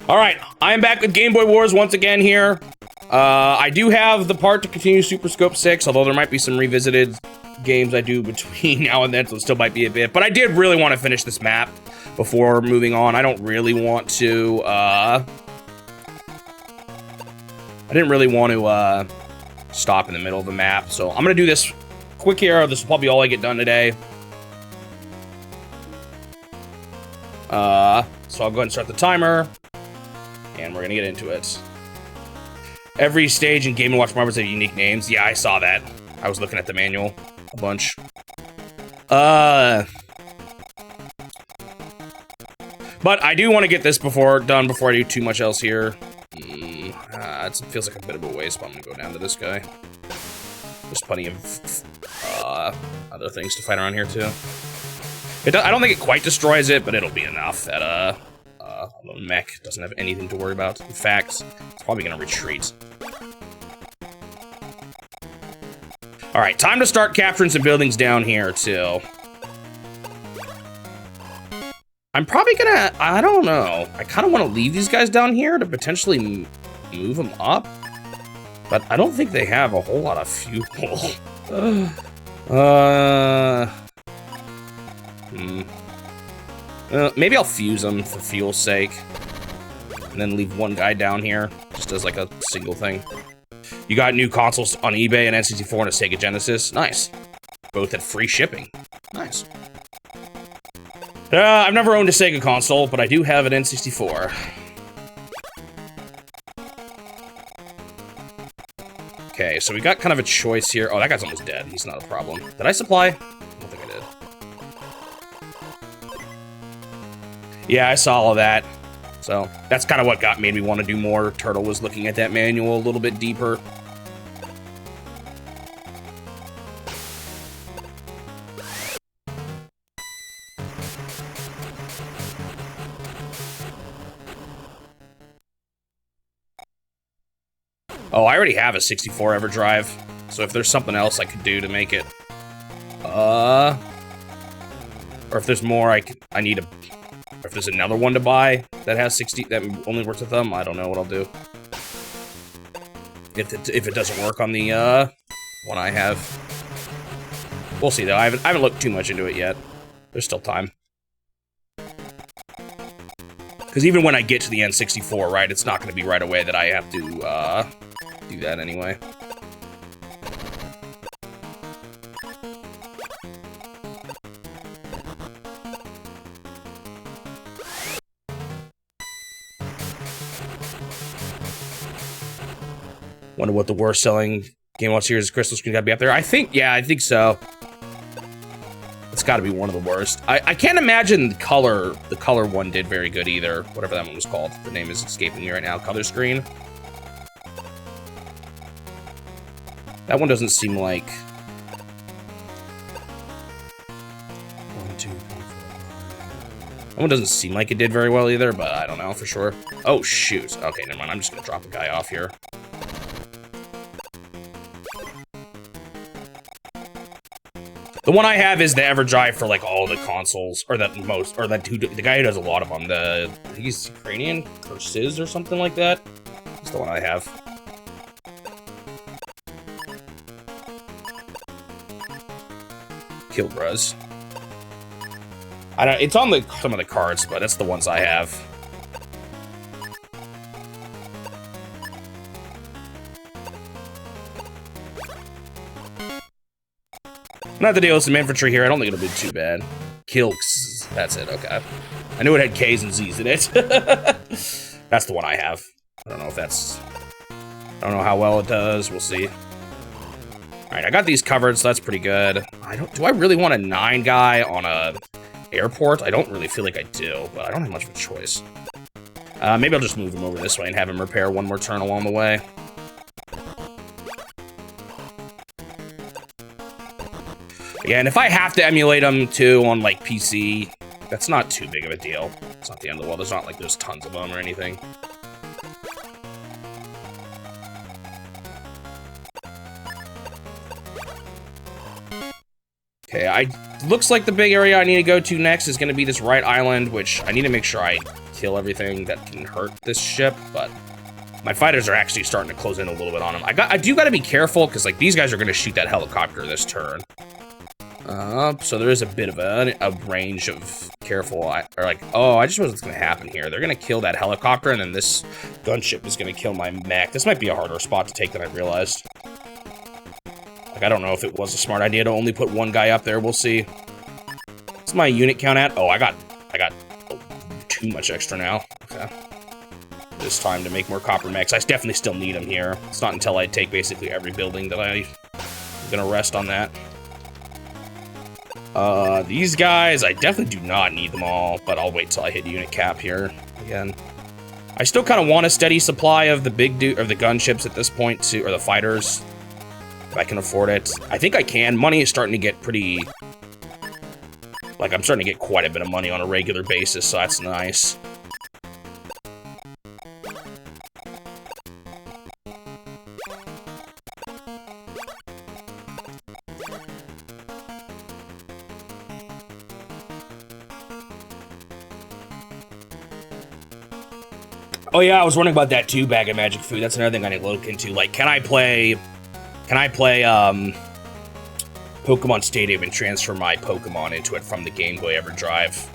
All right, I am back with Game Boy Wars once again here. I do have the part to continue Super Scope 6, although there might be some revisited games I do between now and then, so it still might be a bit. But I did really want to finish this map before moving on. I don't really want to, I didn't really want to, stop in the middle of the map. So I'm going to do this quick here. This will probably be all I get done today. So I'll go ahead and start the timer. And we're gonna get into it. Every stage in Game & Watch Marbles have unique names. Yeah, I saw that. I was looking at the manual a bunch. But I do want to get this done before I do too much else here. It feels like a bit of a waste, but I'm gonna go down to this guy. There's plenty of other things to fight around here too. I don't think it quite destroys it, but it'll be enough that the mech doesn't have anything to worry about. In fact, it's probably gonna retreat. All right, time to start capturing some buildings down here too. I'm probably gonna, I don't know. I kind of want to leave these guys down here to potentially move them up, but I don't think they have a whole lot of fuel. Maybe I'll fuse them for fuel's sake, and then leave one guy down here, just as like a single thing. You got new consoles on eBay, an N64 and a Sega Genesis. Nice. Both at free shipping. Nice. I've never owned a Sega console, but I do have an N64. Okay, so we got kind of a choice here. Oh, that guy's almost dead. He's not a problem. Did I supply? I don't think I did. Yeah, I saw all of that. So that's kind of what made me want to do more. Turtle was looking at that manual a little bit deeper. Oh, I already have a 64 EverDrive, so if there's something else I could do to make it, or if there's more, or if there's another one to buy that has 60, that only works with them, I don't know what I'll do. If it doesn't work on the one I have, we'll see though. I haven't looked too much into it yet. There's still time. Because even when I get to the N64, right, it's not going to be right away that I have to do that anyway. Wonder what the worst selling Game & Watch series crystal screen gotta be up there. I think so. It's gotta be one of the worst. I can't imagine the color one did very good either. Whatever that one was called. The name is escaping me right now. Color screen. That one doesn't seem like... 1, 2, 3, 4. That one doesn't seem like it did very well either, but I don't know for sure. Oh, shoot. Okay, never mind. I'm just gonna drop a guy off here. The one I have is the EverDrive for like all the consoles, or the guy who does a lot of them. I think he's Ukrainian or Sis or something like that. That's the one I have. Kilbras. It's on some of the cards, but that's the ones I have. I'm gonna have to deal with some infantry here. I don't think it'll be too bad. Kilks. That's it, okay. I knew it had K's and Z's in it. That's the one I have. I don't know if that's... I don't know how well it does. We'll see. Alright, I got these covered, so that's pretty good. Do I really want a 9 guy on a airport? I don't really feel like I do, but I don't have much of a choice. Maybe I'll just move him over this way and have him repair one more turn along the way. Yeah, and if I have to emulate them too on like PC, that's not too big of a deal. It's not the end of the world. There's not like there's tons of them or anything. Okay, looks like the big area I need to go to next is going to be this right island, which I need to make sure I kill everything that can hurt this ship, but my fighters are actually starting to close in a little bit on him. I do gotta be careful, because like these guys are gonna shoot that helicopter this turn. So there is a bit of a range of careful, or like, oh, I just know what's gonna happen here. They're gonna kill that helicopter, and then this gunship is gonna kill my mech. This might be a harder spot to take than I realized. Like, I don't know if it was a smart idea to only put one guy up there. We'll see. What's my unit count at? Oh, I got too much extra now. Okay. It's time to make more copper mechs. I definitely still need them here. It's not until I take basically every building that I'm gonna rest on that. These guys, I definitely do not need them all, but I'll wait till I hit unit cap here again. I still kind of want a steady supply of the big dude, or the gunships at this point, too, or the fighters, if I can afford it. I think I can. Money is starting to get pretty, like, I'm starting to get quite a bit of money on a regular basis, so that's nice. Oh yeah, I was wondering about that too, bag of magic food. That's another thing I need to look into. Like, can I play Pokemon Stadium and transfer my Pokemon into it from the Game Boy EverDrive?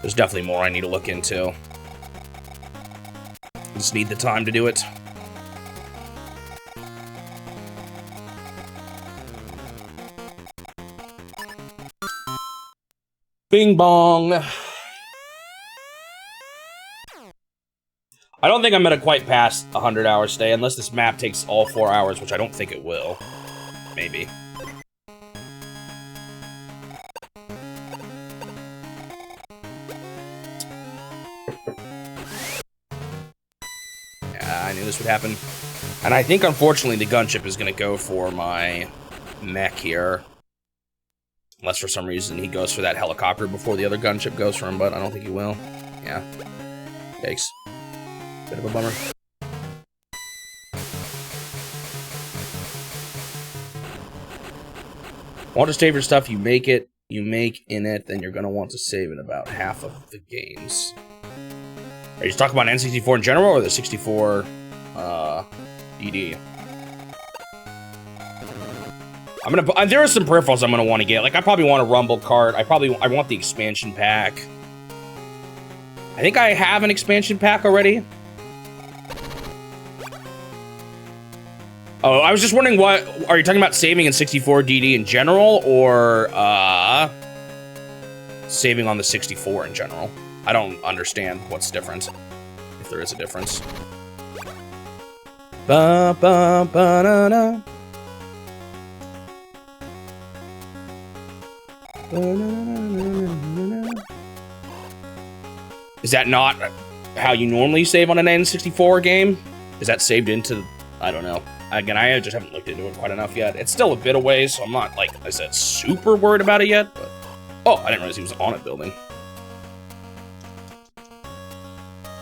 There's definitely more I need to look into. Just need the time to do it. Bing bong. I don't think I'm gonna quite pass a 100-hour stay unless this map takes all 4 hours, which I don't think it will. Maybe. Yeah, I knew this would happen. And I think, unfortunately, the gunship is gonna go for my mech here. Unless for some reason he goes for that helicopter before the other gunship goes for him, but I don't think he will. Yeah. Yikes. Bit of a bummer. Want to save your stuff, you make in it, then you're going to want to save in about half of the games. Are you talking about N64 in general, or the 64 DD? I'm gonna. There are some peripherals I'm gonna want to get. Like, I probably want a rumble cart. I want the expansion pack. I think I have an expansion pack already. Oh, I was just wondering, what are you talking about, saving in 64 DD in general, or saving on the 64 in general? I don't understand what's different, if there is a difference. Ba ba ba da da. Is that not how you normally save on an N64 game? Is that saved into, I don't know. Again, I just haven't looked into it quite enough yet. It's still a bit away, so I'm not, like I said, super worried about it yet. But oh, I didn't realize he was on a building.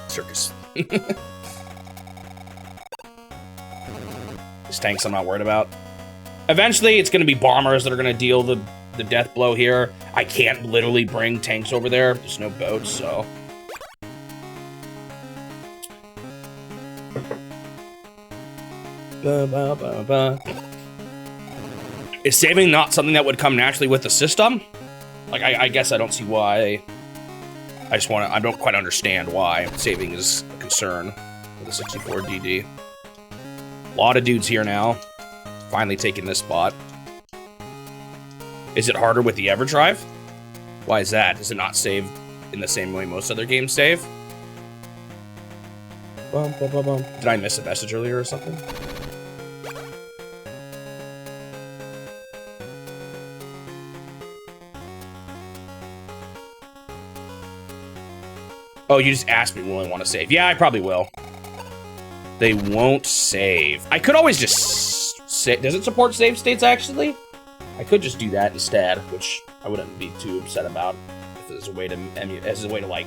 Circus. These tanks I'm not worried about. Eventually, it's going to be bombers that are going to deal the death blow here. I can't literally bring tanks over there. There's no boats, so... Ba, ba, ba, ba. Is saving not something that would come naturally with the system? Like, I guess I don't see why. I don't quite understand why saving is a concern with the 64 DD. A lot of dudes here now. Finally taking this spot. Is it harder with the EverDrive? Why is that? Does it not save in the same way most other games save? Bum, bum, bum, bum. Did I miss a message earlier or something? Oh, you just asked me will I want to save. Yeah, I probably will. They won't save. I could always just say, does it support save states actually? I could just do that instead, which I wouldn't be too upset about if there's a way to as a way to like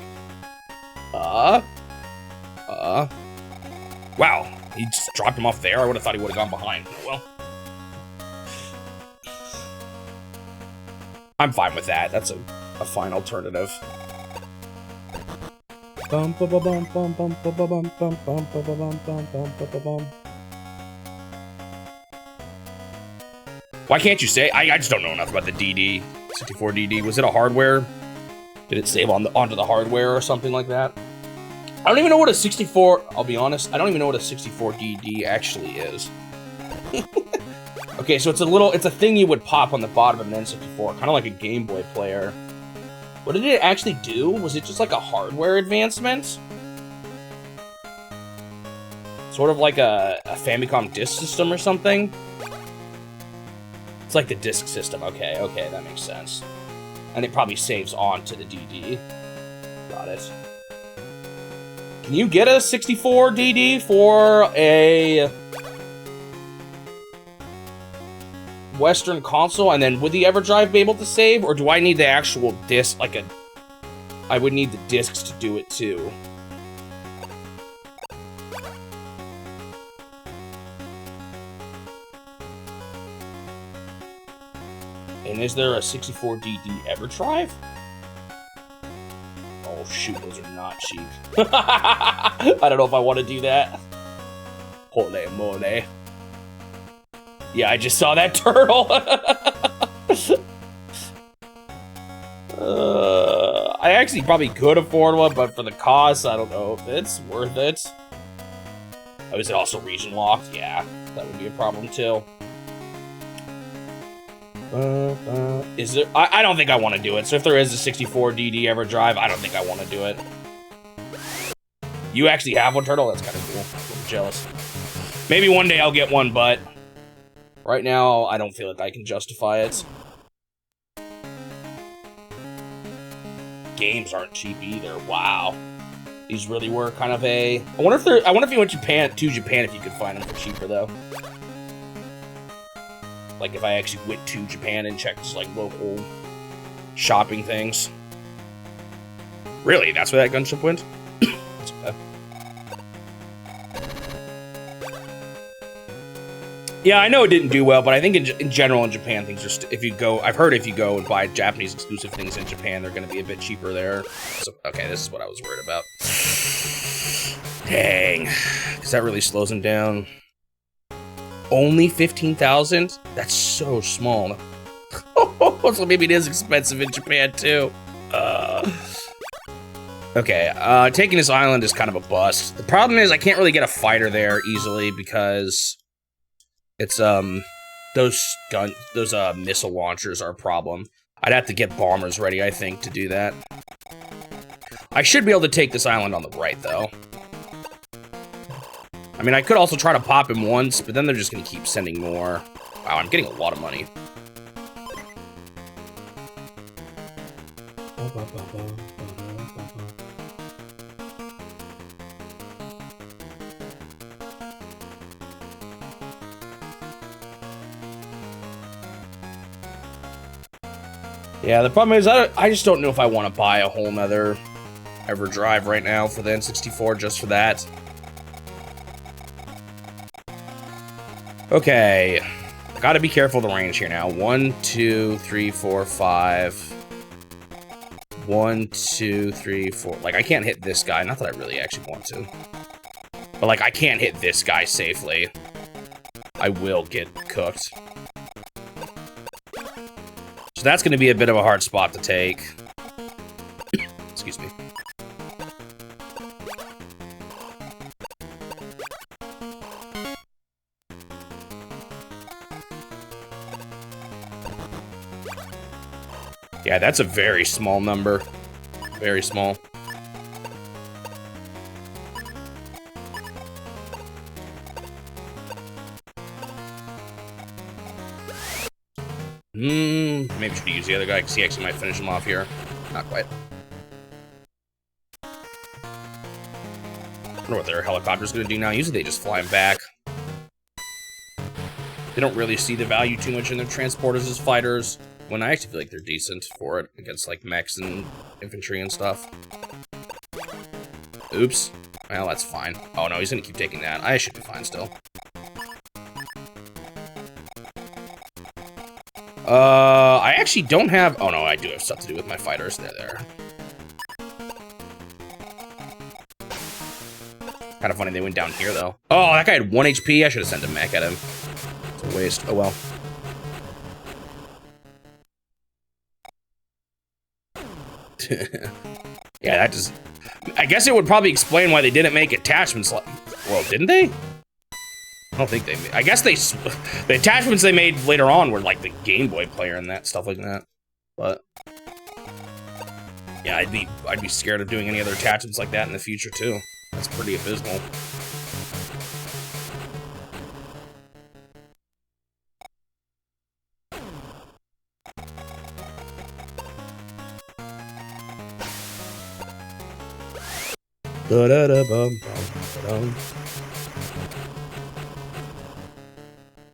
wow, he just dropped him off there. I would have thought he would have gone behind. Well, I'm fine with that. That's a fine alternative. Bum, bum, bum, bum, bum, bum, bum, bum, bum, bum, bum, bum, bum, bum, bum, bum. Why can't you say? I just don't know enough about the DD. 64 DD. Was it a hardware? Did it save onto the hardware or something like that? I don't even know what a 64... I'll be honest. I don't even know what a 64 DD actually is. Okay, so it's a thing you would pop on the bottom of an N64. Kind of like a Game Boy player. What did it actually do? Was it just like a hardware advancement? Sort of like a Famicom disk system or something? It's like the disk system. Okay, that makes sense. And it probably saves on to the DD. Got it. Can you get a 64 DD for a Western console, and then would the EverDrive be able to save, or do I need the actual disc, I would need the discs to do it too. And is there a 64 DD EverDrive? Oh shoot, those are not cheap. I don't know if I want to do that. Holy moly. Yeah, I just saw that turtle. I actually probably could afford one, but for the cost, I don't know if it's worth it. Oh, is it also region locked? Yeah, that would be a problem too. Is there? I don't think I want to do it. So if there is a 64 DD EverDrive, I don't think I want to do it. You actually have one, Turtle? That's kind of cool. I'm jealous. Maybe one day I'll get one, but right now I don't feel like I can justify it. Games aren't cheap either. Wow, these really were kind of a. I wonder if you went to Japan, if you could find them for cheaper though. Like if I actually went to Japan and checked like local shopping things. Really? That's where that gunship went? That's okay. Yeah, I know it didn't do well, but I think in general in Japan things are. I've heard if you go and buy Japanese exclusive things in Japan, they're going to be a bit cheaper there. So, okay, this is what I was worried about. Dang, because that really slows them down. Only 15,000? That's so small. So maybe it is expensive in Japan too. Okay, taking this island is kind of a bust. The problem is I can't really get a fighter there easily because it's those missile launchers are a problem. I'd have to get bombers ready, I think, to do that. I should be able to take this island on the right though. I mean, I could also try to pop him once, but then they're just going to keep sending more. Wow, I'm getting a lot of money. Yeah, the problem is I just don't know if I want to buy a whole nother EverDrive right now for the N64 just for that. Okay, gotta be careful of the range here now. 1, 2, 3, 4, 5. 1, 2, 3, 4. Like, I can't hit this guy. Not that I really actually want to. But, like, I can't hit this guy safely. I will get cooked. So that's gonna be a bit of a hard spot to take. Excuse me. Yeah, that's a very small number. Very small. Maybe I should use the other guy because he actually might finish him off here. Not quite. I wonder what their helicopter's gonna do now. Usually they just fly him back. They don't really see the value too much in their transporters as fighters. When I actually feel like they're decent for it against like mechs and infantry and stuff. Oops. Well, that's fine. Oh no, he's gonna keep taking that. I should be fine still. I actually don't have... Oh no, I do have stuff to do with my fighters. They're there. Kind of funny they went down here, though. Oh, that guy had 1 HP. I should have sent a mech at him. It's a waste. Oh, well. Yeah, that just... I guess it would probably explain why they didn't make attachments like... Well, didn't they? I don't think they made... I guess they... The attachments they made later on were like the Game Boy player and that, stuff like that. But... Yeah, I'd be scared of doing any other attachments like that in the future, too. That's pretty abysmal.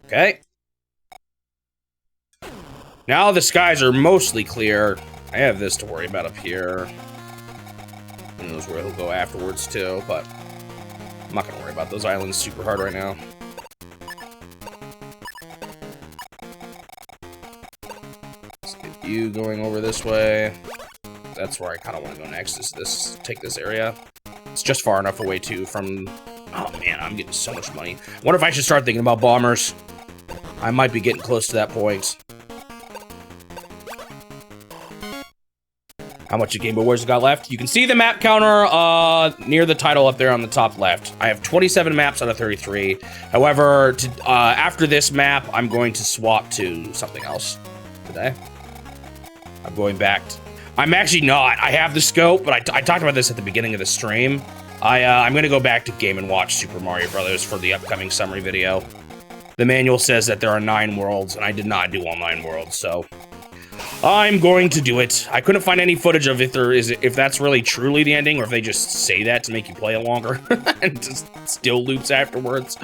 Okay. Now the skies are mostly clear. I have this to worry about up here. Who knows where he'll go afterwards too, but I'm not gonna worry about those islands super hard right now. Let's get you going over this way. That's where I kind of want to go next, is this, take this area. It's just far enough away too from, oh man, I'm getting so much money. I wonder if I should start thinking about bombers. I might be getting close to that point. How much of Game Boy Wars got left? You can see the map counter near the title up there on the top left. I have 27 maps out of 33. However, after this map, I'm going to swap to something else today. I'm going back. I'm actually not. I have the scope, but I talked about this at the beginning of the stream. I'm going to go back to Game & Watch Super Mario Brothers for the upcoming summary video. The manual says that there are 9 worlds, and I did not do all 9 worlds, so... I'm going to do it. I couldn't find any footage of if that's really truly the ending, or if they just say that to make you play it longer and just still loops afterwards.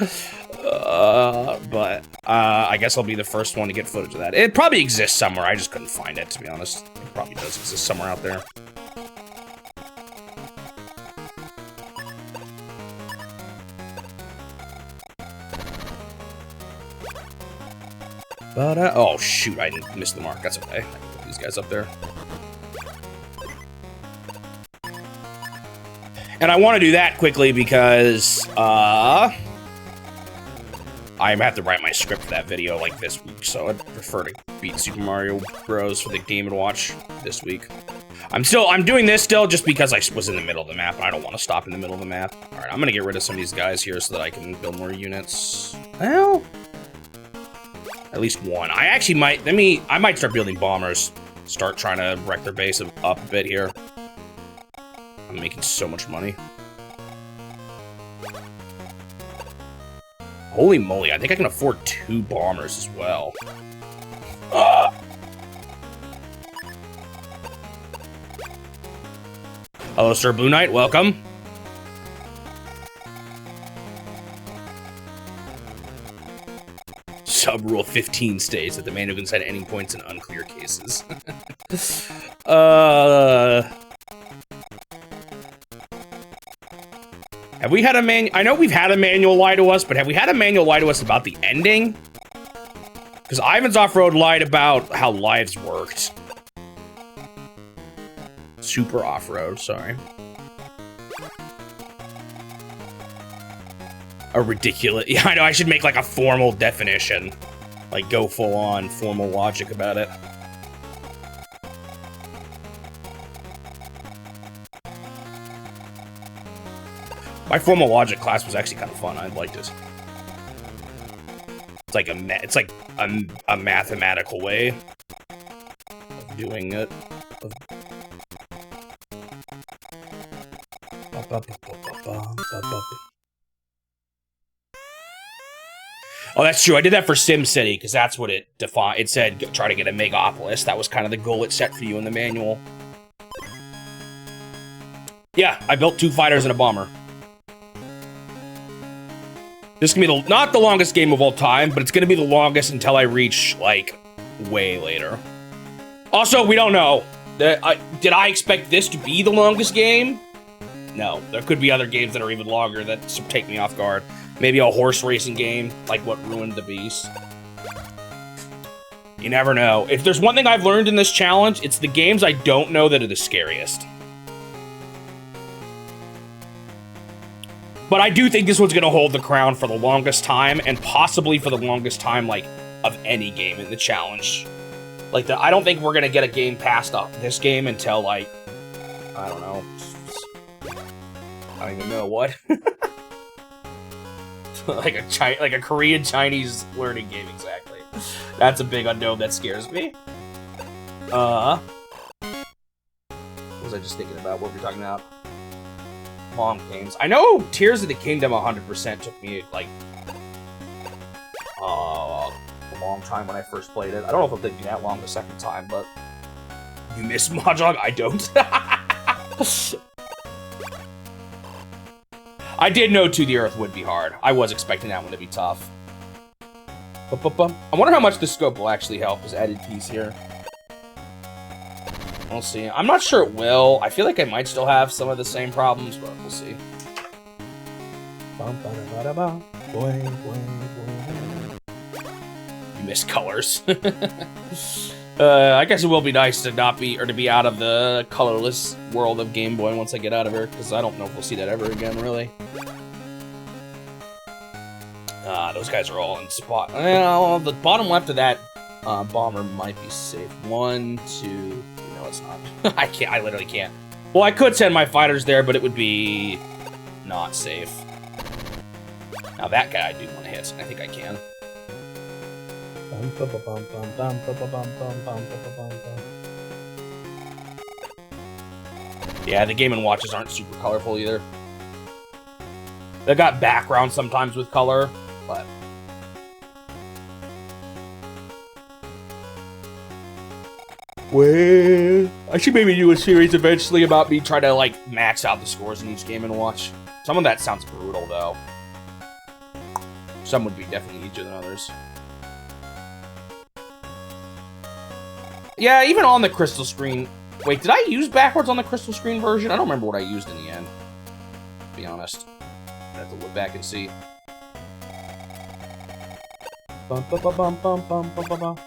But I guess I'll be the first one to get footage of that. It probably exists somewhere. I just couldn't find it, to be honest. It probably does exist somewhere out there. But, oh shoot, I missed the mark. That's okay. I can put these guys up there. And I want to do that quickly because, I have to write my script for that video like this week, so I'd prefer to beat Super Mario Bros. For the Game & Watch this week. I'm doing this still just because I was in the middle of the map, and I don't want to stop in the middle of the map. Alright, I'm gonna get rid of some of these guys here so that I can build more units. Well... At least one. I actually might, I might start building bombers. Start trying to wreck their base up a bit here. I'm making so much money. Holy moly, I think I can afford 2 bombers as well. Hello, Sir Blue Knight, welcome. Sub Rule 15 states that the manual can set ending points in unclear cases. Have we had a manual? I know we've had a manual lie to us, but have we had a manual lie to us about the ending? Because Ivan's Off-Road lied about how lives worked. Super Off-Road, sorry. A ridiculous... Yeah, I know, I should make, like, a formal definition. Like, go full-on formal logic about it. My formal logic class was actually kind of fun. I liked it. It's like a mathematical way of doing it. Oh, that's true. I did that for SimCity, because that's what it defined. It said, try to get a Megapolis. That was kind of the goal it set for you in the manual. Yeah, I built 2 fighters and a bomber. This is going to be not the longest game of all time, but it's going to be the longest until I reach, like, way later. Also, we don't know. Did I expect this to be the longest game? No. There could be other games that are even longer that take me off guard. Maybe a horse racing game, like what ruined the Beast. You never know. If there's one thing I've learned in this challenge, it's the games I don't know that are the scariest. But I do think this one's gonna hold the crown for the longest time, and possibly for the longest time, like, of any game in the challenge. Like, I don't think we're gonna get a game past this game until, like, I don't know. I don't even know what. like a Korean Chinese learning game, exactly. That's a big unknown that scares me. What was I just thinking about? What were we talking about? Long games. I know Tears of the Kingdom 100% took me, like, a long time when I first played it. I don't know if it'll take me that long the second time, but you miss Mahjong? I don't. I did know To the Earth would be hard. I was expecting that one to be tough. I wonder how much the scope will actually help as added piece here. We'll see. I'm not sure it will. I feel like I might still have some of the same problems, but we'll see. You miss colors. I guess it will be nice to not be, or to be out of the colorless world of Game Boy once I get out of here, because I don't know if we'll see that ever again, really. Those guys are all in spot. Well, the bottom left of that bomber might be safe. 1, 2... No, it's not. I can't. I literally can't. Well, I could send my fighters there, but it would be not safe. Now that guy I do want to hit. I think I can. Yeah, the Game & Watches aren't super colorful either. They got background sometimes with color, but... Well, I should maybe do a series eventually about me trying to, like, max out the scores in each Game & Watch. Some of that sounds brutal, though. Some would be definitely easier than others. Yeah, even on the crystal screen... Wait, did I use backwards on the crystal screen version? I don't remember what I used in the end, to be honest. I have to look back and see. Bum, ba, ba, bum, bum, bum, bum, bum, bum.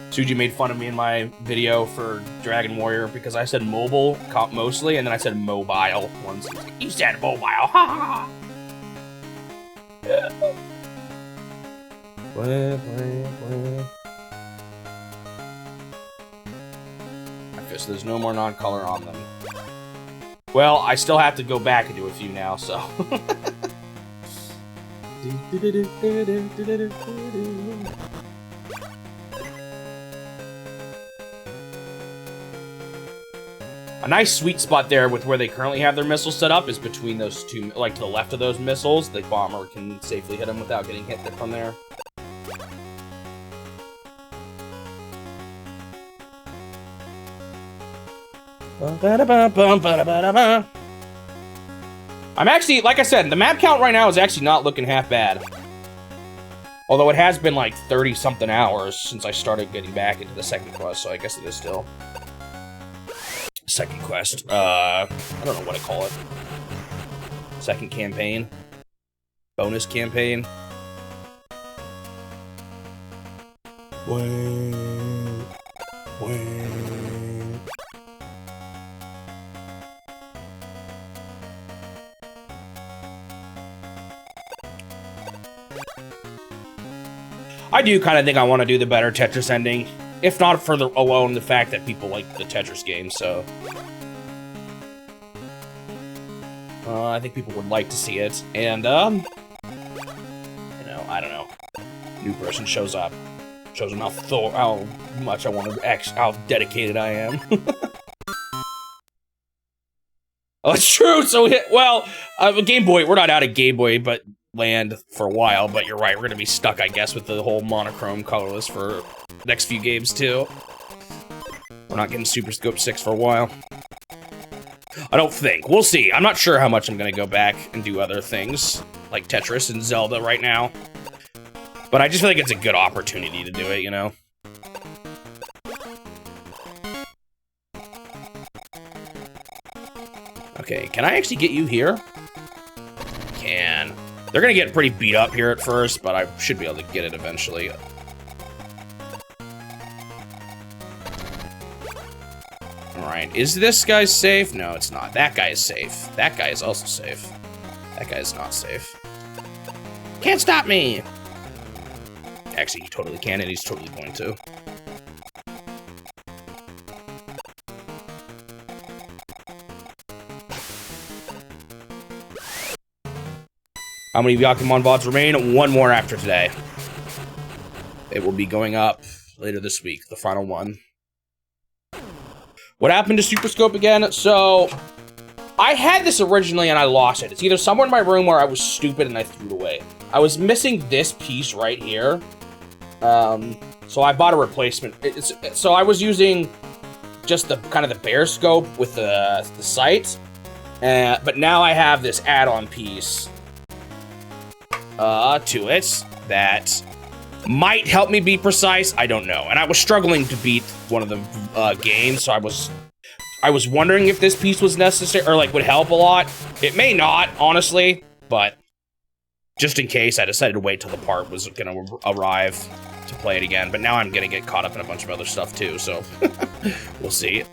Suji made fun of me in my video for Dragon Warrior because I said mobile mostly, and then I said mobile once. He's like, you said mobile, ha ha! Okay, so there's no more non-color on them. Well, I still have to go back and do a few now, so... A nice sweet spot there with where they currently have their missiles set up is between those two, like to the left of those missiles. The bomber can safely hit them without getting hit from there. I'm actually, like I said, the map count right now is actually not looking half bad. Although it has been like 30-something hours since I started getting back into the second quest, so I guess it is still. Second quest. I don't know what to call it. Second campaign. Bonus campaign. Wait. I do kind of think I want to do the better Tetris ending. If not for alone the fact that people like the Tetris game, so... I think people would like to see it, and, you know, I don't know. New person shows up. Shows them how much I want to, how dedicated I am. Oh, it's true, so, well, Game Boy, we're not out of Game Boy, but land for a while, but you're right, we're gonna be stuck, I guess, with the whole monochrome colorless for the next few games, too. We're not getting Super Scope 6 for a while. I don't think. We'll see. I'm not sure how much I'm gonna go back and do other things, like Tetris and Zelda right now. But I just feel like it's a good opportunity to do it, you know? Okay, can I actually get you here? Can. They're gonna get pretty beat up here at first, but I should be able to get it eventually. Alright, is this guy safe? No, it's not. That guy is safe. That guy is also safe. That guy is not safe. Can't stop me! Actually, he totally can, and he's totally going to. How many Yakuman VODs remain? One more after today. It will be going up later this week, the final one. What happened to Super Scope again? So, I had this originally and I lost it. It's either somewhere in my room or I was stupid and I threw it away. I was missing this piece right here. So I bought a replacement. So I was using just the kind of the bare scope with the sight. But now I have this add-on piece to it that might help me be precise. I don't know. And I was struggling to beat one of the games, so I was wondering if this piece was necessary or like would help a lot. It may not, honestly, but just in case, I decided to wait till the part was gonna arrive to play it again. But now I'm gonna get caught up in a bunch of other stuff too, so we'll see.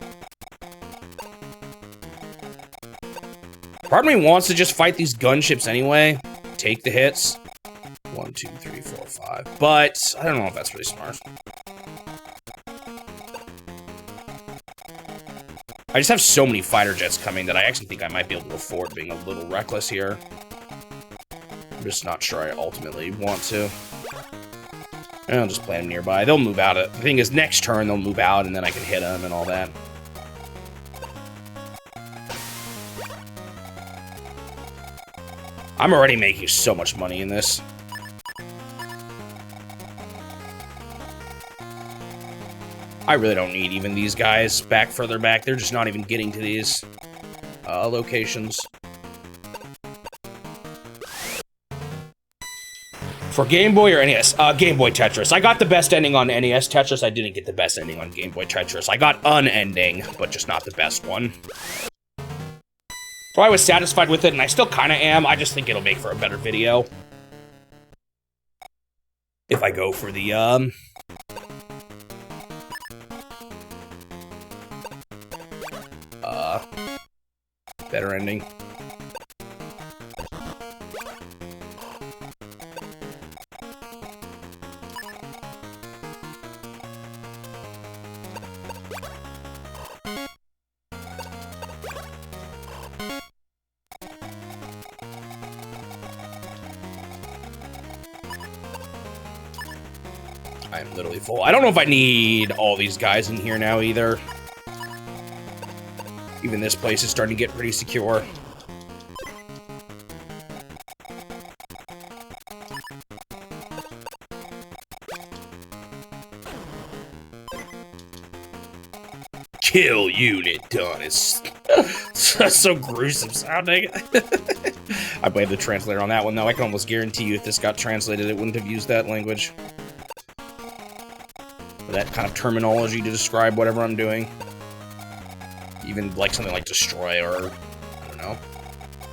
Part of me wants to just fight these gunships anyway. Take the hits. 1, 2, 3, 4, 5. But I don't know if that's really smart. I just have so many fighter jets coming that I actually think I might be able to afford being a little reckless here. I'm just not sure I ultimately want to. And I'll just play them nearby. They'll move out. The thing is, next turn they'll move out and then I can hit them and all that. I'm already making so much money in this. I really don't need even these guys back further back. They're just not even getting to these locations. For Game Boy or NES? Game Boy Tetris. I got the best ending on NES Tetris. I didn't get the best ending on Game Boy Tetris. I got an ending, but just not the best one. So I was satisfied with it, and I still kind of am. I just think it'll make for a better video. If I go for the, better ending. I'm literally full. I don't know if I need all these guys in here now either. Even this place is starting to get pretty secure. Kill unit done. It's so gruesome sounding. I blame the translator on that one, though. I can almost guarantee you if this got translated, it wouldn't have used that language. Or that kind of terminology to describe whatever I'm doing. Even like something like destroy or, I don't know,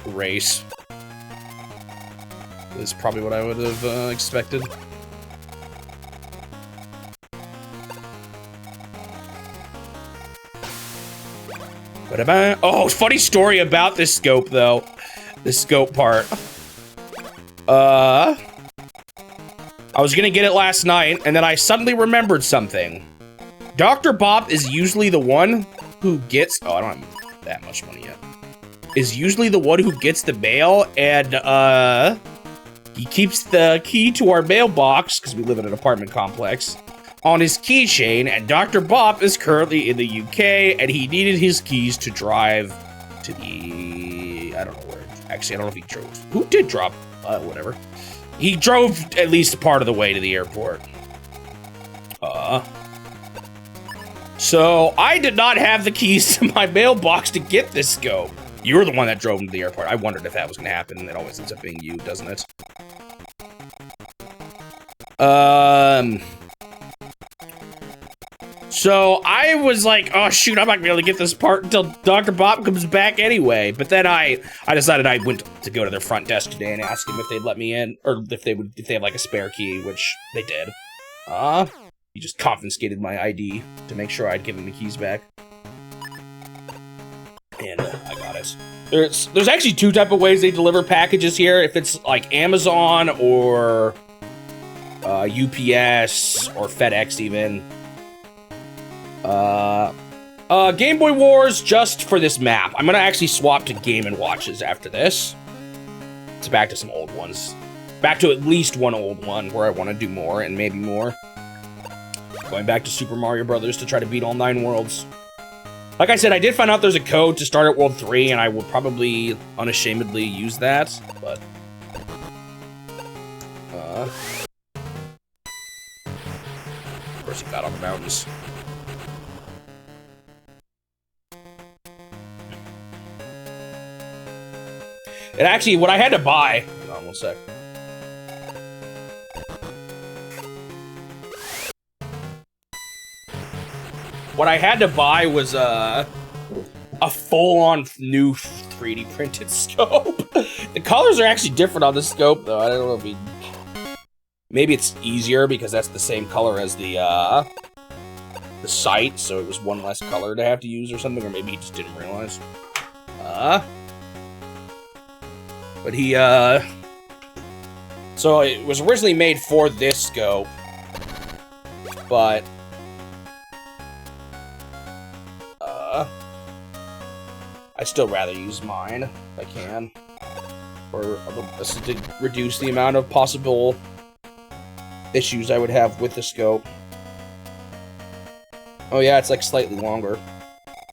erase. Is probably what I would have expected. Oh, funny story about this scope, though. This scope part. I was gonna get it last night, and then I suddenly remembered something. Dr. Bob is usually the one who gets... Oh, I don't have that much money yet. Is usually the one who gets the mail, and, he keeps the key to our mailbox, because we live in an apartment complex, on his keychain, and Dr. Bob is currently in the UK, and he needed his keys to drive to the... I don't know where. Actually, I don't know if he drove. Who did drop? Whatever. He drove at least part of the way to the airport. So, I did not have the keys to my mailbox to get this scope. You were the one that drove him to the airport. I wondered if that was going to happen. It always ends up being you, doesn't it? So, I was like, oh shoot, I'm not gonna be able to get this part until Dr. Bob comes back anyway. But then I decided I went to go to their front desk today and ask them if they'd let me in, or if they have like a spare key, which they did. He just confiscated my ID to make sure I'd give him the keys back. And I got it. There's actually two type of ways they deliver packages here. If it's like Amazon or UPS or FedEx even. Game Boy Wars just for this map. I'm gonna actually swap to Game & Watches after this. It's back to some old ones. Back to at least one old one where I want to do more and maybe more. Going back to Super Mario Brothers to try to beat all 9 worlds. Like I said, I did find out there's a code to start at World 3, and I will probably unashamedly use that, but... of course he got on the mountains. And actually, what I had to buy... Hold on 1 sec. What I had to buy was a full-on new 3D printed scope. The colors are actually different on the scope, though. I don't know if we... Maybe it's easier because that's the same color as the sight, so it was one less color to have to use or something, or maybe he just didn't realize. But he, so it was originally made for this scope, but, I'd still rather use mine, if I can, or to reduce the amount of possible issues I would have with the scope. Oh yeah, it's like slightly longer.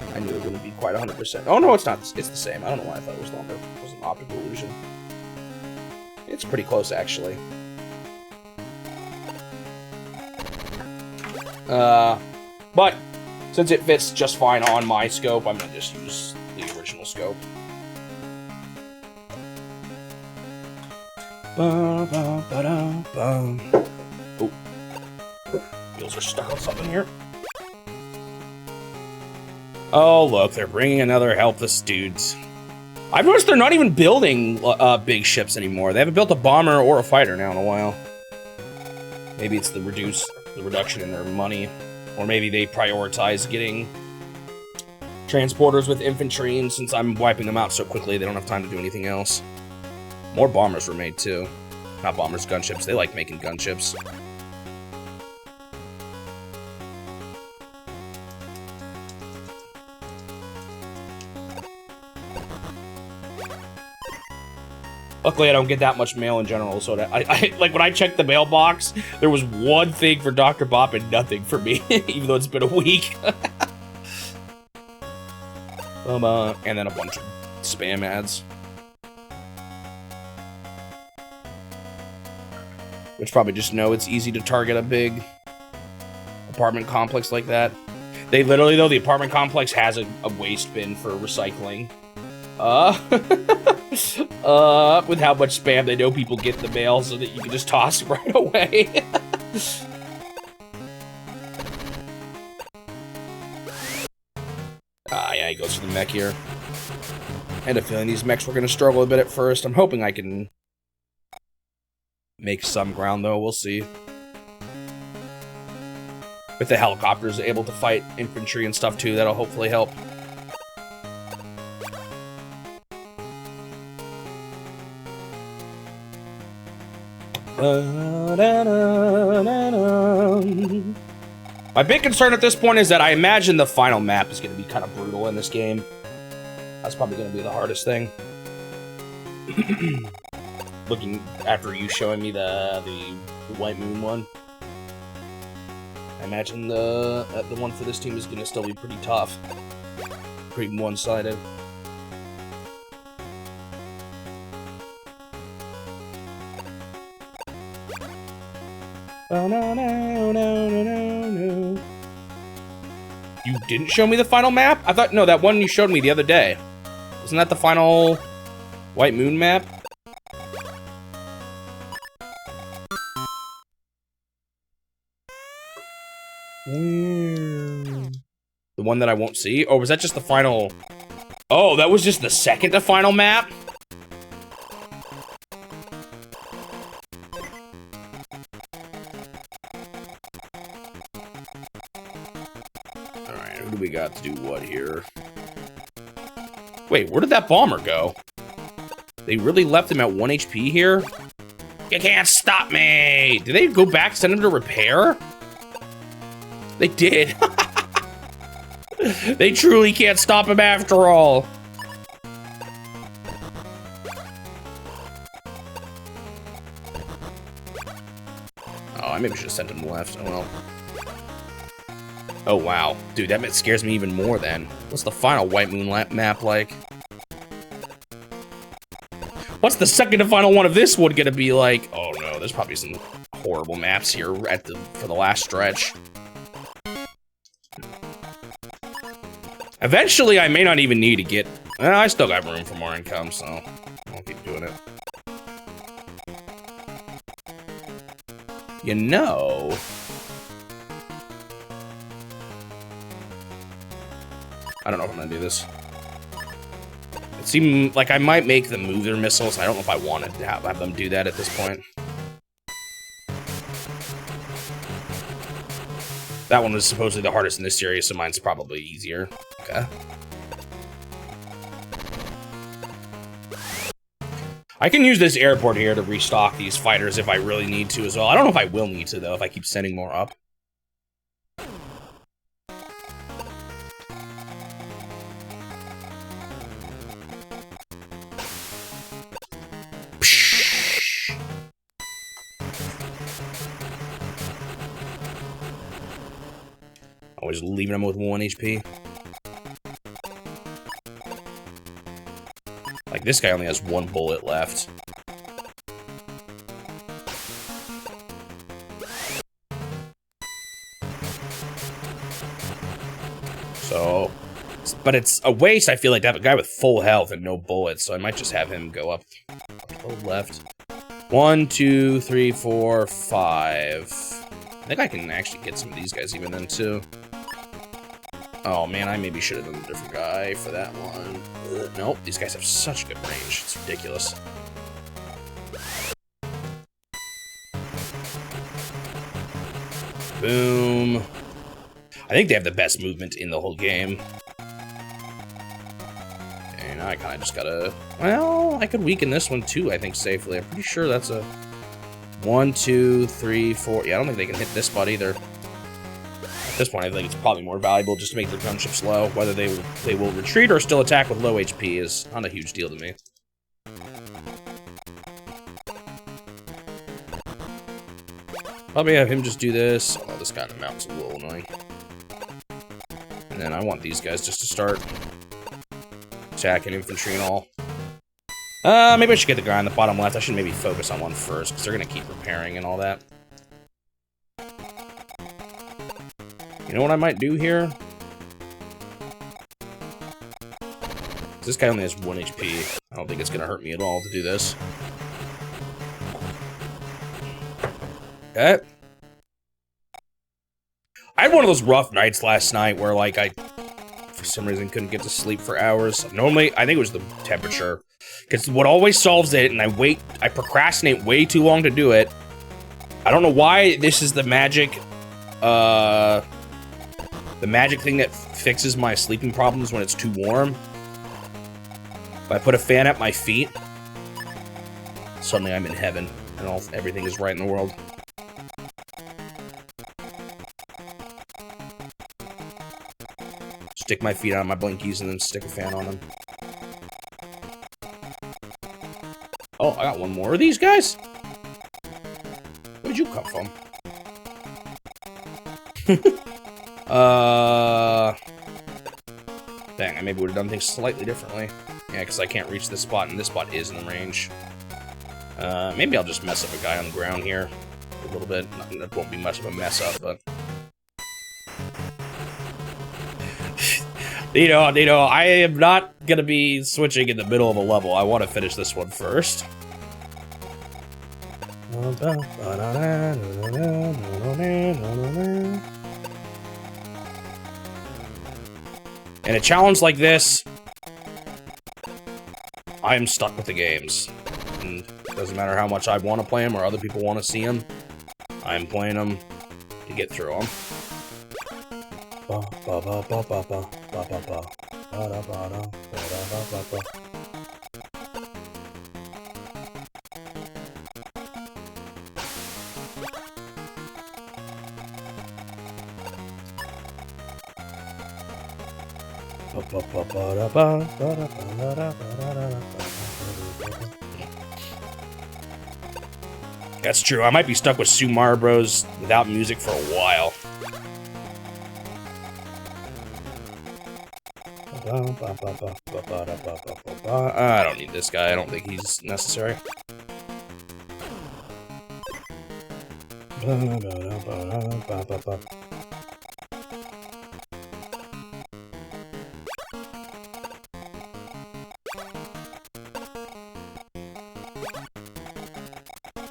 I knew it wouldn't be quite 100%. Oh no, it's not. It's the same. I don't know why I thought it was longer. It was an optical illusion. It's pretty close, actually. But since it fits just fine on my scope, I'm gonna just use the original scope. Oh, wheels are stuck on something here. Oh, look, they're bringing another helpless dudes. I've noticed they're not even building big ships anymore. They haven't built a bomber or a fighter now in a while. Maybe it's the reduction in their money. Or maybe they prioritize getting transporters with infantry, and since I'm wiping them out so quickly, they don't have time to do anything else. More bombers were made, too. Not bombers, gunships. They like making gunships. Luckily, I don't get that much mail in general, so that I like when I checked the mailbox, there was one thing for Dr. Bop and nothing for me, even though it's been a week. And then a bunch of spam ads. Which probably just know it's easy to target a big apartment complex like that. They literally, though, the apartment complex has a waste bin for recycling. With how much spam they know people get in the mail so that you can just toss it right away. Yeah, he goes for the mech here. I had a feeling these mechs were going to struggle a bit at first. I'm hoping I can make some ground, though. We'll see. With the helicopters able to fight infantry and stuff, too, that'll hopefully help. My big concern at this point is that I imagine the final map is going to be kind of brutal in this game. That's probably going to be the hardest thing. Looking after you showing me the White Moon one, I imagine the one for this team is going to still be pretty tough, pretty one-sided. Oh, no. You didn't show me the final map? I thought, no, that one you showed me the other day. Isn't that the final White Moon map? The one that I won't see? Or was that just the final? Oh, that was just the second to final map? We got to do what here? Wait, where did that bomber go? They really left him at 1 HP here? You can't stop me! Did they go back, send him to repair? They did. They truly can't stop him after all. Oh, I maybe should have sent him left. Oh, well. Oh, wow. Dude, that scares me even more then. What's the final White Moon map like? What's the second and final one of this one gonna be like? Oh, no. There's probably some horrible maps here for the last stretch. Eventually, I may not even need to get... I still got room for more income, so I'll keep doing it. You know... I don't know if I'm gonna do this. It seemed like I might make them move their missiles. I don't know if I wanted to have them do that at this point. That one was supposedly the hardest in this series, so mine's probably easier. Okay. I can use this airport here to restock these fighters if I really need to as well. I don't know if I will need to, though, if I keep sending more up. Always leaving them with 1 HP. Like, this guy only has 1 bullet left. So, but it's a waste, I feel like, to have a guy with full health and no bullets, so I might just have him go up to the left. 1, 2, 3, 4, 5. I think I can actually get some of these guys even then, too. Oh, man, I maybe should have done a different guy for that one. Nope, these guys have such good range. It's ridiculous. Boom. I think they have the best movement in the whole game. And now I kind of just gotta... Well, I could weaken this one, too, I think, safely. I'm pretty sure that's a... 1, 2, 3, 4... Yeah, I don't think they can hit this spot either. At this point, I think it's probably more valuable just to make their gunships low. Whether they will retreat or still attack with low HP is not a huge deal to me. Probably have him just do this. Oh, this guy on the mountain's a little annoying. And then I want these guys just to start attacking infantry and all. Maybe I should get the guy on the bottom left. I should maybe focus on one first, because they're going to keep repairing and all that. You know what I might do here? This guy only has 1 HP. I don't think it's going to hurt me at all to do this. Okay. I had one of those rough nights last night where, like, I, for some reason, couldn't get to sleep for hours. Normally, I think it was the temperature. Because what always solves it, and I procrastinate way too long to do it. I don't know why this is the magic thing that fixes my sleeping problems when it's too warm. If I put a fan at my feet, suddenly I'm in heaven, and everything is right in the world. Stick my feet on my blinkies and then stick a fan on them. Oh, I got one more of these guys? Where'd you come from? Dang, I maybe would have done things slightly differently. Yeah, because I can't reach this spot, and this spot is in the range. Maybe I'll just mess up a guy on the ground here a little bit. That won't be much of a mess up, but... You know, I am not gonna be switching in the middle of a level. I want to finish this one first. In a challenge like this, I am stuck with the games. And it doesn't matter how much I want to play them or other people want to see them. I am playing them to get through them. That's true. I might be stuck with Super Mario Bros. Without music for a while. I don't need this guy. I don't think he's necessary.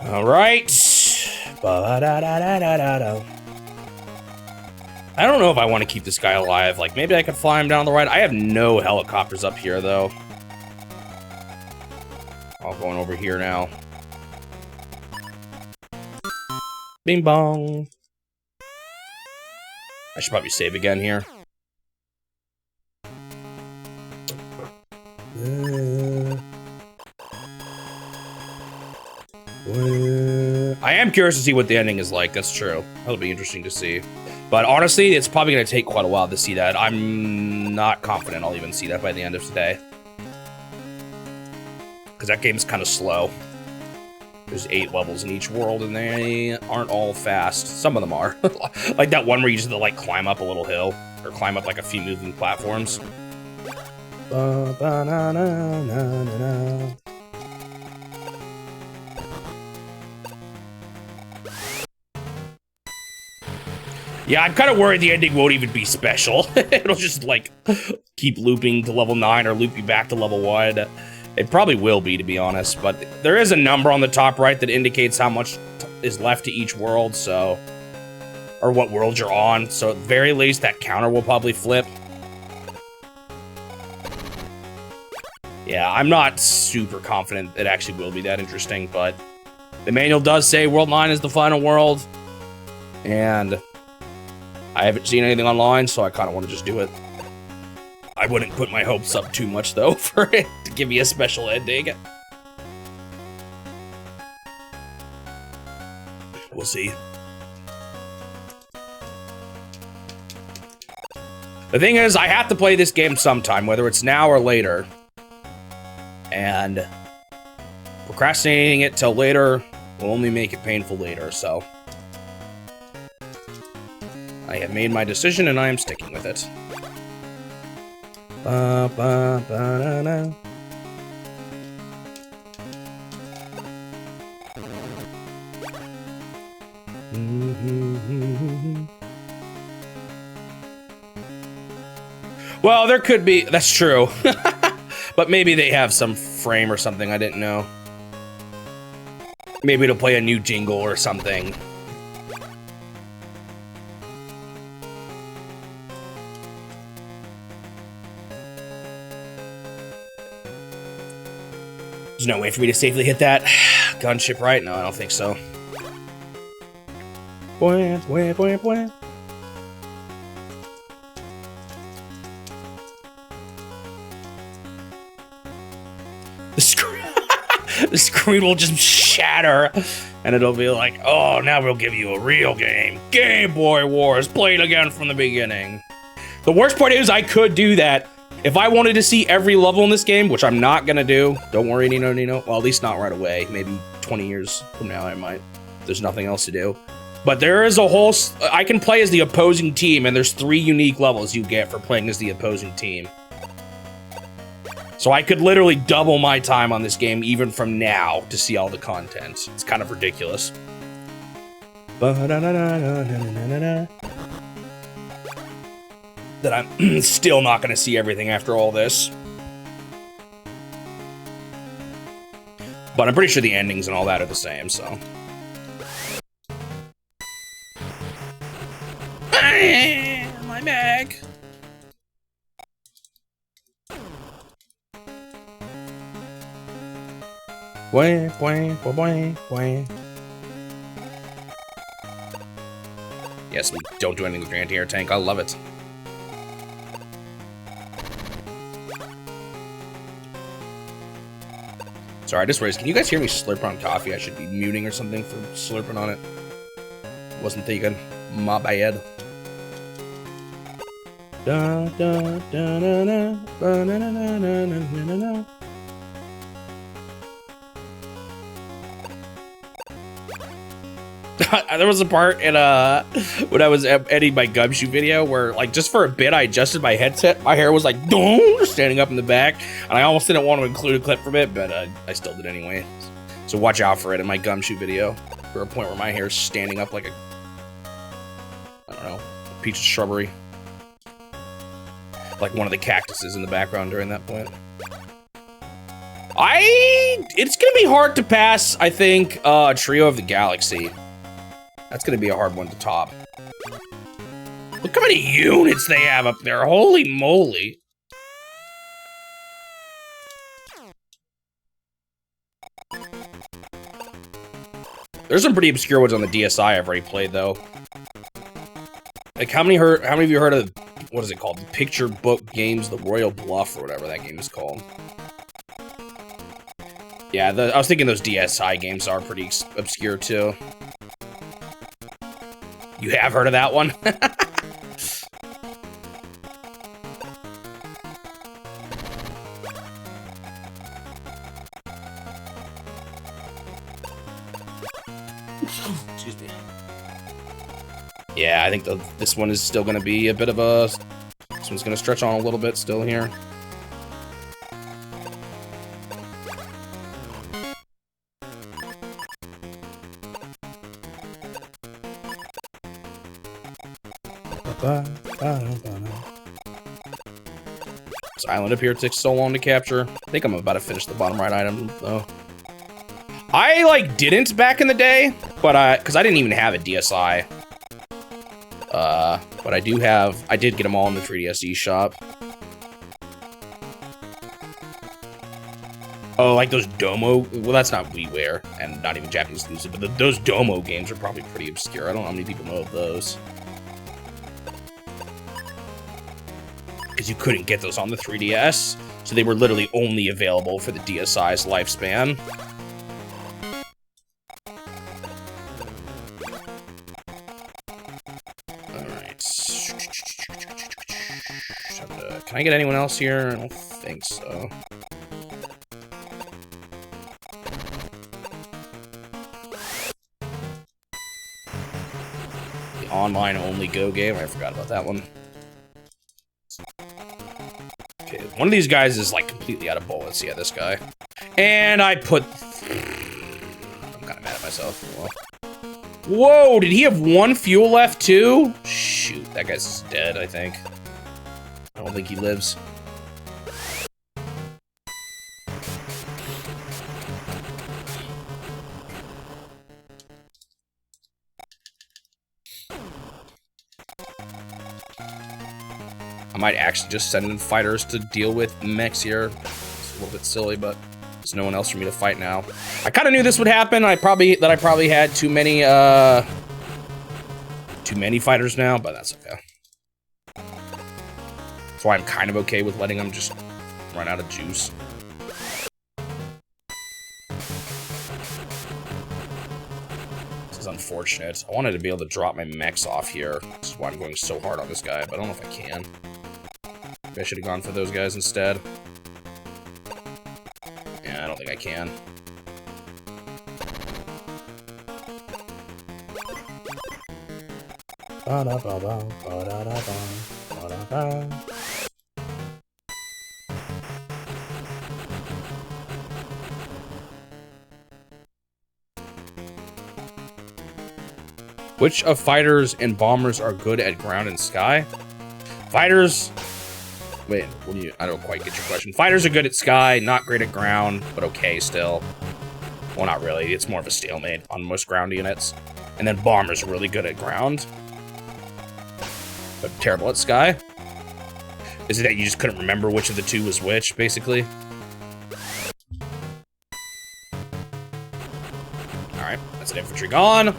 All right. I don't know if I want to keep this guy alive. Like, maybe I could fly him down the right. I have no helicopters up here, though. All going over here now. Bing bong. I should probably save again here. I am curious to see what the ending is like. That's true. That'll be interesting to see. But honestly, it's probably going to take quite a while to see that. I'm not confident I'll even see that by the end of today. Because that game's kind of slow. There's 8 levels in each world, and they aren't all fast. Some of them are. Like that one where you just have to, like, climb up a little hill. Or climb up, like, a few moving platforms. Yeah, I'm kind of worried the ending won't even be special. It'll just, like, keep looping to level 9 or loop you back to level 1. It probably will be, to be honest, but there is a number on the top right that indicates how much is left to each world, so... Or what world you're on, so at the very least, that counter will probably flip. Yeah, I'm not super confident it actually will be that interesting, but... The manual does say World 9 is the final world, and... I haven't seen anything online, so I kind of want to just do it. I wouldn't put my hopes up too much, though, for it to give me a special ending. We'll see. The thing is, I have to play this game sometime, whether it's now or later. And procrastinating it till later will only make it painful later, so... I have made my decision, and I am sticking with it. Ba, ba, ba, da, da. Well, there could be... That's true. But maybe they have some frame or something I didn't know. Maybe it'll play a new jingle or something. There's no way for me to safely hit that gunship, right? No, I don't think so. Boy, boy, boy, boy. The screen will just shatter, and it'll be like, oh, now we'll give you a real game. Game Boy Wars, play it again from the beginning. The worst part is I could do that. If I wanted to see every level in this game, which I'm not gonna do, don't worry, Nino. Well, at least not right away. Maybe 20 years from now I might. There's nothing else to do. But there is a whole... I can play as the opposing team, and there's 3 unique levels you get for playing as the opposing team. So I could literally double my time on this game even from now to see all the content. It's kind of ridiculous. That I'm still not going to see everything after all this. But I'm pretty sure the endings and all that are the same, so... My mag! Wah, wah, wah, wah, wah. Yes, don't do anything with your anti-air tank. I love it. Sorry, I just realized, can you guys hear me slurp on coffee? I should be muting or something for slurping on it. Wasn't thinking. My bad. Da, da, da, da, da, da, da, da, da, da, da. There was a part in when I was editing my gumshoe video where, like, just for a bit I adjusted my headset. My hair was like standing up in the back, and I almost didn't want to include a clip from it, but I still did anyway. So watch out for it in my gumshoe video. For a point where my hair is standing up like a, I don't know, a peach shrubbery, like one of the cactuses in the background during that point. It's gonna be hard to pass, I think, Trio of the Galaxy. That's gonna be a hard one to top. Look how many units they have up there, holy moly. There's some pretty obscure ones on the DSi I've already played, though. Like, how many of you heard of, what is it called? The Picture Book Games, The Royal Bluff, or whatever that game is called. Yeah, I was thinking those DSi games are pretty obscure, too. You have heard of that one? Excuse me. Yeah, I think this one is still going to be a bit of a... This one's going to stretch on a little bit still here. This island up here takes so long to capture. I think I'm about to finish the bottom right item, though. I, like, didn't back in the day, but because I didn't even have a DSi. But I did get them all in the 3DS eShop. Oh, like those Domo, well, that's not WiiWare, and not even Japanese exclusive, but those Domo games are probably pretty obscure. I don't know how many people know of those. Because you couldn't get those on the 3DS, so they were literally only available for the DSi's lifespan. Alright. Can I get anyone else here? I don't think so. The online-only Go game, I forgot about that one. Okay, one of these guys is, like, completely out of bullets. Yeah, this guy. And I put... I'm kind of mad at myself. Well. Whoa, did he have one fuel left, too? Shoot, that guy's dead, I think. I don't think he lives. I might actually just send in fighters to deal with mechs here. It's a little bit silly, but there's no one else for me to fight now. I kind of knew this would happen. I probably had too many fighters now, but that's okay. That's why I'm kind of okay with letting them just run out of juice. This is unfortunate. I wanted to be able to drop my mechs off here. This is why I'm going so hard on this guy, but I don't know if I can. Maybe I should have gone for those guys instead. Yeah, I don't think I can. Which of fighters and bombers are good at ground and sky? Fighters... Wait, what do you... I don't quite get your question. Fighters are good at sky, not great at ground, but okay still. Well, not really. It's more of a stalemate on most ground units. And then bombers are really good at ground, but terrible at sky. Is it that you just couldn't remember which of the two was which, basically? Alright, that's an infantry gone.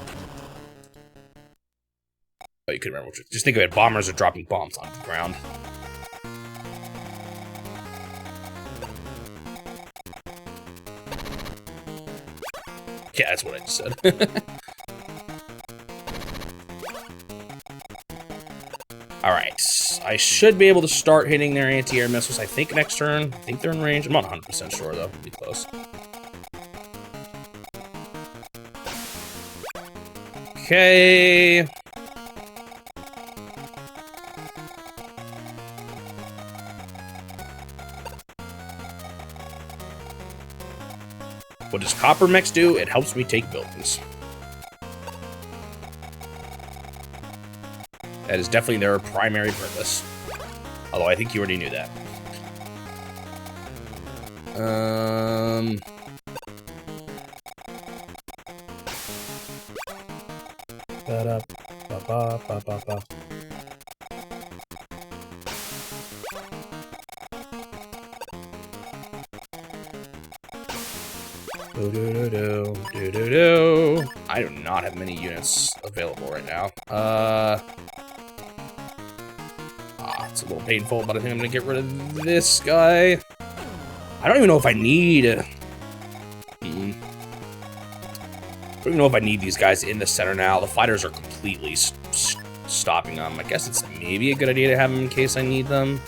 Oh, you couldn't remember which. Just think of it, bombers are dropping bombs on the ground. Yeah, that's what I just said. Alright, I should be able to start hitting their anti-air missiles, I think, next turn. I think they're in range. I'm not 100% sure, though. It'll be close. Okay. What does Copper Mechs do? It helps me take buildings. That is definitely their primary purpose. Although I think you already knew that. Ba-da-ba-ba-ba-ba-ba. Do-do-do-do. I do not have many units available right now. It's a little painful, but I think I'm gonna get rid of this guy. I don't even know if I need... I don't even know if I need these guys in the center now. The fighters are completely stopping them. I guess it's maybe a good idea to have them in case I need them.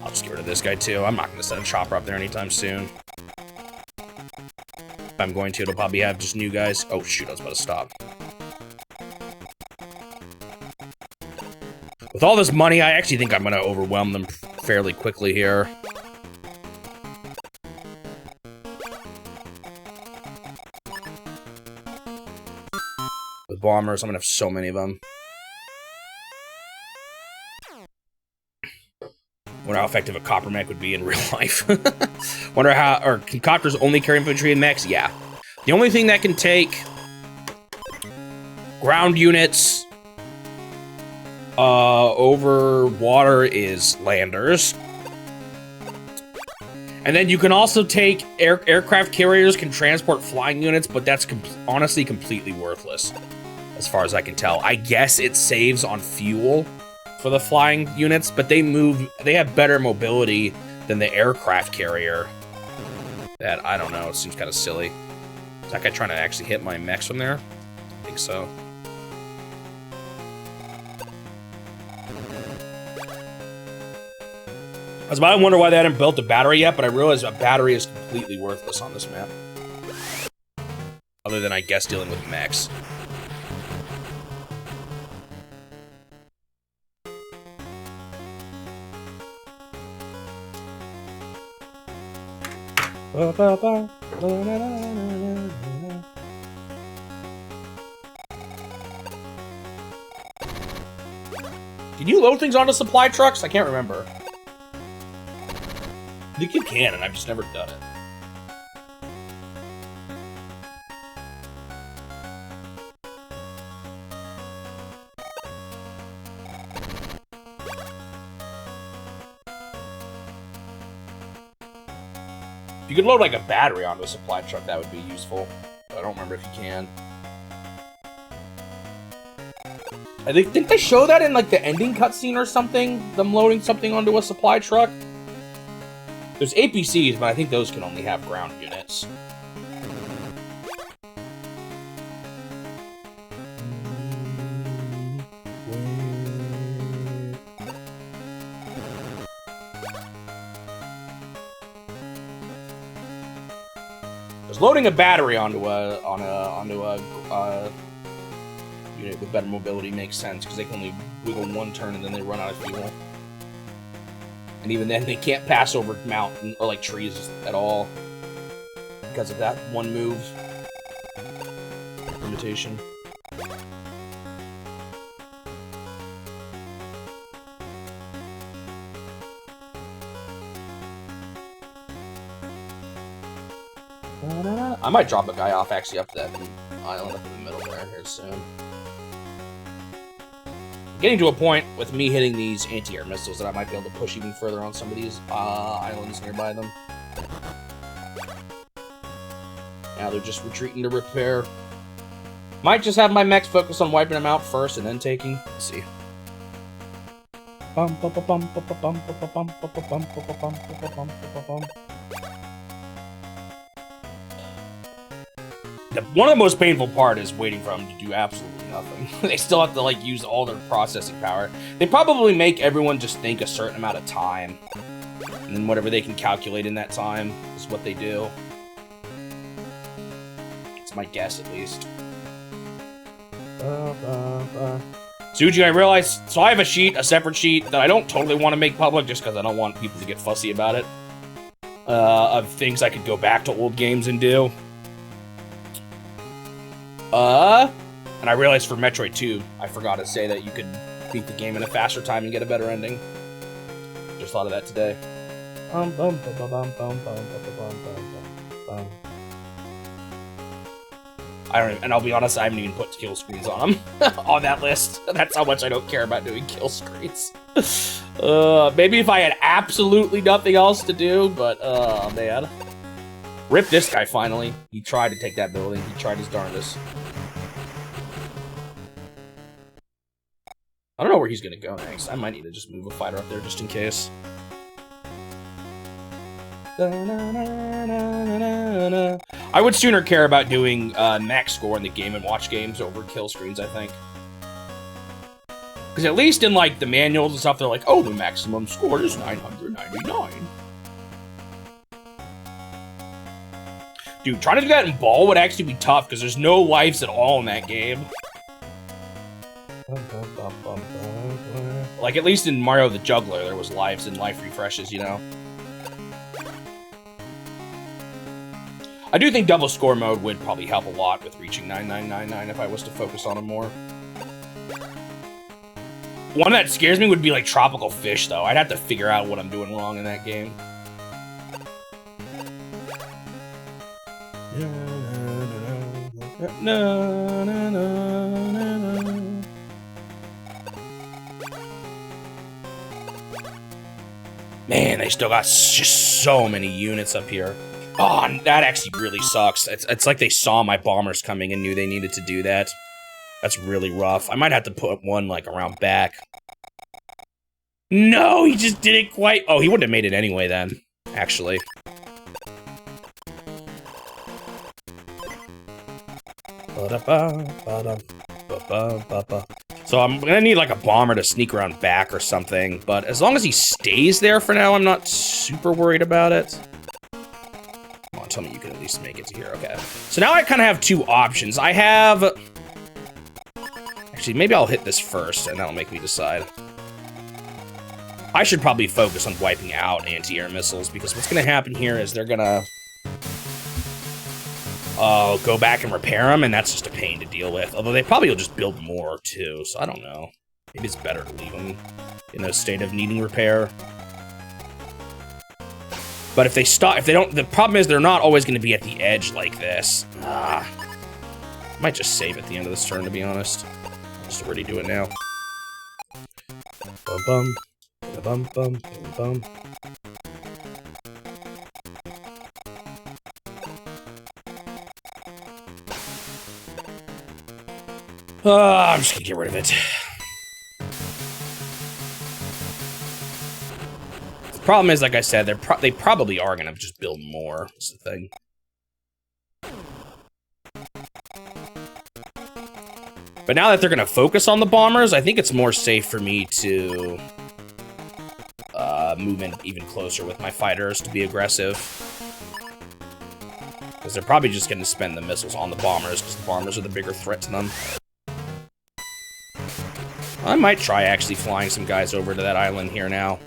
I'll just get rid of this guy too. I'm not gonna send a chopper up there anytime soon. If I'm going to, it'll probably have just new guys. Oh shoot, I was about to stop. With all this money, I actually think I'm going to overwhelm them fairly quickly here. With bombers, I'm going to have so many of them. Wonder how effective a copper mech would be in real life. Wonder how... Or can copters only carry infantry and mechs? Yeah. The only thing that can take ground units over water is landers. And then you can also take aircraft carriers can transport flying units, but that's honestly completely worthless as far as I can tell. I guess it saves on fuel for the flying units, but they have better mobility than the aircraft carrier. That, I don't know, it seems kind of silly. Is that guy trying to actually hit my mechs from there? I think so. I was about to wonder why they hadn't built a battery yet, but I realized a battery is completely worthless on this map. Other than, I guess, dealing with mechs. Can you load things onto supply trucks? I can't remember. I think you can, and I've just never done it. If you could load like a battery onto a supply truck, that would be useful. But I don't remember if you can. I think they show that in like the ending cutscene or something. Them loading something onto a supply truck. There's APCs, but I think those can only have ground units. Because loading a battery onto a unit with better mobility makes sense, because they can only wiggle one turn and then they run out of fuel. And even then, they can't pass over mountain or like trees at all because of that one move limitation. I might drop a guy off actually up to that island up in the middle there here soon. Getting to a point with me hitting these anti-air missiles that I might be able to push even further on some of these islands nearby them. Now they're just retreating to repair. Might just have my mechs focus on wiping them out first and then taking. Let's see. one of the most painful part is waiting for them to do absolutely nothing. They still have to like use all their processing power. They probably make everyone just think a certain amount of time, and then whatever they can calculate in that time is what they do. It's my guess, at least. Suji, I realized, so I have a separate sheet that I don't totally want to make public just because I don't want people to get fussy about it. Of things I could go back to old games and do. And I realized for Metroid 2, I forgot to say that you could beat the game in a faster time and get a better ending. Just thought of that today. And I'll be honest, I haven't even put kill screens on them on that list. That's how much I don't care about doing kill screens. Maybe if I had absolutely nothing else to do, but man. Rip this guy finally. He tried to take that building. He tried his darndest. I don't know where he's gonna go next. I might need to just move a fighter up there just in case. I would sooner care about doing max score in the game and watch games over kill screens, I think. Because at least in like the manuals and stuff, they're like, oh, the maximum score is 999. Dude, trying to do that in ball would actually be tough because there's no lives at all in that game. Like, at least in Mario the Juggler, there was lives and life refreshes, you know? I do think double score mode would probably help a lot with reaching 9999 if I was to focus on it more. One that scares me would be like Tropical Fish, though. I'd have to figure out what I'm doing wrong in that game. Man, they still got just so many units up here. Oh, that actually really sucks. It's like they saw my bombers coming and knew they needed to do that. That's really rough. I might have to put one, like, around back. No, he just didn't quite... Oh, he wouldn't have made it anyway, then. Actually. So I'm gonna need, like, a bomber to sneak around back or something. But as long as he stays there for now, I'm not super worried about it. Come on, tell me you can at least make it to here. Okay. So now I kind of have two options. I have... Actually, maybe I'll hit this first, and that'll make me decide. I should probably focus on wiping out anti-air missiles, because what's going to happen here is they're going to go back and repair them, and that's just a pain to deal with. Although they probably will just build more, too, so I don't know. Maybe it's better to leave them in a state of needing repair. But if they stop, if they don't, the problem is they're not always going to be at the edge like this. I might just save at the end of this turn, to be honest. Just already do it now. Bum bum, bum bum. I'm just gonna get rid of it. The problem is, like I said, they probably are gonna just build more. That's the thing. But now that they're going to focus on the bombers, I think it's more safe for me to move in even closer with my fighters to be aggressive. Because they're probably just going to spend the missiles on the bombers, because the bombers are the bigger threat to them. I might try actually flying some guys over to that island here now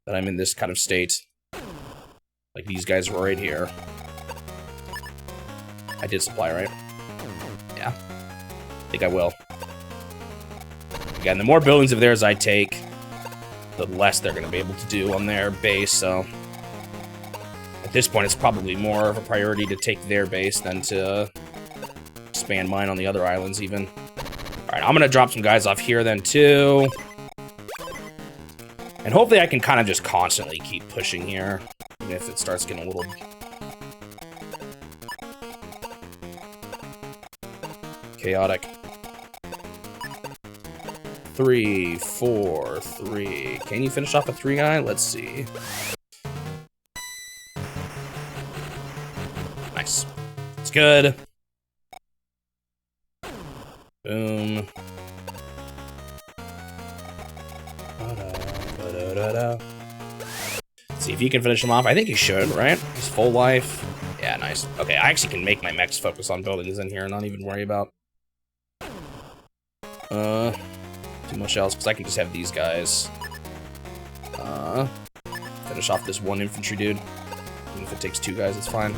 that I'm in this kind of state. Like these guys were right here. I did supply, right? Yeah. I think I will. Again, the more buildings of theirs I take, the less they're going to be able to do on their base, so... At this point, it's probably more of a priority to take their base than to expand mine on the other islands, even. Alright, I'm going to drop some guys off here then, too. And hopefully I can kind of just constantly keep pushing here, even if it starts getting a little... chaotic. 3, 4, 3. Can you finish off a 3 guy? Let's see. Nice. Let's good. Boom. See if you can finish him off. I think he should, right? He's full life. Yeah, nice. Okay, I actually can make my mechs focus on buildings in here and not even worry about too much else, because I can just have these guys finish off this one infantry dude. Even if it takes 2 guys, it's fine.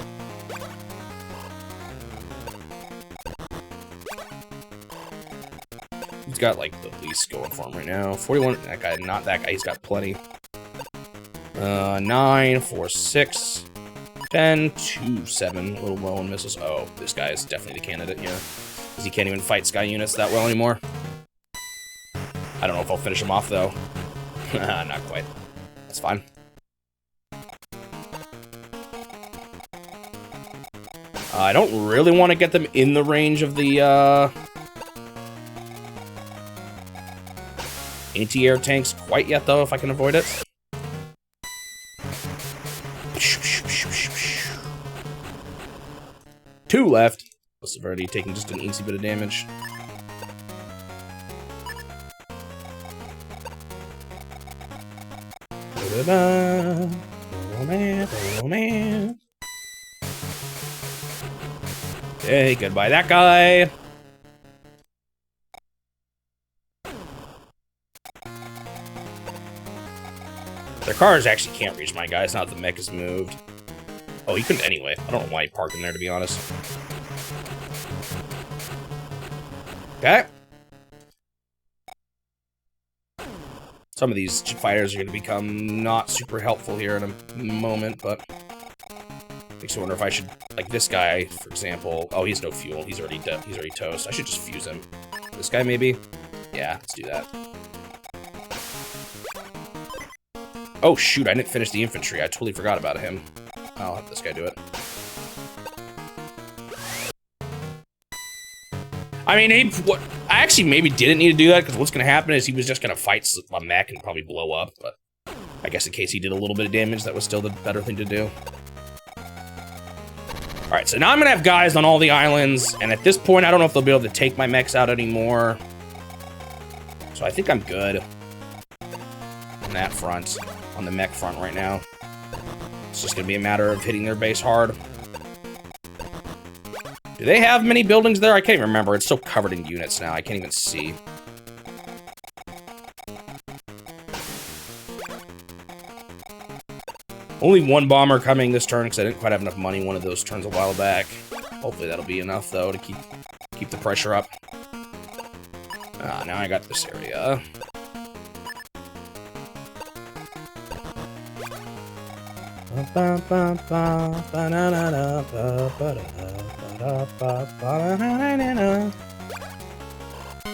He's got like the least going for him right now. 41. That guy, not that guy. He's got plenty. 9, 4, 6, 10, 2, 7. Little low on missiles. Oh, this guy is definitely the candidate here, because he can't even fight sky units that well anymore. I don't know if I'll finish him off though. Not quite. That's fine. I don't really want to get them in the range of the anti-air tanks quite yet, though, if I can avoid it. 2 left. Must have already taken just an easy bit of damage. Oh man, oh man. Okay, goodbye that guy. Their cars actually can't reach my guys, now that the mech is moved. Oh, he couldn't anyway. I don't know why he parked in there, to be honest. Okay. Some of these fighters are going to become not super helpful here in a moment, but makes me wonder if I should, like this guy, for example. Oh, he's no fuel. He's already toast. I should just fuse him. This guy, maybe? Yeah, let's do that. Oh, shoot, I didn't finish the infantry. I totally forgot about him. I'll have this guy do it. I mean, I actually maybe didn't need to do that, because what's going to happen is he was just going to fight a mech and probably blow up, but I guess in case he did a little bit of damage, that was still the better thing to do. Alright, so now I'm going to have guys on all the islands, and at this point, I don't know if they'll be able to take my mechs out anymore. So I think I'm good on that front, on the mech front right now. It's just going to be a matter of hitting their base hard. Do they have many buildings there? I can't even remember. It's so covered in units now. I can't even see. Only 1 bomber coming this turn because I didn't quite have enough money one of those turns a while back. Hopefully that'll be enough, though, to keep the pressure up. Now I got this area.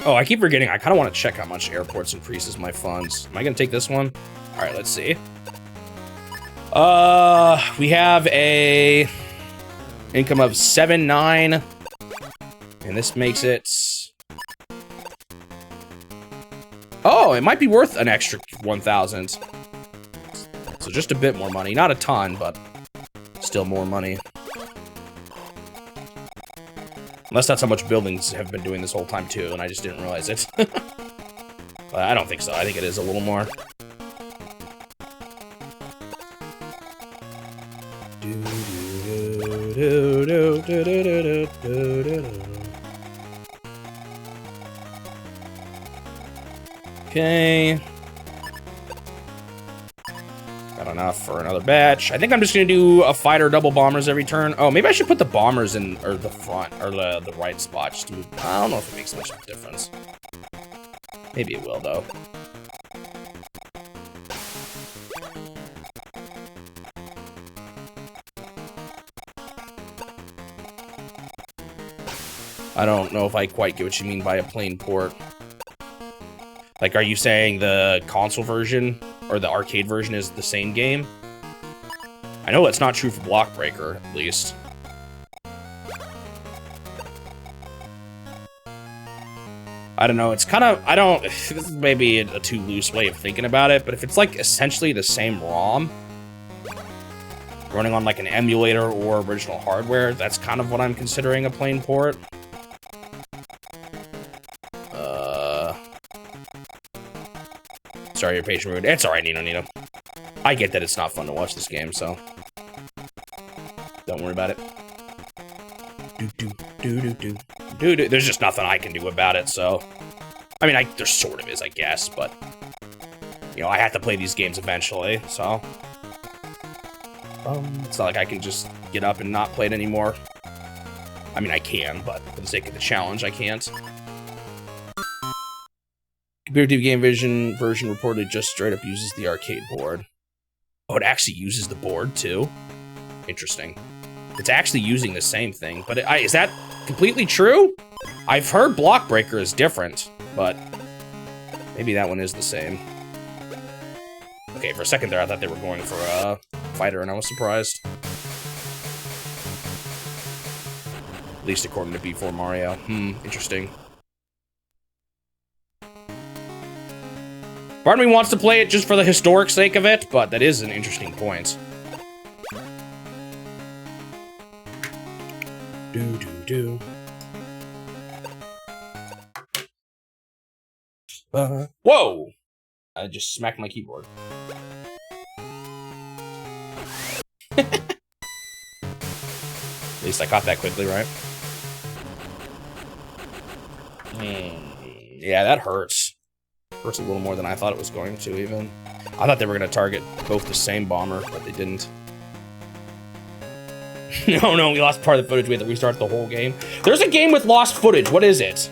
Oh, I keep forgetting. I kind of want to check how much airports increases my funds. Am I going to take this one? All right, let's see. We have a income of 7,900, and this makes it. Oh, it might be worth an extra 1,000. So just a bit more money. Not a ton, but still more money. Unless that's how much buildings have been doing this whole time, too, and I just didn't realize it. But I don't think so. I think it is a little more. Okay. Got enough for another batch. I think I'm just gonna do a fighter double bombers every turn. Oh, maybe I should put the bombers in, or the front, or the right spot. Just to, I don't know if it makes much of a difference. Maybe it will, though. I don't know if I quite get what you mean by a plain port. Like, are you saying the console version or the arcade version is the same game? I know that's not true for Block Breaker, at least. I don't know, it's kind of, this is maybe a too loose way of thinking about it, but if it's like essentially the same ROM, running on like an emulator or original hardware, that's kind of what I'm considering a plain port. Sorry, your patient rude. It's alright, Nino. I get that it's not fun to watch this game, so don't worry about it. There's just nothing I can do about it, so I mean, there sort of is, I guess, but you know, I have to play these games eventually, so it's not like I can just get up and not play it anymore. I mean, I can, but for the sake of the challenge, I can't. Computer TV Game version reported just straight up uses the arcade board. Oh, it actually uses the board, too? Interesting. It's actually using the same thing, but is that completely true? I've heard Block Breaker is different, but maybe that one is the same. Okay, for a second there, I thought they were going for a fighter, and I was surprised. At least according to B4 Mario. Interesting. Part of me wants to play it just for the historic sake of it, but that is an interesting point. Whoa! I just smacked my keyboard. At least I caught that quickly, right? Yeah, that hurts. Hurts a little more than I thought it was going to, even. I thought they were going to target both the same bomber, but they didn't. No, we lost part of the footage. We had to restart the whole game. There's a game with lost footage. What is it?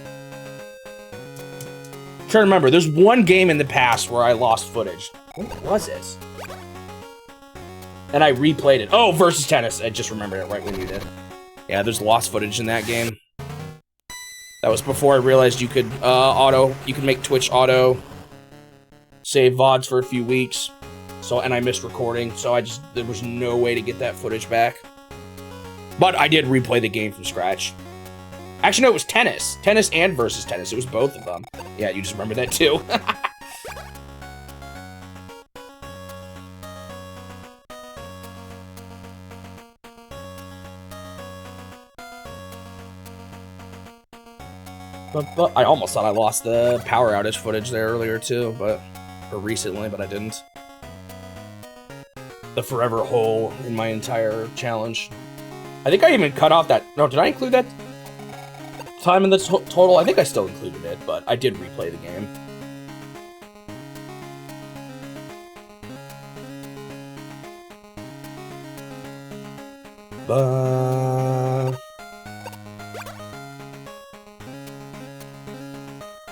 I'm trying to remember. There's one game in the past where I lost footage. What was it? And I replayed it. Oh, Versus Tennis. I just remembered it right when you did. Yeah, there's lost footage in that game. That was before I realized you could make Twitch auto save VODs for a few weeks. So, and I missed recording, so there was no way to get that footage back. But I did replay the game from scratch. Actually, no, it was Tennis. Tennis and Versus Tennis. It was both of them. Yeah, you just remember that too. But I almost thought I lost the power outage footage there earlier too, or recently, but I didn't. The forever hole in my entire challenge. I think I even cut off that. No, did I include that time in the total? I think I still included it, but I did replay the game.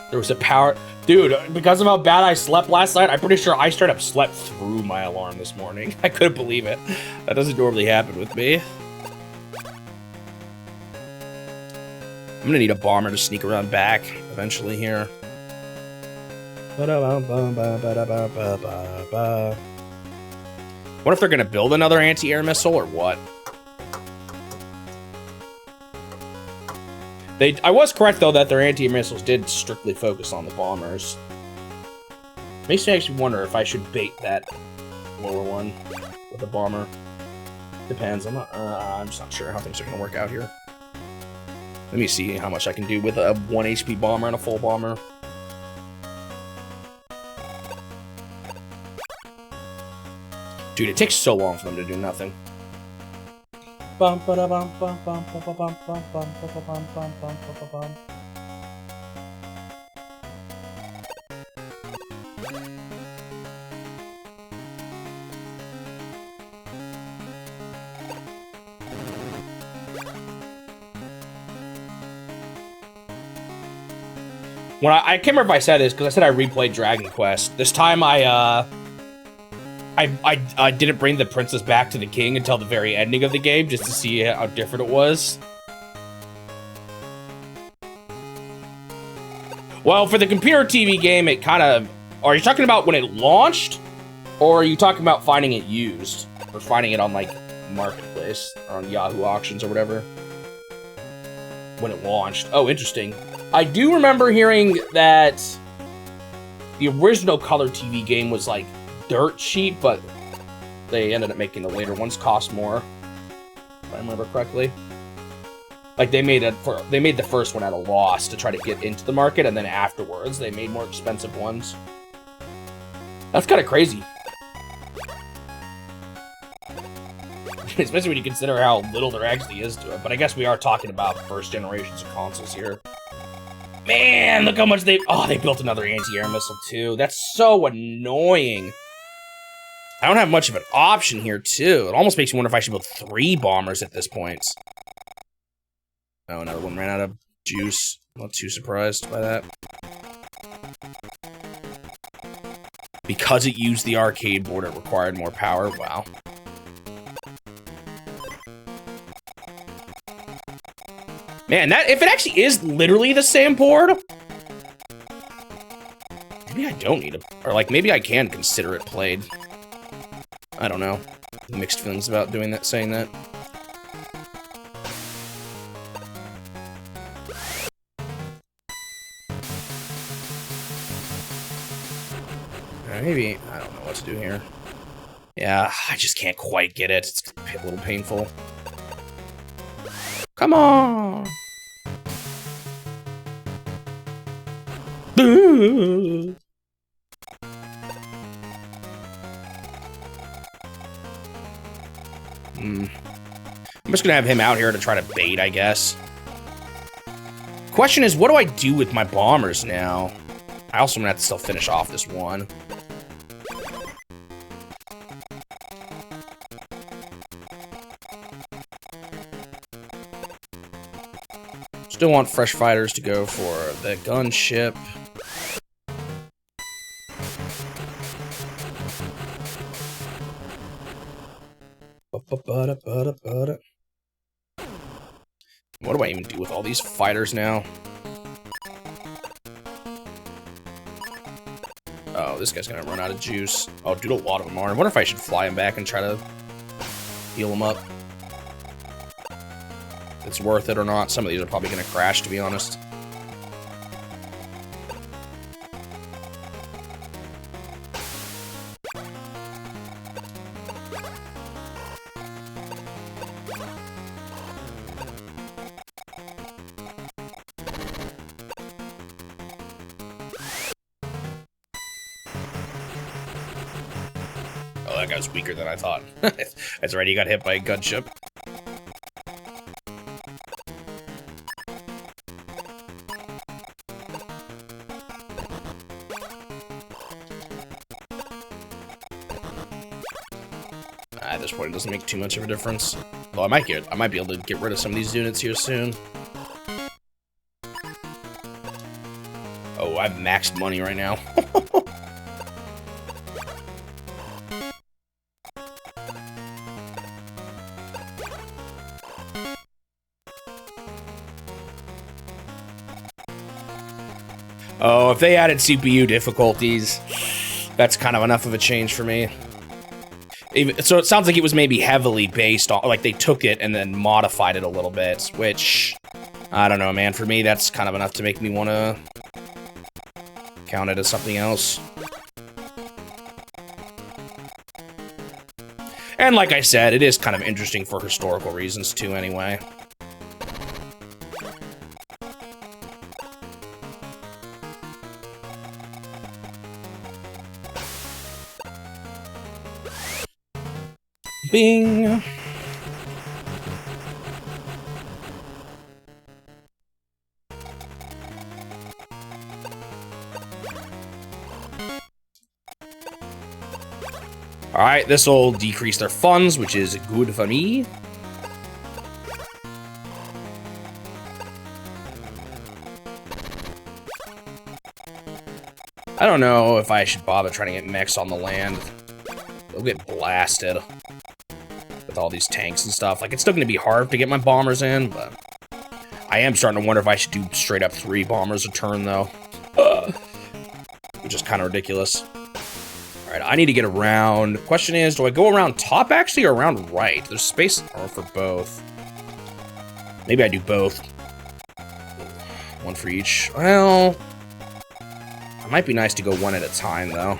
There was a power... Dude, because of how bad I slept last night, I'm pretty sure I straight up slept through my alarm this morning. I couldn't believe it. That doesn't normally happen with me. I'm gonna need a bomber to sneak around back eventually here. What if they're gonna build another anti-air missile or what? I was correct, though, that their anti-air missiles did strictly focus on the bombers. Makes me actually wonder if I should bait that lower one with the bomber. Depends. I'm just not sure how things are going to work out here. Let me see how much I can do with a 1 HP bomber and a full bomber. Dude, it takes so long for them to do nothing. Bum ba da bum bum bum bum bum bum bum bum bum bum bum bum. When I can't remember if I said this because I said I replayed Dragon Quest. This time I didn't bring the princess back to the king until the very ending of the game, just to see how different it was. Well, for the computer TV game, it kind of... Are you talking about when it launched? Or are you talking about finding it used? Or finding it on, like, Marketplace? Or on Yahoo Auctions or whatever? When it launched. Oh, interesting. I do remember hearing that the original color TV game was, like, dirt cheap, but They ended up making the later ones cost more, if I remember correctly. Like, they made the first one at a loss to try to get into the market, and then afterwards, they made more expensive ones. That's kind of crazy. Especially when you consider how little there actually is to it. But I guess we are talking about first generations of consoles here. Man, look how much they built another anti-air missile too. That's so annoying. I don't have much of an option here too. It almost makes me wonder if I should build 3 bombers at this point. Oh, another one ran out of juice. I'm not too surprised by that. Because it used the arcade board, it required more power. Wow. Man, that if it actually is literally the same board, maybe I don't need it. Or, like, maybe I can consider it played. I don't know. Mixed feelings about doing that, saying that. Maybe, I don't know what to do here. Yeah, I just can't quite get it. It's a little painful. Come on! I'm just gonna have him out here to try to bait, I guess. Question is, what do I do with my bombers now? I also gonna have to still finish off this one. Still want fresh fighters to go for the gunship. What do I even do with all these fighters now? Oh, this guy's gonna run out of juice. Oh, dude, a lot of them are. I wonder if I should fly him back and try to heal him up. It's worth it or not. Some of these are probably gonna crash, to be honest. Oh, that guy was weaker than I thought. That's right, he got hit by a gunship. At this point, it doesn't make too much of a difference. Well, I might be able to get rid of some of these units here soon. Oh, I've maxed money right now. Oh, if they added CPU difficulties, that's kind of enough of a change for me. So it sounds like it was maybe heavily based on, like, they took it and then modified it a little bit, which, I don't know, man. For me, that's kind of enough to make me want to count it as something else. And like I said, it is kind of interesting for historical reasons, too, anyway. Bing! Alright, this will decrease their funds, which is good for me. I don't know if I should bother trying to get mechs on the land. They'll get blasted with all these tanks and stuff. Like, it's still going to be hard to get my bombers in, but I am starting to wonder if I should do straight up 3 bombers a turn, though. Which is kind of ridiculous. Alright, I need to get around. The question is, do I go around top, actually, or around right? There's space for both. Maybe I do both. One for each. Well, it might be nice to go one at a time, though.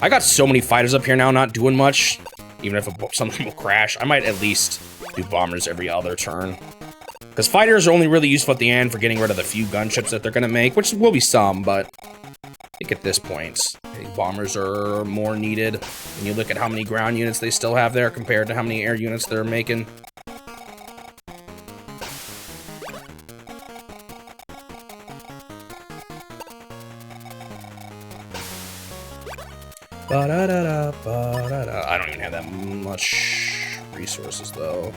I got so many fighters up here now, not doing much. Even if some of them will crash, I might at least do bombers every other turn. Because fighters are only really useful at the end for getting rid of the few gunships that they're going to make, which will be some, but I think at this point, bombers are more needed. When you look at how many ground units they still have there compared to how many air units they're making. I don't even have that much resources, though.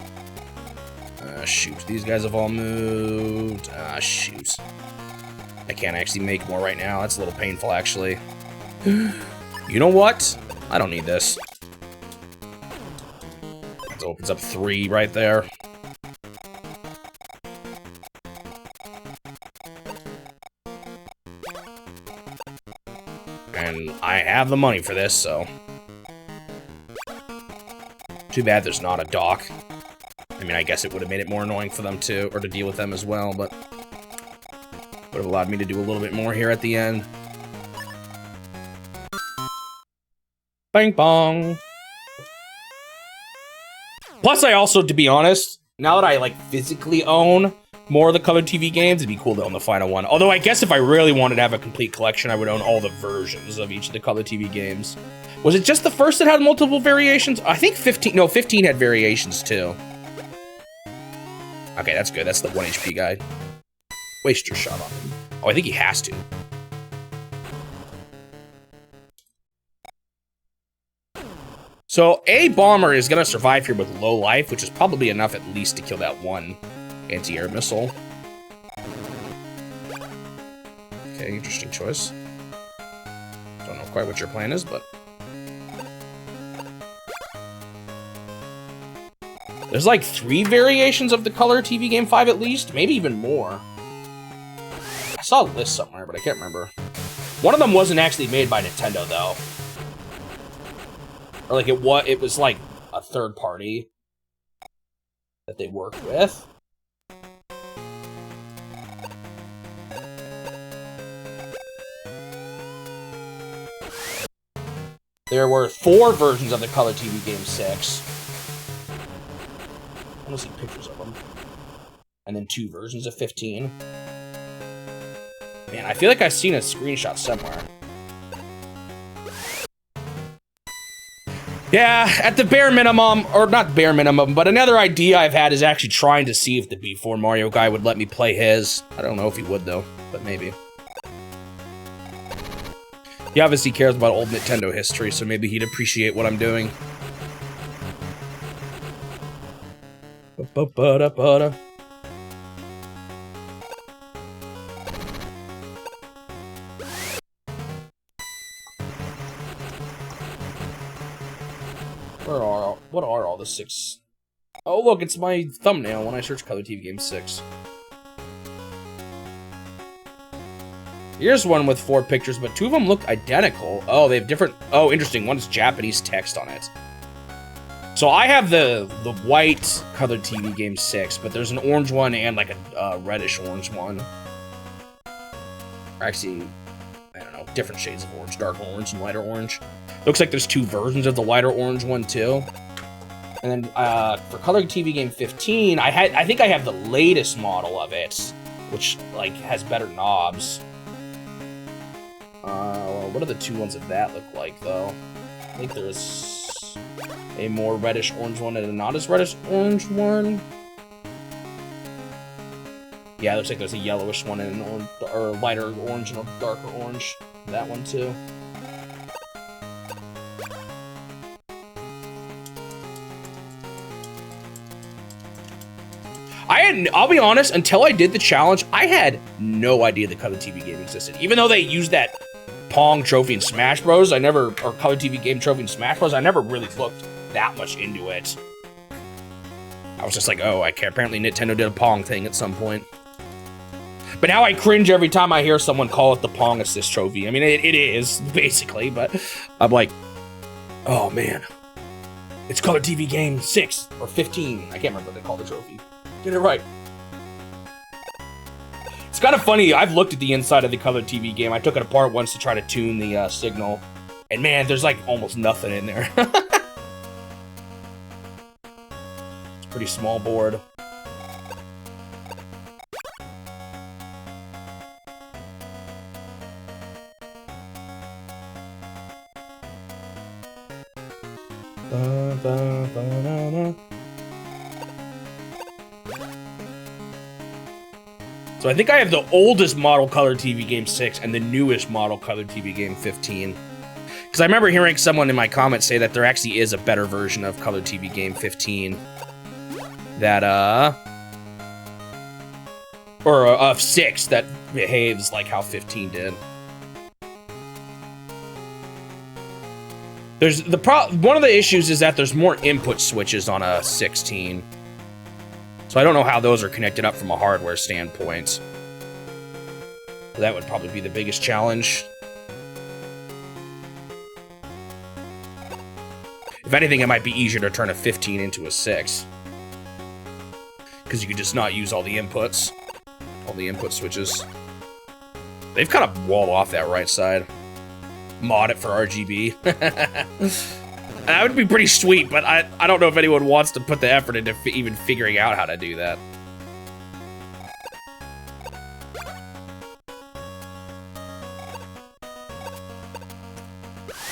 Shoot. These guys have all moved. Shoot. I can't actually make more right now. That's a little painful, actually. You know what? I don't need this. It opens up 3 right there. And I have the money for this, so... Too bad there's not a dock. I mean, I guess it would have made it more annoying for them to, or to deal with them as well, but... would have allowed me to do a little bit more here at the end. Bang bong! Plus, I also, to be honest, now that I, like, physically own more of the colored TV games, it'd be cool to own the final one. Although, I guess if I really wanted to have a complete collection, I would own all the versions of each of the colored TV games. Was it just the first that had multiple variations? I think 15... No, 15 had variations, too. Okay, that's good. That's the 1 HP guy. Waste your shot on him. Oh, I think he has to. So, a bomber is going to survive here with low life, which is probably enough at least to kill that one anti-air missile. Okay, interesting choice. Don't know quite what your plan is, but... There's like 3 variations of the color TV game 5 at least, maybe even more. I saw a list somewhere, but I can't remember. One of them wasn't actually made by Nintendo, though. Or like it was like a third party that they worked with. There were 4 versions of the color TV game 6. I want to see pictures of them. And then 2 versions of 15. Man, I feel like I've seen a screenshot somewhere. Yeah, at the bare minimum, or not bare minimum, but another idea I've had is actually trying to see if the B4 Mario guy would let me play his. I don't know if he would, though, but maybe. He obviously cares about old Nintendo history, so maybe he'd appreciate what I'm doing. Ba-ba-da-ba-da. What are all the 6? Oh, look, it's my thumbnail when I search Color TV Game 6. Here's one with 4 pictures, but 2 of them look identical. Oh, they have different... Oh, interesting. One's Japanese text on it. So I have the white Color TV Game 6, but there's an orange one and like a reddish-orange one. Actually, I don't know, different shades of orange. Dark orange and lighter orange. Looks like there's 2 versions of the lighter orange one, too. And then for Color TV Game 15, I think I have the latest model of it, which like has better knobs. What are the 2 ones of that look like though? I think there's a more reddish orange one and a not as reddish orange one. Yeah, it looks like there's a yellowish one and an orange, or lighter orange and a darker orange. That one too. I'll be honest, until I did the challenge, I had no idea the Color TV game existed. Even though they used that Pong trophy in Smash Bros, or Color TV game trophy in Smash Bros, I never really looked that much into it. I was just like, oh, apparently Nintendo did a Pong thing at some point. But now I cringe every time I hear someone call it the Pong Assist Trophy. I mean, it is, basically, but I'm like, oh man. It's Color TV game 6 or 15. I can't remember what they call the trophy. Get it right. It's kind of funny. I've looked at the inside of the Color TV game. I took it apart once to try to tune the signal. And man, there's like almost nothing in there. It's a pretty small board. So I think I have the oldest model color TV game 6 and the newest model color TV game 15. Because I remember hearing someone in my comments say that there actually is a better version of color TV game 15. That, or of 6 that behaves like how 15 did. There's one of the issues is that there's more input switches on a 16. So I don't know how those are connected up from a hardware standpoint. That would probably be the biggest challenge. If anything, it might be easier to turn a 15 into a 6. Because you could just not use all the inputs. All the input switches. They've kind of walled off that right side. Mod it for RGB. That would be pretty sweet, but I don't know if anyone wants to put the effort into even figuring out how to do that.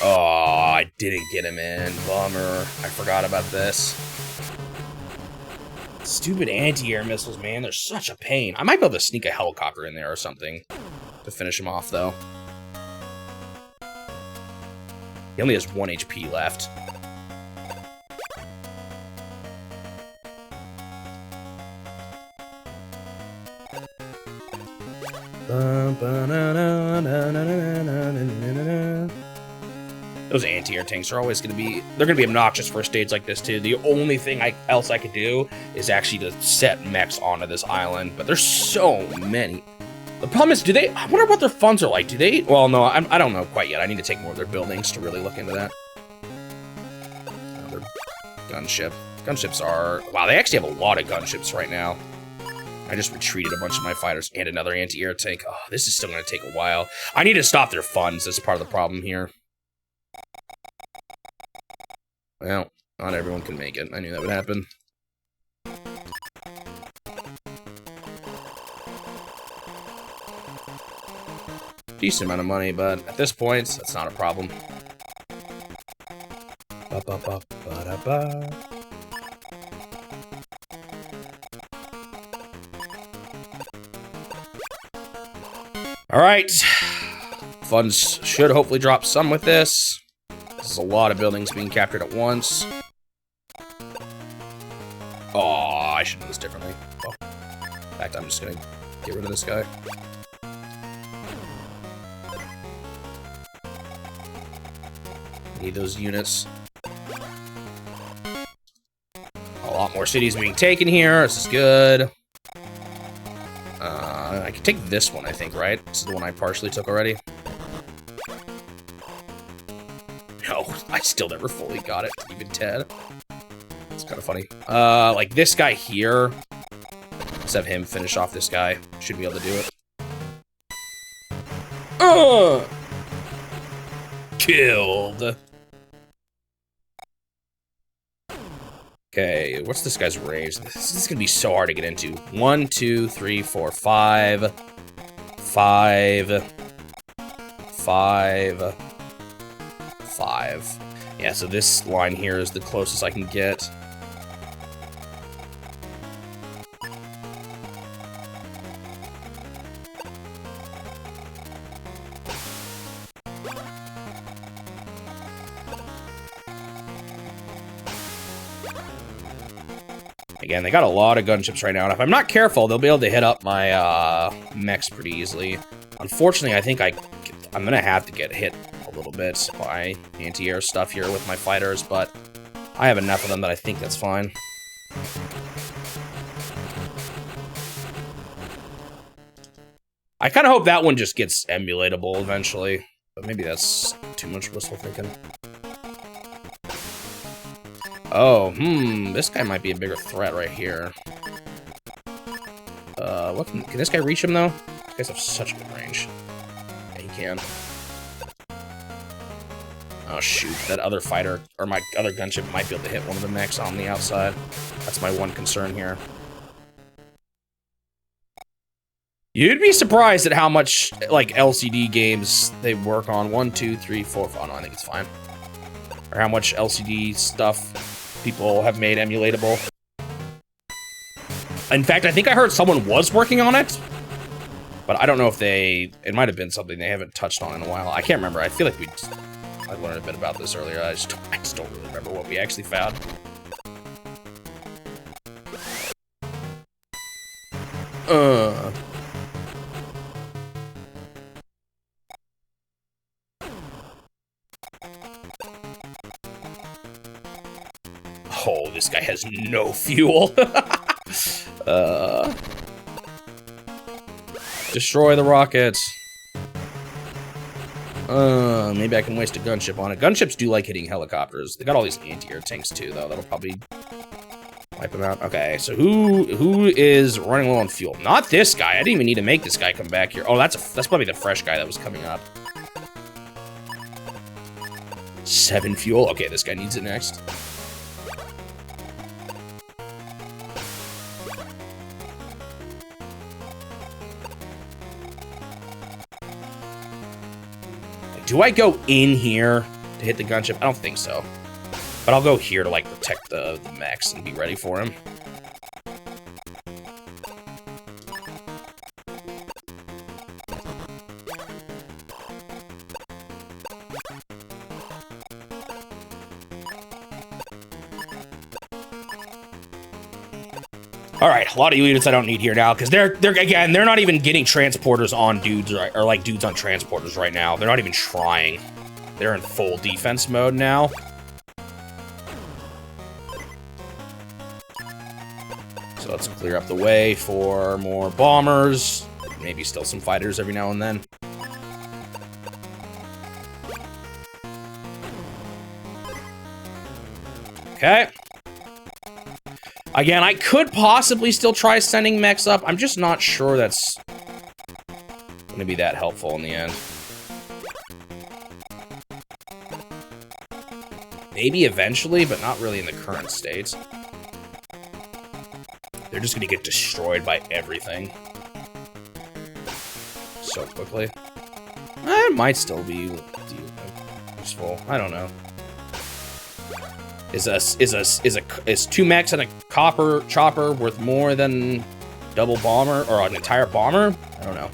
Oh, I didn't get him in. Bummer. I forgot about this. Stupid anti-air missiles, man. They're such a pain. I might be able to sneak a helicopter in there or something to finish him off, though. He only has 1 HP left. Those anti-air tanks are always going to be... They're going to be obnoxious for a stage like this, too. The only thing else I could do is actually to set mechs onto this island. But there's so many. The problem is, I wonder what their funds are like. Do they? Well, no, I don't know quite yet. I need to take more of their buildings to really look into that. Another gunship. Gunships are... Wow, they actually have a lot of gunships right now. I just retreated a bunch of my fighters and another anti-air tank. Oh, this is still going to take a while. I need to stop their funds. That's part of the problem here. Well, not everyone can make it. I knew that would happen. Decent amount of money, but at this point, that's not a problem. Alright. Funds should hopefully drop some with this. There's a lot of buildings being captured at once. Oh, I should do this differently. Oh. In fact, I'm just gonna get rid of this guy. Need those units. A lot more cities being taken here. This is good. I can take this one, I think, right? This is the one I partially took already. No, I still never fully got it, even Ted. It's kind of funny. Like this guy here. Let's have him finish off this guy. Should be able to do it. Killed. Okay, what's this guy's range? This is gonna be so hard to get into. 1, 2, 3, 4, 5. 5. 5. 5. Yeah, so this line here is the closest I can get. Again, they got a lot of gunships right now, and if I'm not careful, they'll be able to hit up my mechs pretty easily. Unfortunately, I think I'm gonna have to get hit a little bit by anti-air stuff here with my fighters, but I have enough of them that I think that's fine. I kind of hope that one just gets emulatable eventually, but maybe that's too much wishful thinking. Oh, this guy might be a bigger threat right here. Can this guy reach him, though? These guys have such good range. Yeah, he can. Oh shoot, that other fighter, or my other gunship might be able to hit one of the mechs on the outside. That's my one concern here. You'd be surprised at how much, like, LCD games they work on. 1, 2, 3, 4, 5. Oh, no, I think it's fine. Or how much LCD stuff people have made emulatable. In fact, I think I heard someone was working on it. But I don't know if they... It might have been something they haven't touched on in a while. I can't remember. I feel like I learned a bit about this earlier. I just don't really remember what we actually found. Oh, this guy has no fuel. Destroy the rockets. Maybe I can waste a gunship on it. Gunships do like hitting helicopters. They got all these anti-air tanks too, though. That'll probably wipe them out. Okay, so who is running low on fuel? Not this guy. I didn't even need to make this guy come back here. Oh, that's probably the fresh guy that was coming up. 7 fuel. Okay, this guy needs it next. Do I go in here to hit the gunship? I don't think so. But I'll go here to, like, protect the mechs and be ready for him. Alright, a lot of units I don't need here now, because they're not even getting transporters on dudes, or like dudes on transporters right now. They're not even trying. They're in full defense mode now. So let's clear up the way for more bombers. Maybe still some fighters every now and then. Okay. Again, I could possibly still try sending mechs up. I'm just not sure that's going to be that helpful in the end. Maybe eventually, but not really in the current state. They're just going to get destroyed by everything so quickly. It might still be useful. I don't know. Is 2 mechs and a copper chopper worth more than double bomber or an entire bomber? I don't know.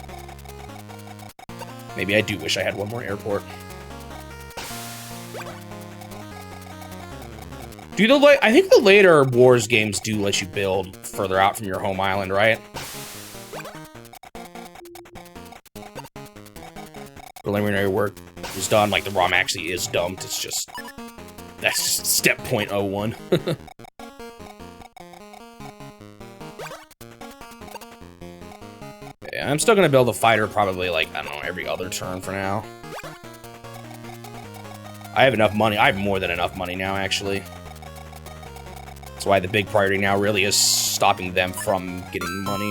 Maybe I do wish I had one more airport. I think the later Wars games do let you build further out from your home island, right? Preliminary work is done. Like, the ROM actually is dumped. It's just... That's just step 0.01. Yeah, I'm still gonna build a fighter probably, like, I don't know, every other turn for now. I have enough money. I have more than enough money now, actually. That's why the big priority now really is stopping them from getting money.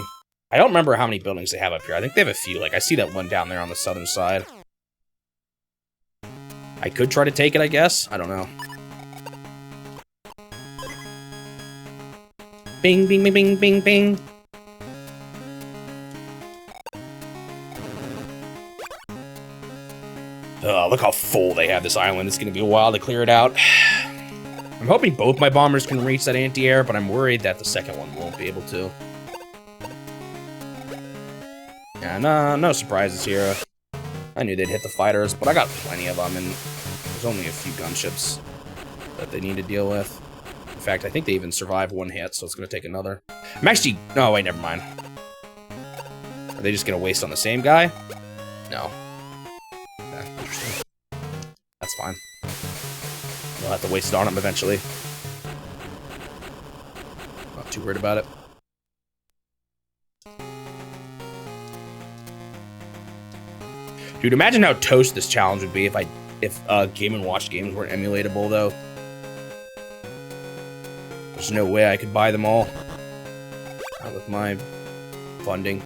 I don't remember how many buildings they have up here. I think they have a few. Like, I see that one down there on the southern side. I could try to take it, I guess. I don't know. Bing, bing, bing, bing, bing, bing. Oh, look how full they have this island. It's going to be a while to clear it out. I'm hoping both my bombers can reach that anti-air, but I'm worried that the second one won't be able to. Yeah, no surprises here. I knew they'd hit the fighters, but I got plenty of them, and there's only a few gunships that they need to deal with. In fact, I think they even survived 1 hit, so it's going to take another. I'm actually... No, wait, never mind. Are they just going to waste on the same guy? No. Okay, interesting. That's fine. We'll have to waste it on him eventually. Not too worried about it. Dude, imagine how toast this challenge would be if Game & Watch games weren't emulatable, though. There's no way I could buy them all. Not with my funding.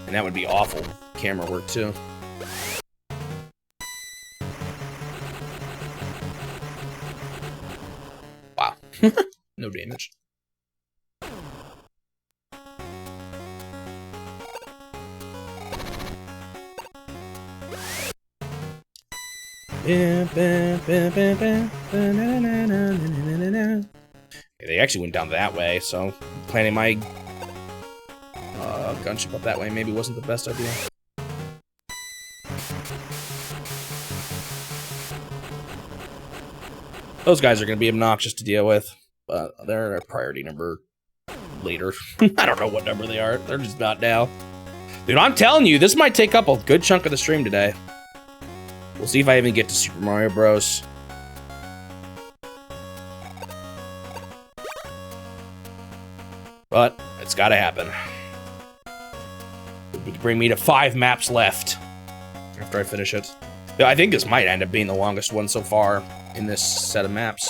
And that would be awful camera work, too. no damage. They actually went down that way, so planning my gunship up that way maybe wasn't the best idea. Those guys are going to be obnoxious to deal with, but they're a priority number later. I don't know what number they are. They're just about now. Dude, I'm telling you, this might take up a good chunk of the stream today. We'll see if I even get to Super Mario Bros. But it's got to happen. It could bring me to 5 maps left after I finish it. I think this might end up being the longest one so far in this set of maps.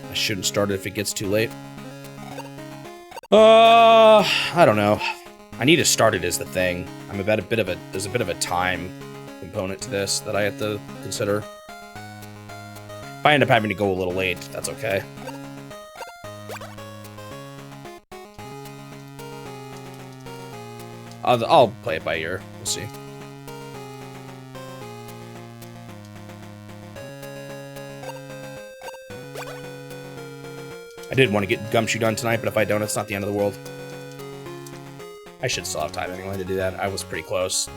I shouldn't start it if it gets too late. I don't know. I need to start it is the thing. There's a bit of a time component to this that I have to consider. If I end up having to go a little late, that's okay. I'll play it by ear. We'll see. I did want to get Gumshoe done tonight, but if I don't, it's not the end of the world. I should still have time anyway to do that. I was pretty close.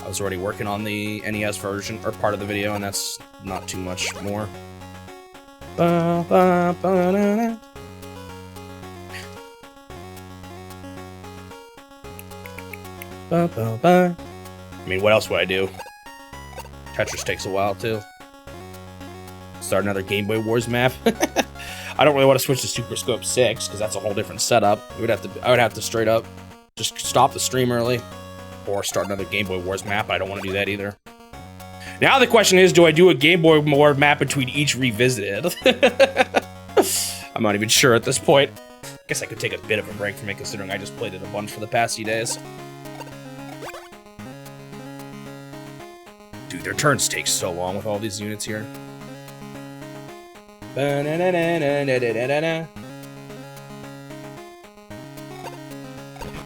I was already working on the NES version, or part of the video, and that's not too much more. Ba, ba, ba, da, da. Ba, ba, ba. I mean, what else would I do? Tetris takes a while, too. Start another Game Boy Wars map. I don't really want to switch to Super Scope 6, because that's a whole different setup. I would have to straight up just stop the stream early, or start another Game Boy Wars map. I don't want to do that either. Now the question is, do I do a Game Boy Wars map between each revisited? I'm not even sure at this point. I guess I could take a bit of a break from it, considering I just played it a bunch for the past few days. Dude, their turns take so long with all these units here.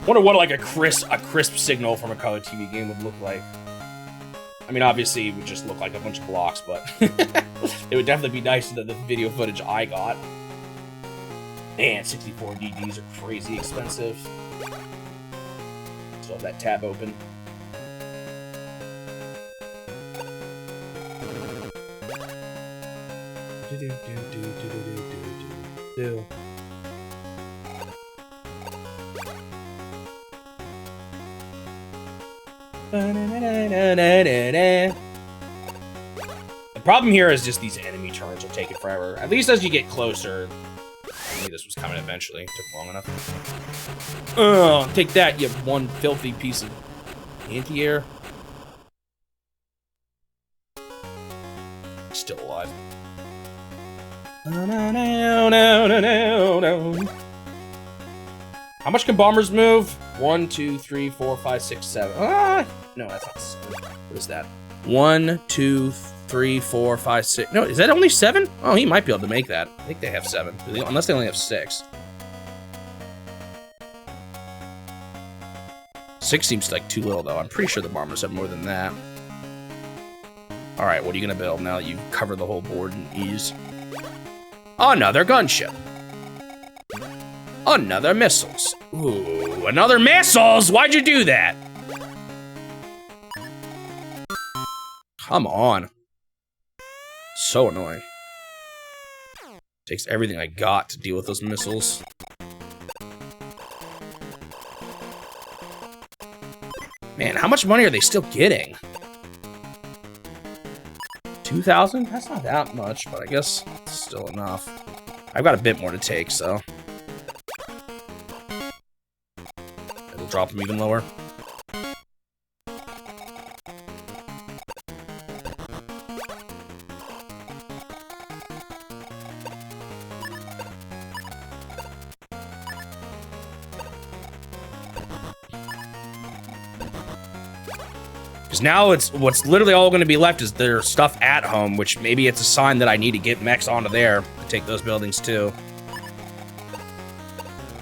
Wonder what like a crisp signal from a color TV game would look like. I mean, obviously, it would just look like a bunch of blocks, but it would definitely be nicer than the video footage I got. Man, 64 DDs are crazy expensive. Still have that tab open. The problem here is just these enemy turns are taking forever. At least as you get closer. I knew this was coming eventually. It took long enough. Oh, take that, you one filthy piece of anti-air. Still alive. How much can bombers move? 1, 2, 3, 4, 5, 6, 7. No, that's not 7. What is that? 1, 2, 3, 4, 5, 6. No, is that only 7? Oh, he might be able to make that. I think they have 7, unless they only have 6. 6 seems like too little, though. I'm pretty sure the bombers have more than that. All right, what are you gonna build now that you've covered the whole board in ease? Another gunship. Another missiles. Ooh, another missiles! Why'd you do that? Come on. So annoying. Takes everything I got to deal with those missiles. Man, how much money are they still getting? 2,000? That's not that much, but I guess it's still enough. I've got a bit more to take, so. It'll drop them even lower. Because now what's literally all going to be left is their stuff at home, which maybe it's a sign that I need to get mechs onto there to take those buildings too.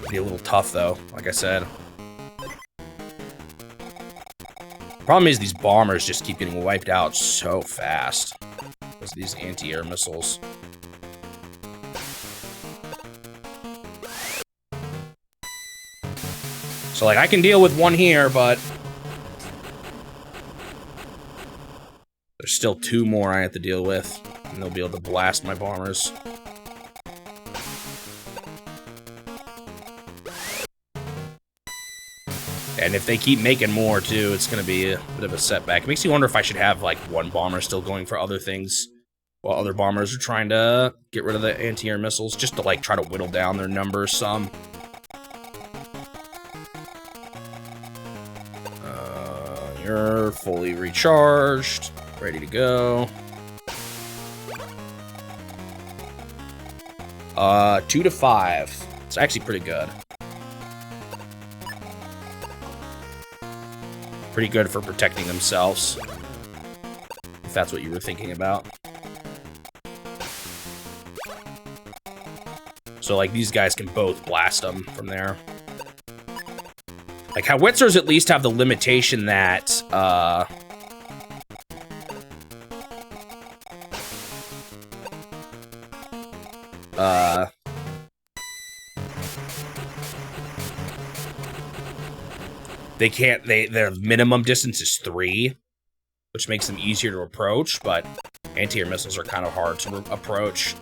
Be a little tough though, like I said. Problem is these bombers just keep getting wiped out so fast because of these anti-air missiles. So like I can deal with one here, but there's still 2 more I have to deal with, and they'll be able to blast my bombers. And if they keep making more, too, it's going to be a bit of a setback. It makes you wonder if I should have, like, 1 bomber still going for other things while other bombers are trying to get rid of the anti-air missiles, just to, like, try to whittle down their numbers some. You're fully recharged, ready to go. 2 to 5. It's actually pretty good. Pretty good for protecting themselves, if that's what you were thinking about. So, like, these guys can both blast them from there. Like, howitzers at least have the limitation that, they can't, their minimum distance is 3, which makes them easier to approach, but anti-air missiles are kind of hard to approach.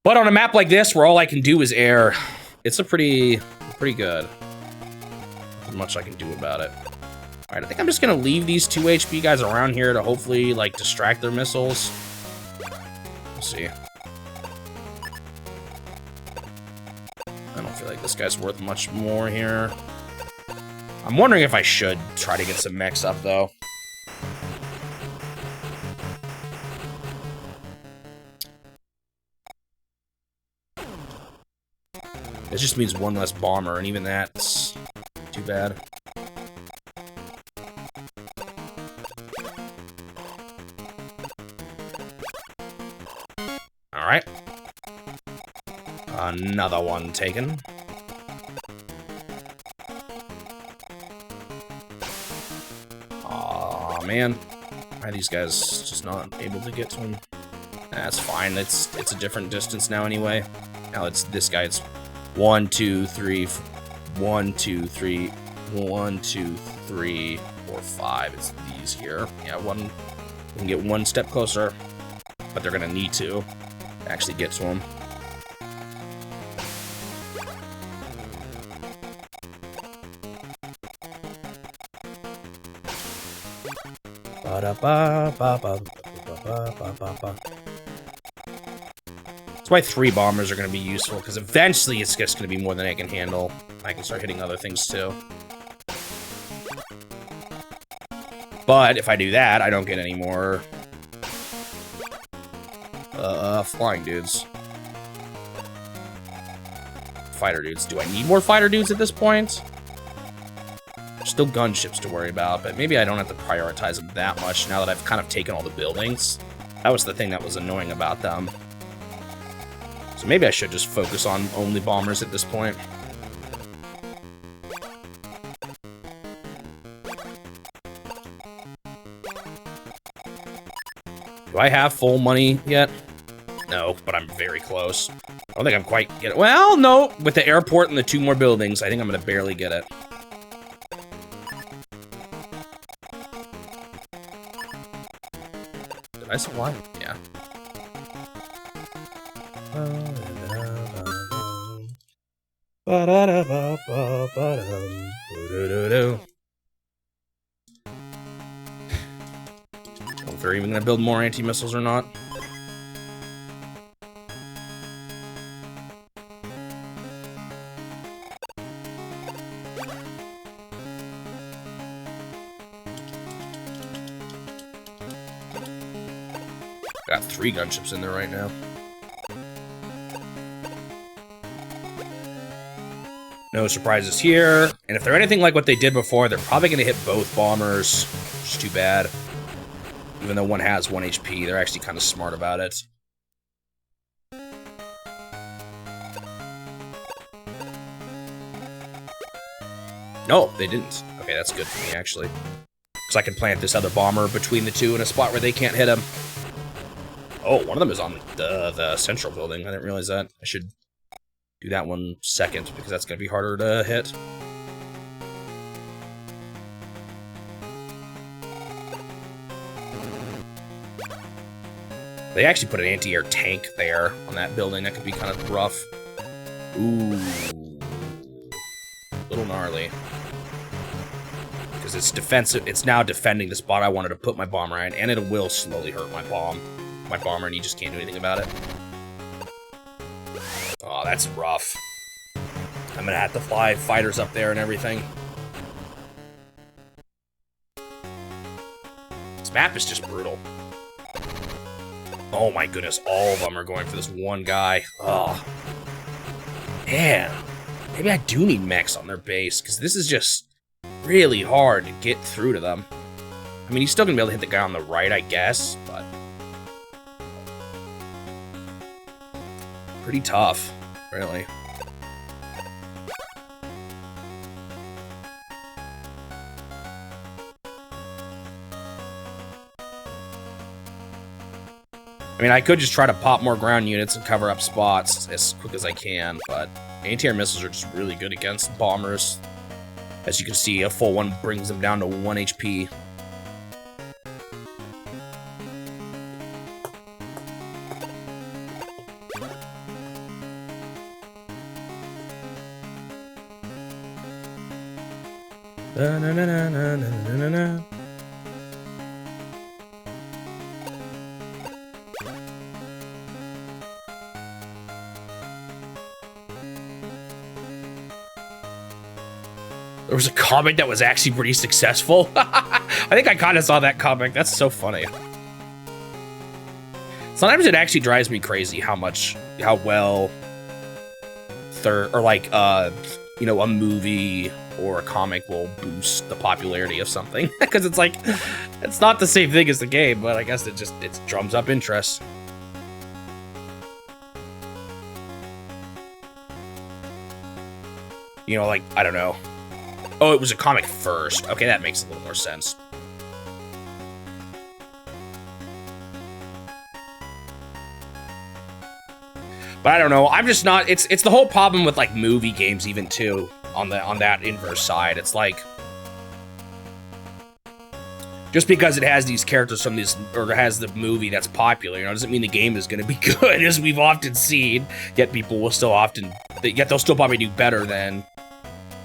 But on a map like this, where all I can do is air, it's a pretty good. Not much I can do about it. All right, I think I'm just gonna leave these 2 HP guys around here to hopefully, like, distract their missiles. We'll see. I don't feel like this guy's worth much more here. I'm wondering if I should try to get some mechs up, though. It just means 1 less bomber, and even that's too bad. Alright. Another one taken. Aw, man. Why are these guys just not able to get to him? That's fine. It's a different distance now anyway. Now it's this guy. It's 1, 2, 3, 1, 2, 3, 1, 2, 3, 4, 5. It's these here. Yeah, we can get 1 step closer, but they're gonna need to actually get to him. That's why 3 bombers are going to be useful, because eventually it's just going to be more than I can handle. I can start hitting other things too. But if I do that, I don't get any more flying dudes. Fighter dudes. Do I need more fighter dudes at this point? There's still gunships to worry about, but maybe I don't have to prioritize them that much now that I've kind of taken all the buildings. That was the thing that was annoying about them. So maybe I should just focus on only bombers at this point. Do I have full money yet? No, but I'm very close. I don't think I'm quite get it. Well, no, with the airport and the 2 more buildings, I think I'm gonna barely get it. Did I survive? Yeah. If they're even gonna build more anti-missiles or not. Got 3 gunships in there right now. No surprises here. And if they're anything like what they did before, they're probably going to hit both bombers, which is too bad. Even though one has 1 HP, they're actually kind of smart about it. No, they didn't. Okay, that's good for me, actually. Because I can plant this other bomber between the two in a spot where they can't hit him. Oh, one of them is on the central building. I didn't realize that. I should do that one second, because that's going to be harder to hit. They actually put an anti-air tank there on that building. That could be kind of rough. Ooh. A little gnarly. Because it's defensive. It's now defending the spot I wanted to put my bomber in, and it will slowly hurt my bomber, and you just can't do anything about it. Oh, that's rough. I'm gonna have to fly fighters up there and everything. This map is just brutal. Oh my goodness, all of them are going for this one guy. Oh. Man. Maybe I do need mechs on their base, because this is just really hard to get through to them. I mean, he's still gonna be able to hit the guy on the right, I guess, but pretty tough, really. I mean, I could just try to pop more ground units and cover up spots as quick as I can, but anti-air missiles are just really good against bombers. As you can see, a full one brings them down to 1 HP. Na-na-na-na-na-na-na-na. There was a comic that was actually pretty successful. I think I kind of saw that comic. That's so funny. Sometimes it actually drives me crazy how well you know, a movie or a comic will boost the popularity of something. Because it's like, it's not the same thing as the game, but I guess it drums up interest. You know, like, I don't know. Oh, it was a comic first. Okay, that makes a little more sense. But I don't know. I'm just not. It's the whole problem with like movie games, even too. On that inverse side, it's like just because it has these characters from this or has the movie that's popular, you know, doesn't mean the game is going to be good, as we've often seen. Yet people will still they'll still probably do better than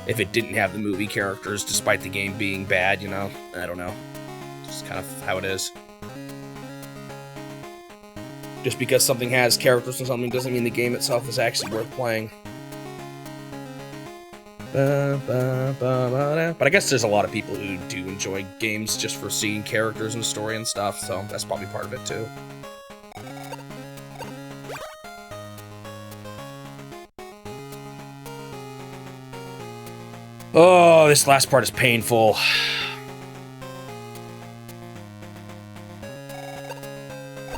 if it didn't have the movie characters, despite the game being bad, you know? I don't know. It's just kind of how it is. Just because something has characters or something doesn't mean the game itself is actually worth playing. But I guess there's a lot of people who do enjoy games just for seeing characters and story and stuff, so that's probably part of it too. Oh, this last part is painful.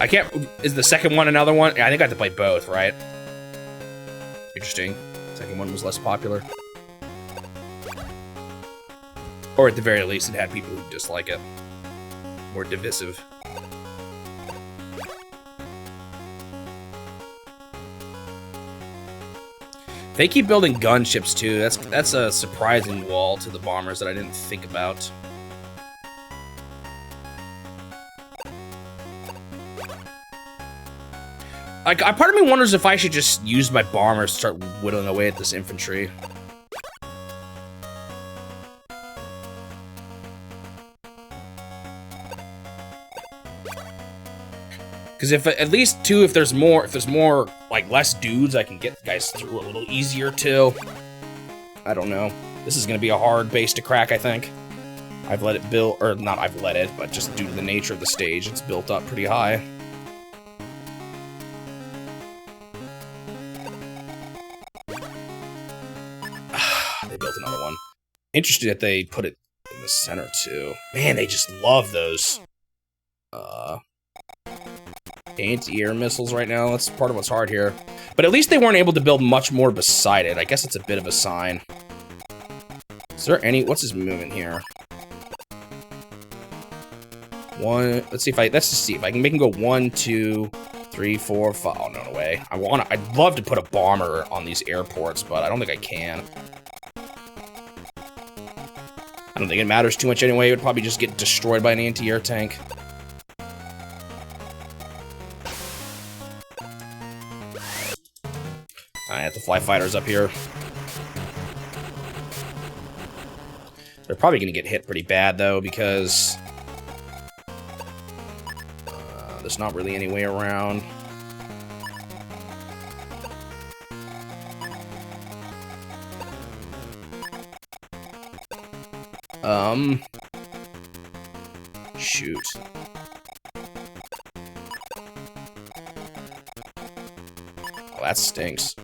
I can't... Is the second one another one? Yeah, I think I have to play both, right? Interesting. Second one was less popular. Or at the very least, it had people who dislike it. More divisive. They keep building gunships too. That's a surprising wall to the bombers that I didn't think about. Like, part of me wonders if I should just use my bombers to start whittling away at this infantry. Because if at least two, if there's more, like, less dudes, I can get guys through a little easier, too. I don't know. This is going to be a hard base to crack, I think. I've let it build, or not I've let it, but just due to the nature of the stage, it's built up pretty high. Interesting that they put it in the center, too. Man, they just love those anti-air missiles right now. That's part of what's hard here. But at least they weren't able to build much more beside it. I guess it's a bit of a sign. Is there any... What's his movement here? Let's just see if I can make him go 1, 2, 3, 4, 5. Oh, no way. I'd love to put a bomber on these airports, but I don't think I can. I don't think it matters too much anyway. It would probably just get destroyed by an anti-air tank. I have to fly fighters up here. They're probably going to get hit pretty bad, though, because there's not really any way around. Shoot. Oh, that stinks.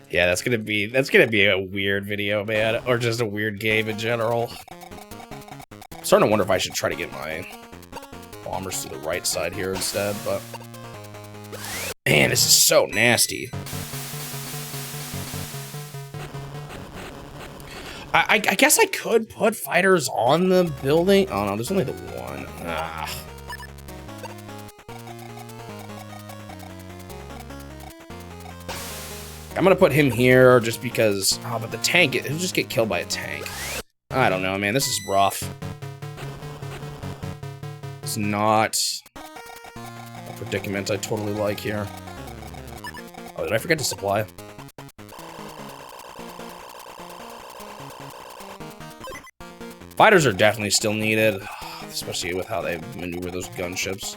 Yeah, that's gonna be a weird video, man, or just a weird game in general. I'm starting to wonder if I should try to get my bombers to the right side here instead, but man, this is so nasty. I guess I could put fighters on the building. Oh no, there's only the one. Ah. I'm gonna put him here just because, but the tank, he'll just get killed by a tank. I don't know, man, this is rough. It's not a predicament I totally like here. Oh, did I forget to supply? Fighters are definitely still needed, especially with how they maneuver those gunships.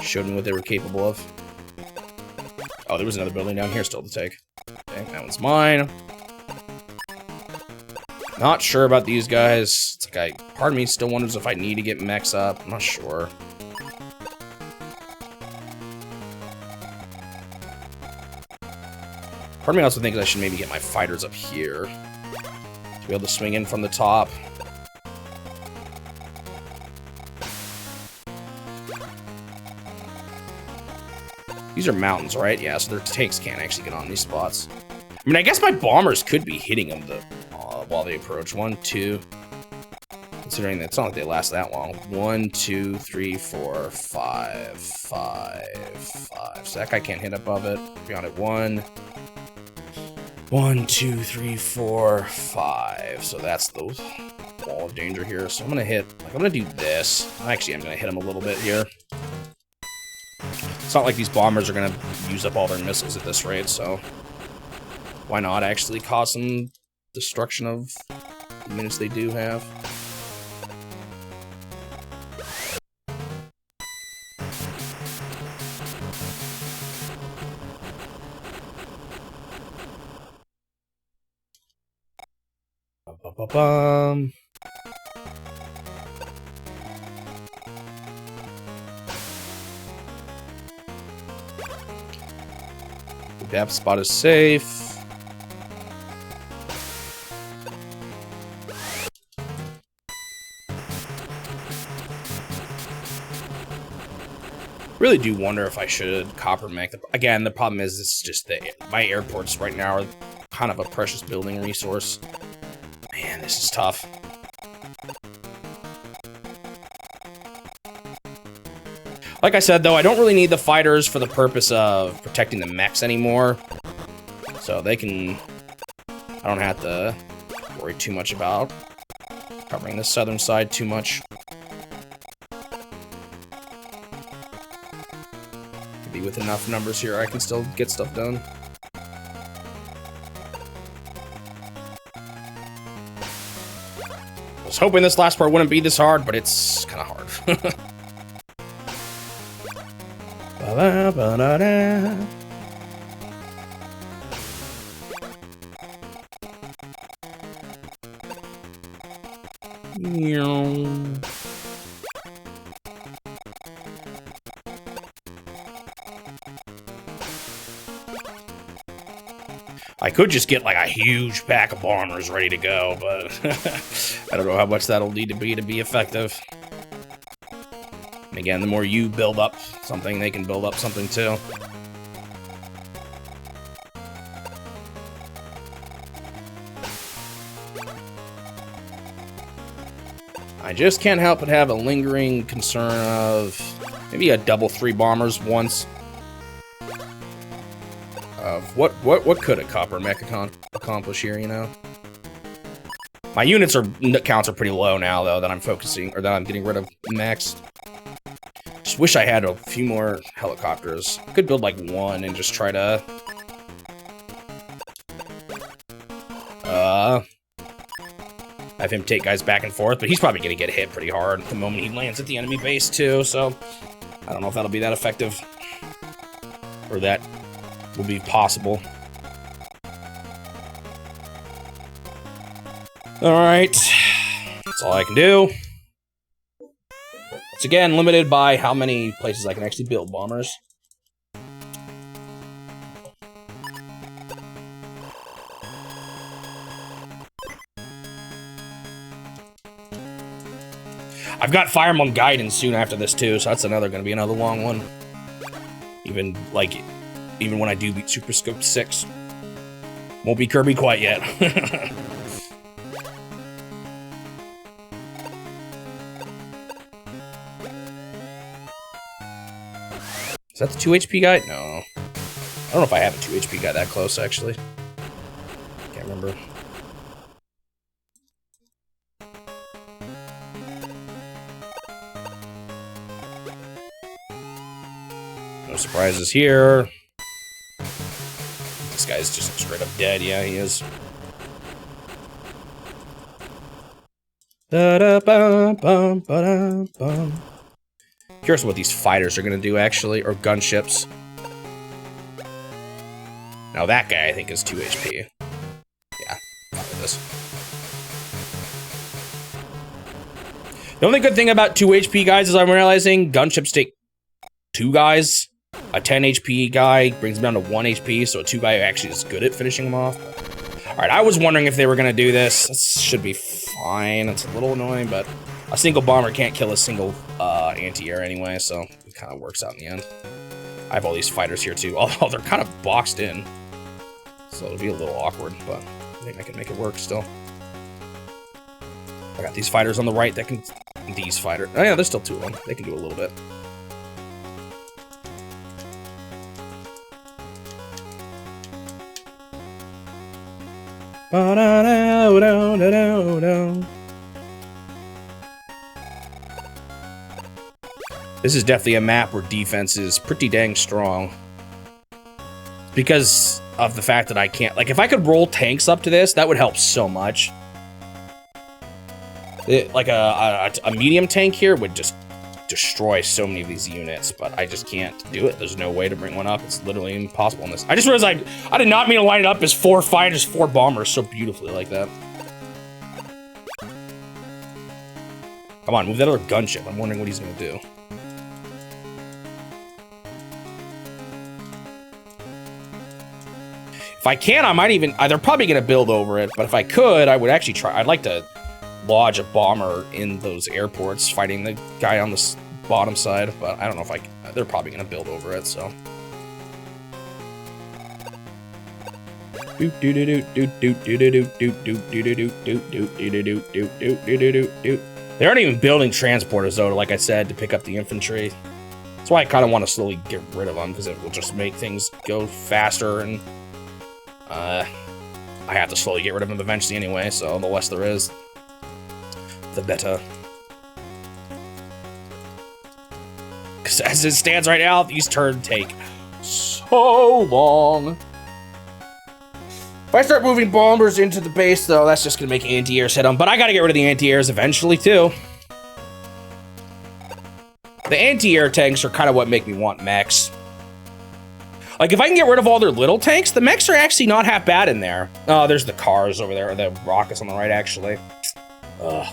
Showed me what they were capable of. Oh, there was another building down here still to take. Okay, that one's mine. Not sure about these guys. It's like part of me still wonders if I need to get mechs up. I'm not sure. Part of me also thinks I should maybe get my fighters up here to be able to swing in from the top. These are mountains, right? Yeah, so their tanks can't actually get on these spots. I mean, I guess my bombers could be hitting them while they approach. 1, 2. Considering that it's not like they last that long. 1, 2, 3, 4, 5, 5, 5. So that guy can't hit above it. Beyond it. 1, 2, 3, 4, 5. So that's the wall of danger here. So I'm gonna hit. Like, I'm gonna do this. Actually, I'm gonna hit him a little bit here. It's not like these bombers are gonna use up all their missiles at this rate, so why not actually cause some destruction of the units they do have? Ba-ba-bum. That spot is safe. Really do wonder if I should copper mech. Again, the problem is it's just that my airports right now are kind of a precious building resource. Man, this is tough. Like I said, though, I don't really need the fighters for the purpose of protecting the mechs anymore. So they can... I don't have to worry too much about covering the southern side too much. Maybe with enough numbers here, I can still get stuff done. I was hoping this last part wouldn't be this hard, but it's kind of hard. Ba-da-ba-da-da. Meow. I could just get like a huge pack of bombers ready to go, but I don't know how much that'll need to be effective. And again, the more you build up something, they can build up something too. I just can't help but have a lingering concern of maybe a double 3 bombers once. Of what could a copper mech accomplish here, you know? My units counts are pretty low now though that I'm focusing, or that I'm getting rid of mechs. Just wish I had a few more helicopters. I could build like one and just try to have him take guys back and forth, but he's probably gonna get hit pretty hard the moment he lands at the enemy base too, so I don't know if that'll be that effective. Or that will be possible. Alright. That's all I can do. It's again limited by how many places I can actually build bombers. I've got Fireman Guidance soon after this too, so that's gonna be another long one. Even when I do beat Super Scope 6. Won't be Kirby quite yet. Is that the 2 HP guy? No. I don't know if I have a 2 HP guy that close, actually. Can't remember. No surprises here. This guy's just straight up dead. Yeah, he is. Curious what these fighters are gonna do, actually, or gunships. Now that guy, I think, is 2 HP. Yeah, fine with this. The only good thing about 2 HP guys is I'm realizing gunships take 2 guys. A 10 HP guy brings him down to 1 HP, so a 2 guy actually is good at finishing him off. Alright, I was wondering if they were gonna do this. This should be fine. It's a little annoying, but a single bomber can't kill a single anti-air anyway, so it kind of works out in the end. I have all these fighters here too, although they're kind of boxed in. So it'll be a little awkward, but I think I can make it work still. I got these fighters on the right that can... These fighters... Oh yeah, there's still 2 of them. They can do a little bit. This is definitely a map where defense is pretty dang strong. Because of the fact that I can't... Like, if I could roll tanks up to this, that would help so much. Like, a medium tank here would just destroy so many of these units, but I just can't do it. There's no way to bring one up. It's literally impossible in this. I just realized I did not mean to line it up as 4 fighters, 4 bombers so beautifully like that. Come on, move that other gunship. I'm wondering what he's gonna do. If I can, I might even... They're probably gonna build over it, but if I could, I would actually try... I'd like to lodge a bomber in those airports fighting the guy on the bottom side, but I don't know if I can. They're probably gonna build over it, so. They aren't even building transporters though, like I said, to pick up the infantry. That's why I kind of want to slowly get rid of them, because it will just make things go faster, and I have to slowly get rid of them eventually anyway, so the less there is, the better. Because as it stands right now, these turns take so long. If I start moving bombers into the base, though, that's just going to make anti-airs hit them. But I got to get rid of the anti-airs eventually, too. The anti-air tanks are kind of what make me want mechs. Like, if I can get rid of all their little tanks, the mechs are actually not half bad in there. Oh, there's the cars over there, or the rockets on the right, actually. Ugh.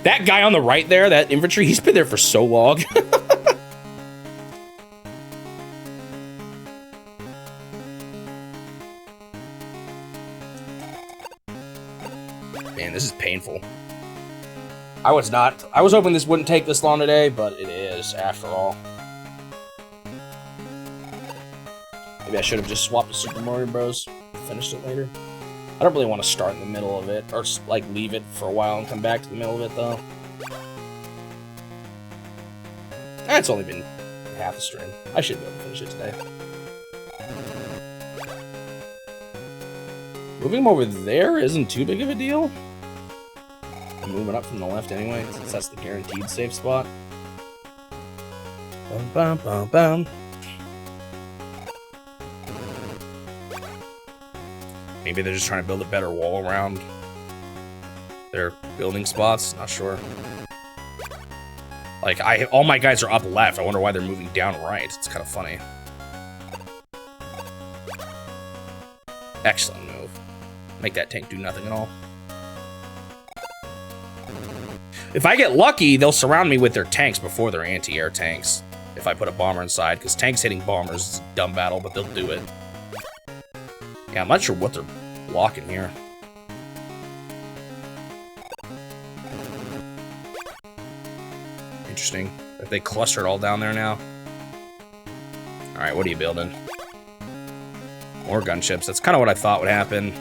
That guy on the right there, that infantry, he's been there for so long. I was hoping this wouldn't take this long today, but it is, after all. Maybe I should have just swapped to Super Mario Bros. Finished it later. I don't really want to start in the middle of it, or like leave it for a while and come back to the middle of it, though. It's only been half a stream. I should be able to finish it today. Moving them over there isn't too big of a deal. I'm moving up from the left anyway, since that's the guaranteed safe spot. Bum, bum, bum, bum. Maybe they're just trying to build a better wall around their building spots. Not sure. Like, all my guys are up left. I wonder why they're moving down right. It's kind of funny. Excellent move. Make that tank do nothing at all. If I get lucky, they'll surround me with their tanks before their anti-air tanks. If I put a bomber inside, because tanks hitting bombers is a dumb battle, but they'll do it. Yeah, I'm not sure what they're blocking here. Interesting. If they clustered all down there now. Alright, what are you building? More gunships. That's kind of what I thought would happen.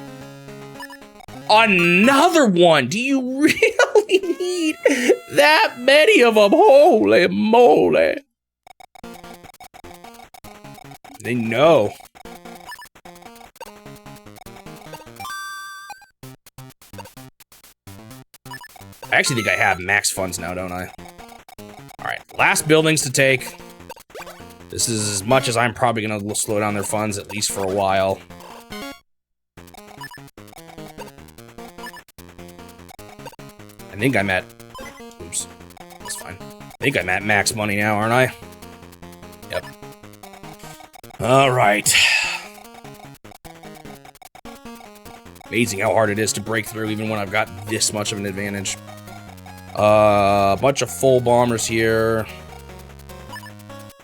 Another one! Do you really need that many of them? Holy moly! They know. I actually think I have max funds now, don't I? Alright, last buildings to take. This is as much as I'm probably going to slow down their funds, at least for a while. I think I'm at... Oops. That's fine. I think I'm at max money now, aren't I? Yep. Alright. Amazing how hard it is to break through, even when I've got this much of an advantage. A bunch of full bombers here.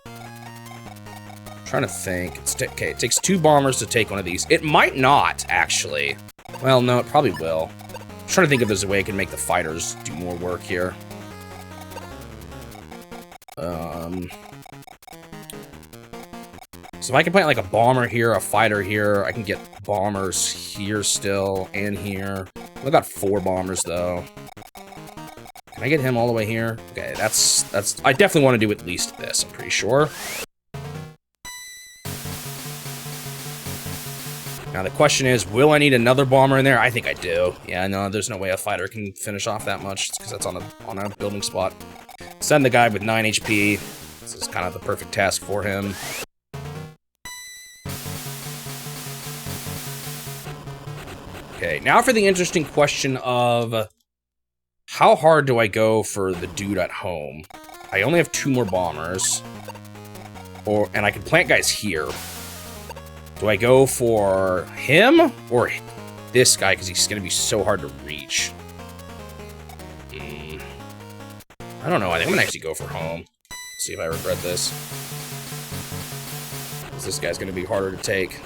I'm trying to think. Okay, it takes 2 bombers to take one of these. It might not, actually. Well, no, it probably will. I'm trying to think if there's a way I can make the fighters do more work here. So if I can plant like a bomber here, a fighter here, I can get bombers here still, and here. I've got 4 bombers, though. Can I get him all the way here? Okay, that's... I definitely want to do at least this, I'm pretty sure. Now the question is, will I need another bomber in there? I think I do. Yeah, no, there's no way a fighter can finish off that much, because that's on a building spot. Send the guy with 9 HP. This is kind of the perfect task for him. Okay, now for the interesting question of how hard do I go for the dude at home? I only have 2 more bombers, and I can plant guys here. Do I go for him or this guy because he's going to be so hard to reach? I don't know. I think I'm going to actually go for home. See if I regret this. This guy's going to be harder to take,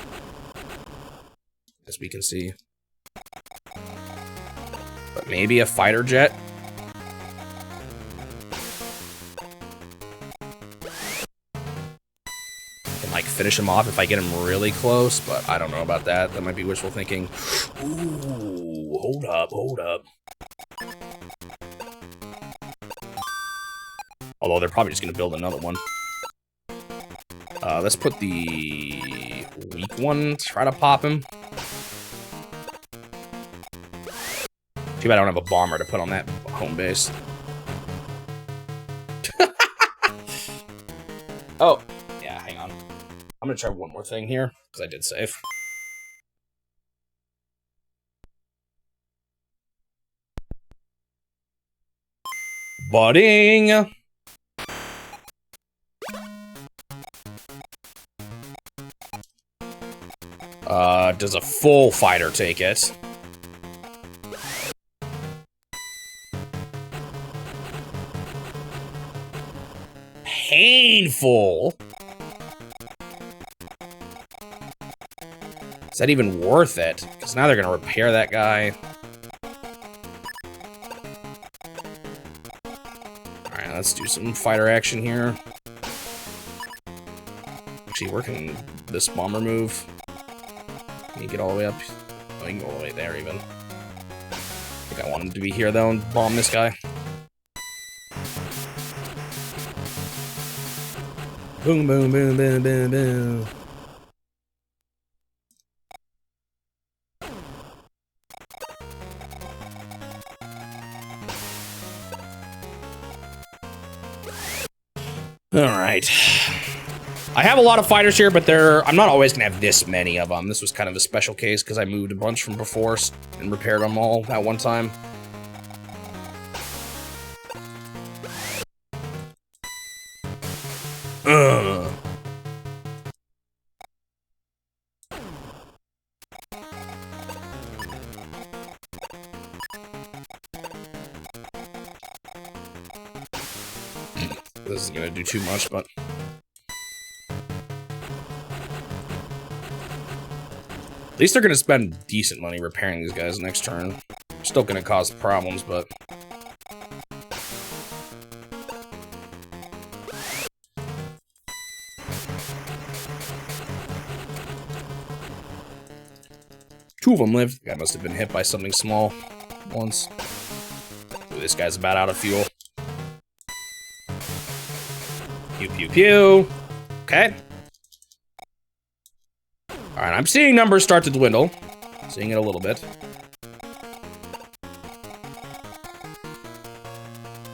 as we can see. But maybe a fighter jet. I can, like, finish him off if I get him really close, but I don't know about that. That might be wishful thinking. Ooh, hold up, hold up. Although they're probably just going to build another one. Let's put the weak one, try to pop him. Too bad I don't have a bomber to put on that home base. Oh, yeah, hang on. I'm gonna try one more thing here, because I did save. Budding! Does a full fighter take it? Painful! Is that even worth it? Because now they're gonna repair that guy. let's do some fighter action here. Actually, working this bomber move. Can you get all the way up? Oh, you can go all the way there, even. I think I want him to be here, though, and bomb this guy. Boom, boom, boom, boom, boom, boom. Alright. I have a lot of fighters here, but I'm not always going to have this many of them. This was kind of a special case because I moved a bunch from before and repaired them all at one time. Ugh. This is going to do too much, but... At least they're going to spend decent money repairing these guys next turn. Still going to cause problems, but... Two of them lived. The guy must have been hit by something small once. Ooh, this guy's about out of fuel. Pew, pew, pew. Okay. Alright, I'm seeing numbers start to dwindle. Seeing it a little bit.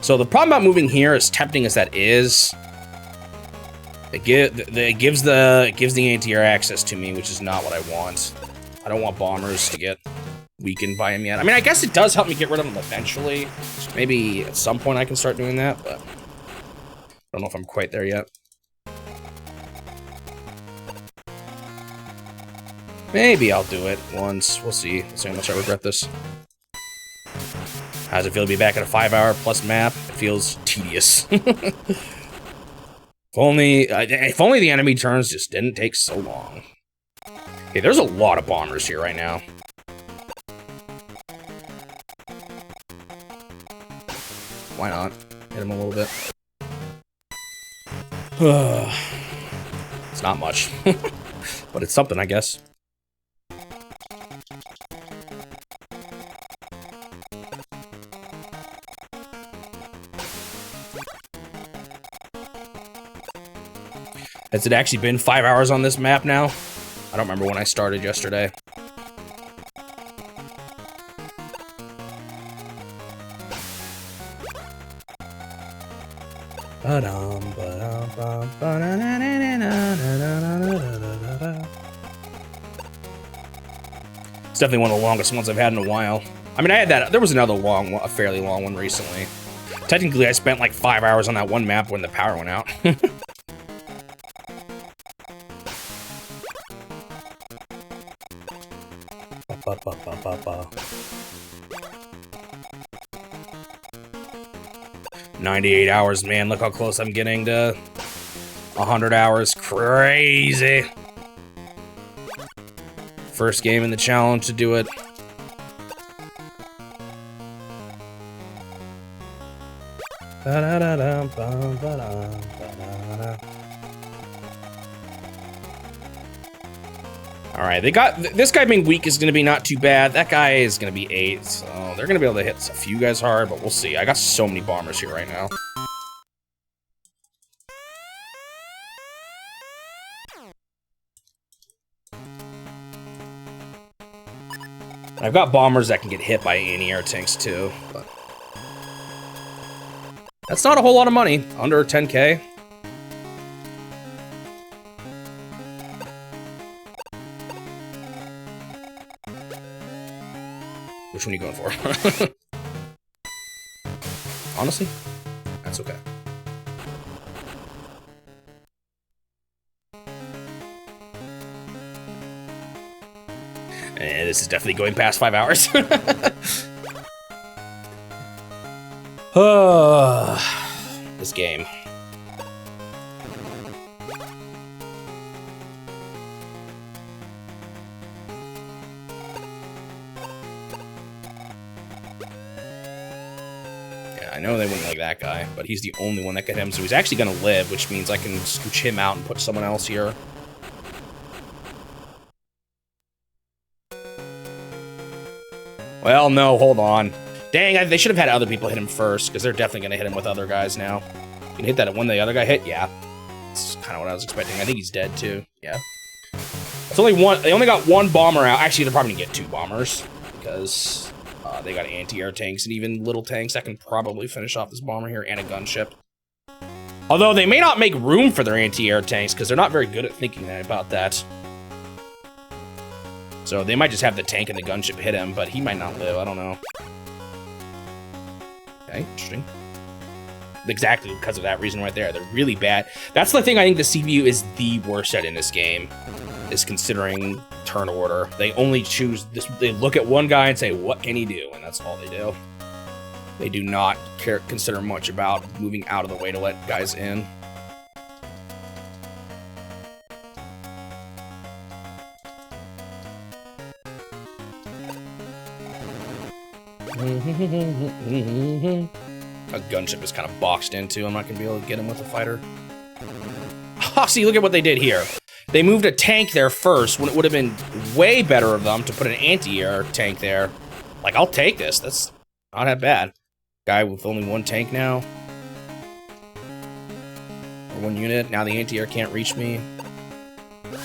So the problem about moving here, as tempting as that is, it gives the anti-air access to me, which is not what I want. I don't want bombers to get weakened by him yet. I mean, I guess it does help me get rid of him eventually. Maybe at some point I can start doing that, but I don't know if I'm quite there yet. Maybe I'll do it once. We'll see. Let's see how much I regret this. How does it feel to be back at a 5-hour plus map? It feels tedious. If only the enemy turns just didn't take so long. Okay, there's a lot of bombers here right now. Why not? Hit him a little bit. It's not much. But it's something, I guess. Has it actually been 5 hours on this map now? I don't remember when I started yesterday. It's definitely one of the longest ones I've had in a while. I mean, I had that. There was another a fairly long one recently. Technically, I spent like 5 hours on that one map when the power went out. 98 hours, man. Look how close I'm getting to 100 hours. Crazy. First game in the challenge to do it. Alright, they got... This guy being weak is going to be not too bad. That guy is going to be 8, so they're going to be able to hit a few guys hard, but we'll see. I got so many bombers here right now. I've got bombers that can get hit by anti-air tanks, too, but... That's not a whole lot of money. Under 10K. Which one are you going for? Honestly, that's okay. And this is definitely going past 5 hours. This game. I know they wouldn't like that guy, but he's the only one that could hit him, so he's actually gonna live, which means I can scooch him out and put someone else here. Well, no, hold on. Dang, they should have had other people hit him first, because they're definitely gonna hit him with other guys now. You can hit that when the other guy hit? Yeah. That's kind of what I was expecting. I think he's dead, too. Yeah. It's only one. They only got one bomber out. Actually, they're probably gonna get two bombers, because they got anti-air tanks and even little tanks that can probably finish off this bomber here, and a gunship. Although they may not make room for their anti-air tanks, because they're not very good at thinking about that. So they might just have the tank and the gunship hit him, but he might not live. I don't know. Okay, interesting. Exactly because of that reason right there. They're really bad. That's the thing I think the CPU is the worst at in this game, is considering turn order. They only choose this. They look at one guy and say, what can he do? And that's all they do. They do not consider much about moving out of the way to let guys in. A gunship is kind of boxed into. I'm not going to be able to get him with a fighter. Oh, see, look at what they did here. They moved a tank there first, when it would have been way better of them to put an anti-air tank there. Like, I'll take this. That's not that bad. Guy with only one tank now. Or one unit. Now the anti-air can't reach me.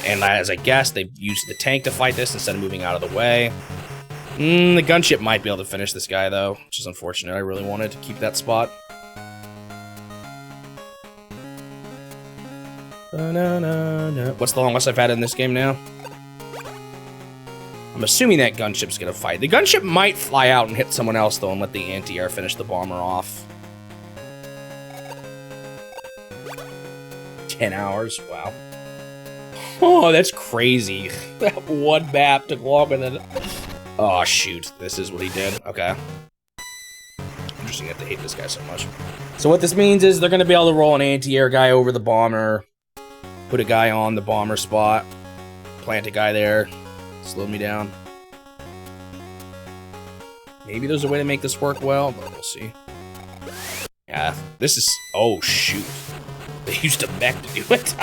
And as I guessed, they used the tank to fight this instead of moving out of the way. The gunship might be able to finish this guy, though, which is unfortunate. I really wanted to keep that spot. What's the longest I've had in this game now? I'm assuming that gunship's gonna fight. The gunship might fly out and hit someone else, though, and let the anti-air finish the bomber off. 10 hours? Wow. Oh, that's crazy. That one map took longer than... Oh, shoot. This is what he did. Okay. Interesting that they hate this guy so much. So what this means is they're going to be able to roll an anti-air guy over the bomber, put a guy on the bomber spot, plant a guy there, slow me down. Maybe there's a way to make this work well, but we'll see. Yeah, this is... Oh, shoot. They used a mech to do it.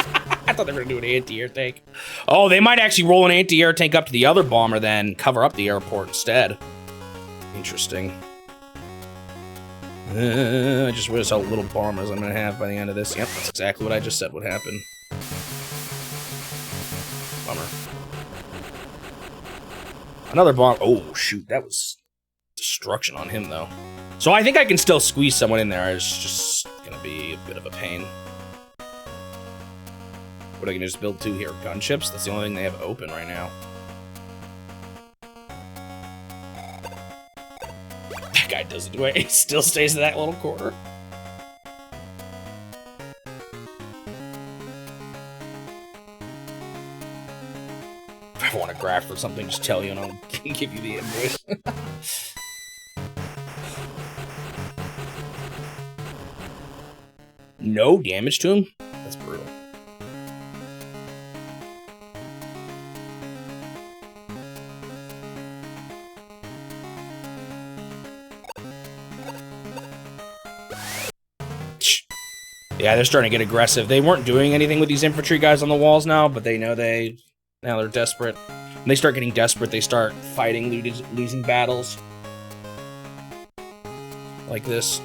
I thought they were going to do an anti-air tank. Oh, they might actually roll an anti-air tank up to the other bomber, then cover up the airport instead. Interesting. I just realized how little bombers I'm going to have by the end of this. Yep, that's exactly what I just said would happen. Bummer. Another bomb. Oh, shoot. That was destruction on him, though. So I think I can still squeeze someone in there. It's just going to be a bit of a pain. What, I can just build two here? Gunships? That's the only thing they have open right now. That guy doesn't do it. He still stays in that little corner. If I want to grab for something, just tell you and I'll give you the invoice. No damage to him? That's brutal. Yeah, they're starting to get aggressive. They weren't doing anything with these infantry guys on the walls now, but they know now they're desperate. When they start getting desperate, they start fighting, losing battles. Like this.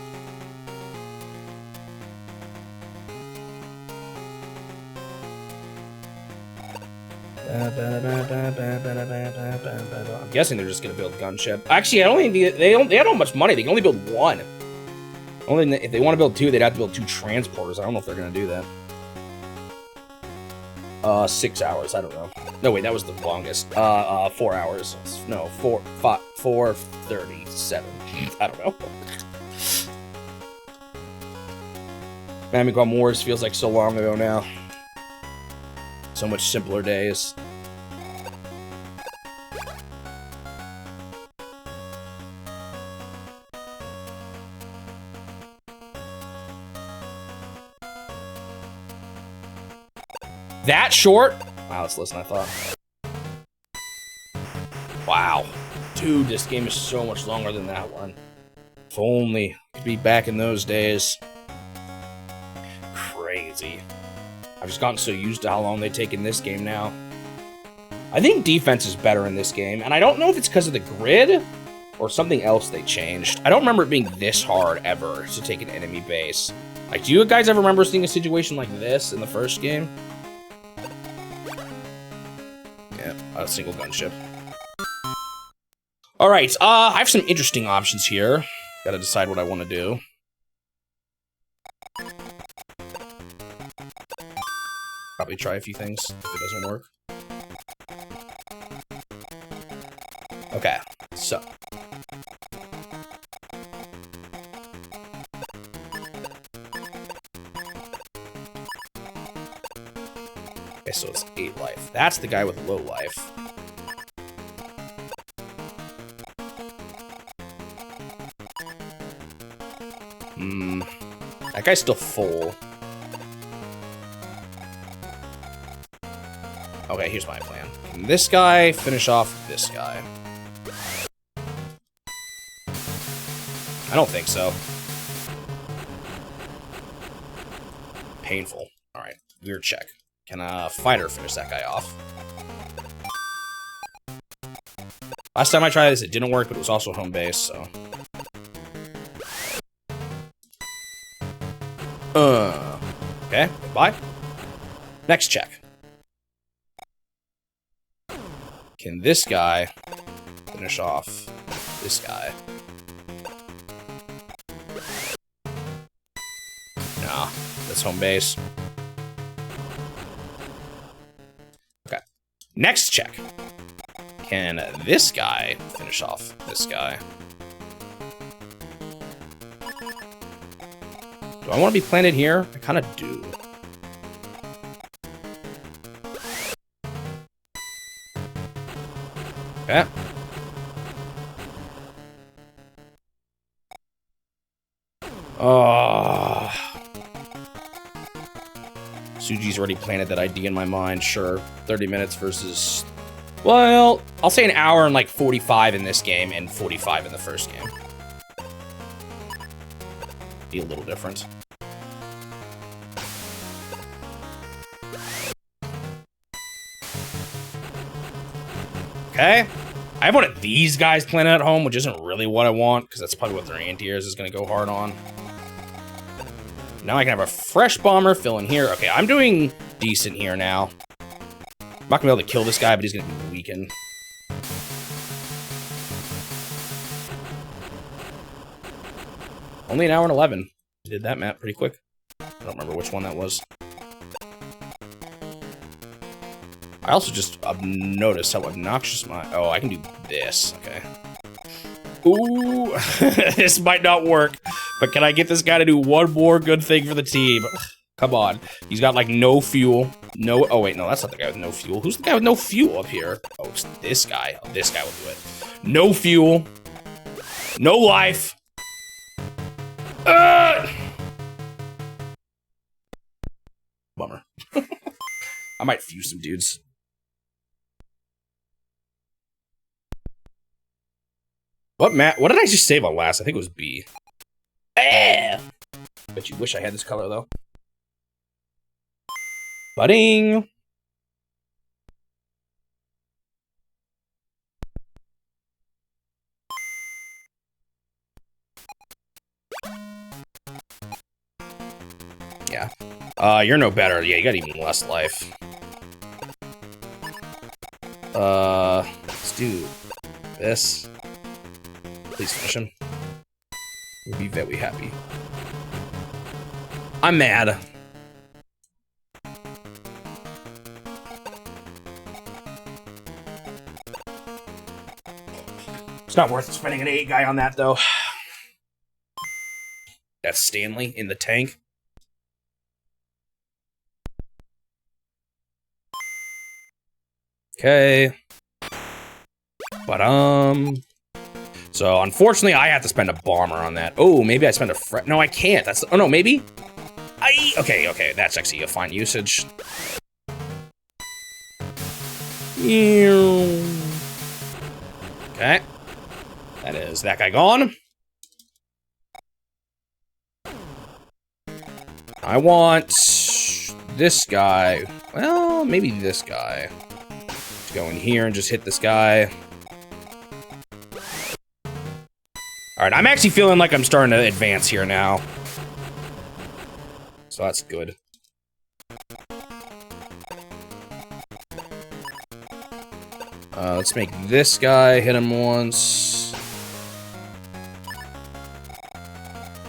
I'm guessing they're just gonna build gunship. Actually, they don't have much money. They can only build one. Only if they want to build two, they'd have to build two transporters. I don't know if they're gonna do that. 6 hours. I don't know. No, wait, that was the longest. 4 hours. No, 4:37. I don't know. Famicom Wars feels like so long ago now. So much simpler days. That short? Wow, that's less than I thought. Wow. Dude, this game is so much longer than that one. If only I to be back in those days. Crazy. I've just gotten so used to how long they take in this game now. I think defense is better in this game, and I don't know if it's because of the grid or something else they changed. I don't remember it being this hard ever to take an enemy base. Like, do you guys ever remember seeing a situation like this in the first game? Yeah, a single gunship. All right, I have some interesting options here. Gotta decide what I want to do. Probably try a few things if it doesn't work. Okay, so. Okay, so it's 8 life. That's the guy with low life. That guy's still full. Okay, here's my plan. Can this guy finish off this guy? I don't think so. Painful. Alright, weird check. Can a fighter finish that guy off? Last time I tried this, it didn't work, but it was also home base, so. Okay, bye. Next check. Can this guy finish off this guy? Nah, that's home base. Okay. Next check. Can this guy finish off this guy? Do I want to be planted here? I kind of do. Okay. Oh. Suji's already planted that idea in my mind. Sure. 30 minutes versus... Well, I'll say an hour and like 45 in this game and 45 in the first game. Be a little different. Okay. I have one of these guys planted at home, which isn't really what I want, because that's probably what their anti-airs is going to go hard on. Now I can have a fresh bomber fill in here. Okay, I'm doing decent here now. I'm not going to be able to kill this guy, but he's going to be weakened. Only an hour and 11. Did that map pretty quick. I don't remember which one that was. I also just noticed how obnoxious my... Oh, I can do this. Okay. Ooh. This might not work. But can I get this guy to do one more good thing for the team? Come on. He's got, like, no fuel. No... Oh, wait. No, that's not the guy with no fuel. Who's the guy with no fuel up here? Oh, it's this guy. Oh, this guy will do it. No fuel. No life. Bummer. I might fuse some dudes. What did I just save on last? I think it was B. Bet you wish I had this color, though. Budding. Yeah. You're no better. Yeah, you got even less life. Let's do this. Please finish him. We'll be very happy. I'm mad. It's not worth spending an 8 guy on that, though. That's Stanley in the tank. Okay. But, so, unfortunately, I have to spend a bomber on that. Oh, maybe I spend a no, I can't. That's... Oh, no, maybe? Okay. That's actually a fine usage. Okay. That is that guy gone. I want this guy. Well, maybe this guy. Let's go in here and just hit this guy. Alright, I'm actually feeling like I'm starting to advance here now. So that's good. Let's make this guy hit him once.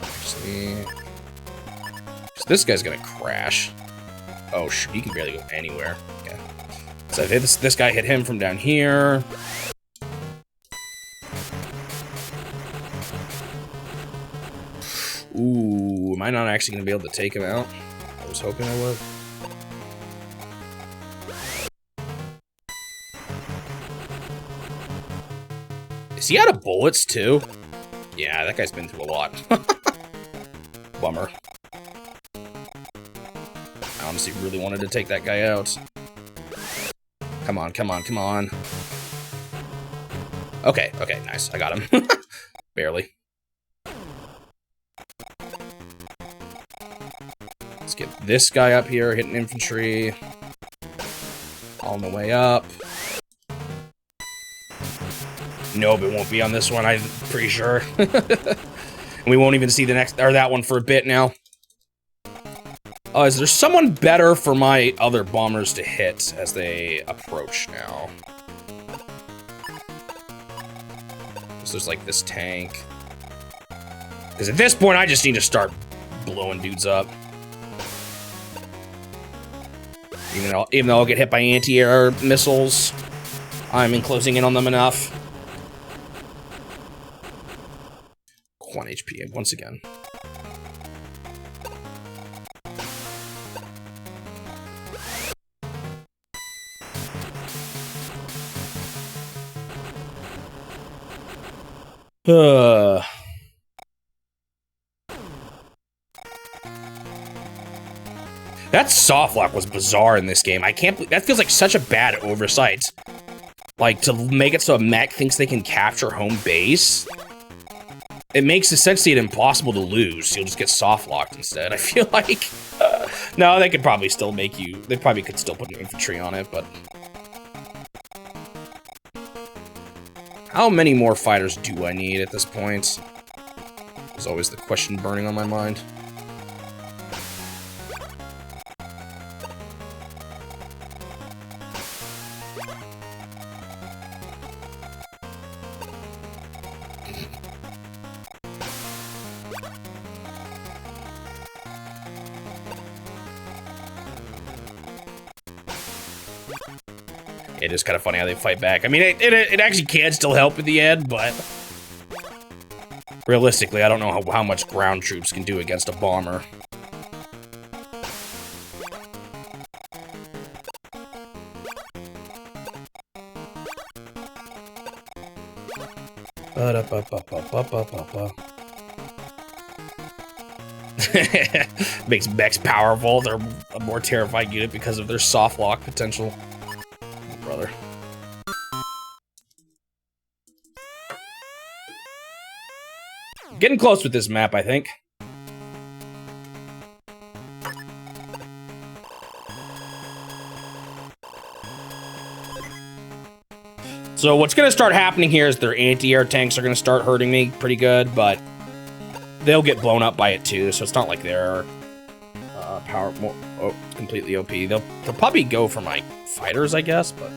Actually, so this guy's gonna crash. Oh, he can barely go anywhere. Okay. So if this guy hit him from down here. Ooh, am I not actually gonna be able to take him out? I was hoping I would. Is he out of bullets, too? Yeah, that guy's been through a lot. Bummer. I honestly really wanted to take that guy out. Come on, come on, come on. Okay, okay, nice. I got him. Barely. Let's get this guy up here, hitting infantry. On the way up. Nope, it won't be on this one, I'm pretty sure. And we won't even see the next, or that one for a bit now. Oh, is there someone better for my other bombers to hit as they approach now? So there's like this tank. Because at this point, I just need to start blowing dudes up. Even though I'll get hit by anti-air missiles, I'm closing in on them enough. 1 HP once again. That soft lock was bizarre in this game. I can't believe that feels like such a bad oversight. Like, to make it so a mech thinks they can capture home base. It makes essentially it impossible to lose. You'll just get soft locked instead. I feel like. No, they could probably still make you. They probably could still put an infantry on it, but. How many more fighters do I need at this point? There's always the question burning on my mind. It is kind of funny how they fight back. I mean, it actually can still help in the end, but realistically, I don't know how much ground troops can do against a bomber. Makes mechs powerful. They're a more terrifying unit because of their soft lock potential. Brother. Getting close with this map, I think. So what's going to start happening here is their anti-air tanks are going to start hurting me pretty good, but they'll get blown up by it too, so it's not like they're completely OP. They'll probably go for my fighters, I guess, but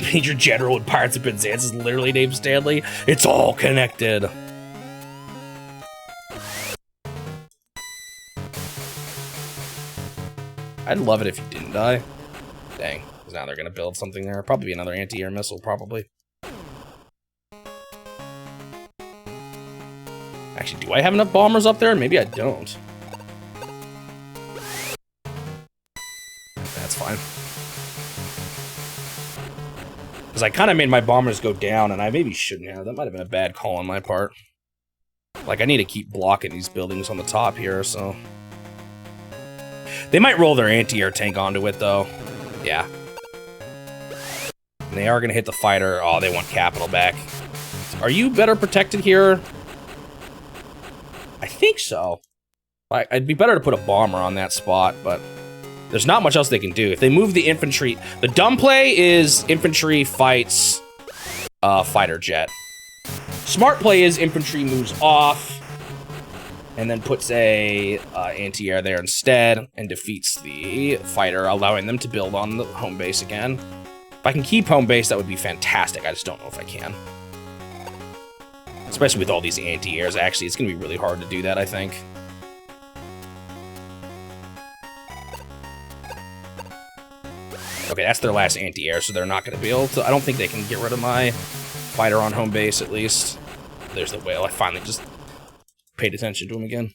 Major General in Pirates of Penzance is literally named Stanley. It's all connected. I'd love it if you didn't die. Dang, because now they're gonna build something there. Probably another anti-air missile, probably. Actually, do I have enough bombers up there? Maybe I don't. That's fine. Because I kind of made my bombers go down, and I maybe shouldn't have. That might have been a bad call on my part. Like, I need to keep blocking these buildings on the top here, so... They might roll their anti-air tank onto it, though. Yeah. And they are going to hit the fighter. Oh, they want capital back. Are you better protected here? I think so. It'd be better to put a bomber on that spot, but there's not much else they can do. If they move the infantry, the dumb play is infantry fights fighter jet. Smart play is infantry moves off and then puts a anti-air there instead and defeats the fighter, allowing them to build on the home base again. If I can keep home base, that would be fantastic. I just don't know if I can. Especially with all these anti-airs, actually, it's going to be really hard to do that, I think. Okay, that's their last anti-air, so they're not going to be able to... I don't think they can get rid of my fighter on home base, at least. There's the whale. I finally just paid attention to him again.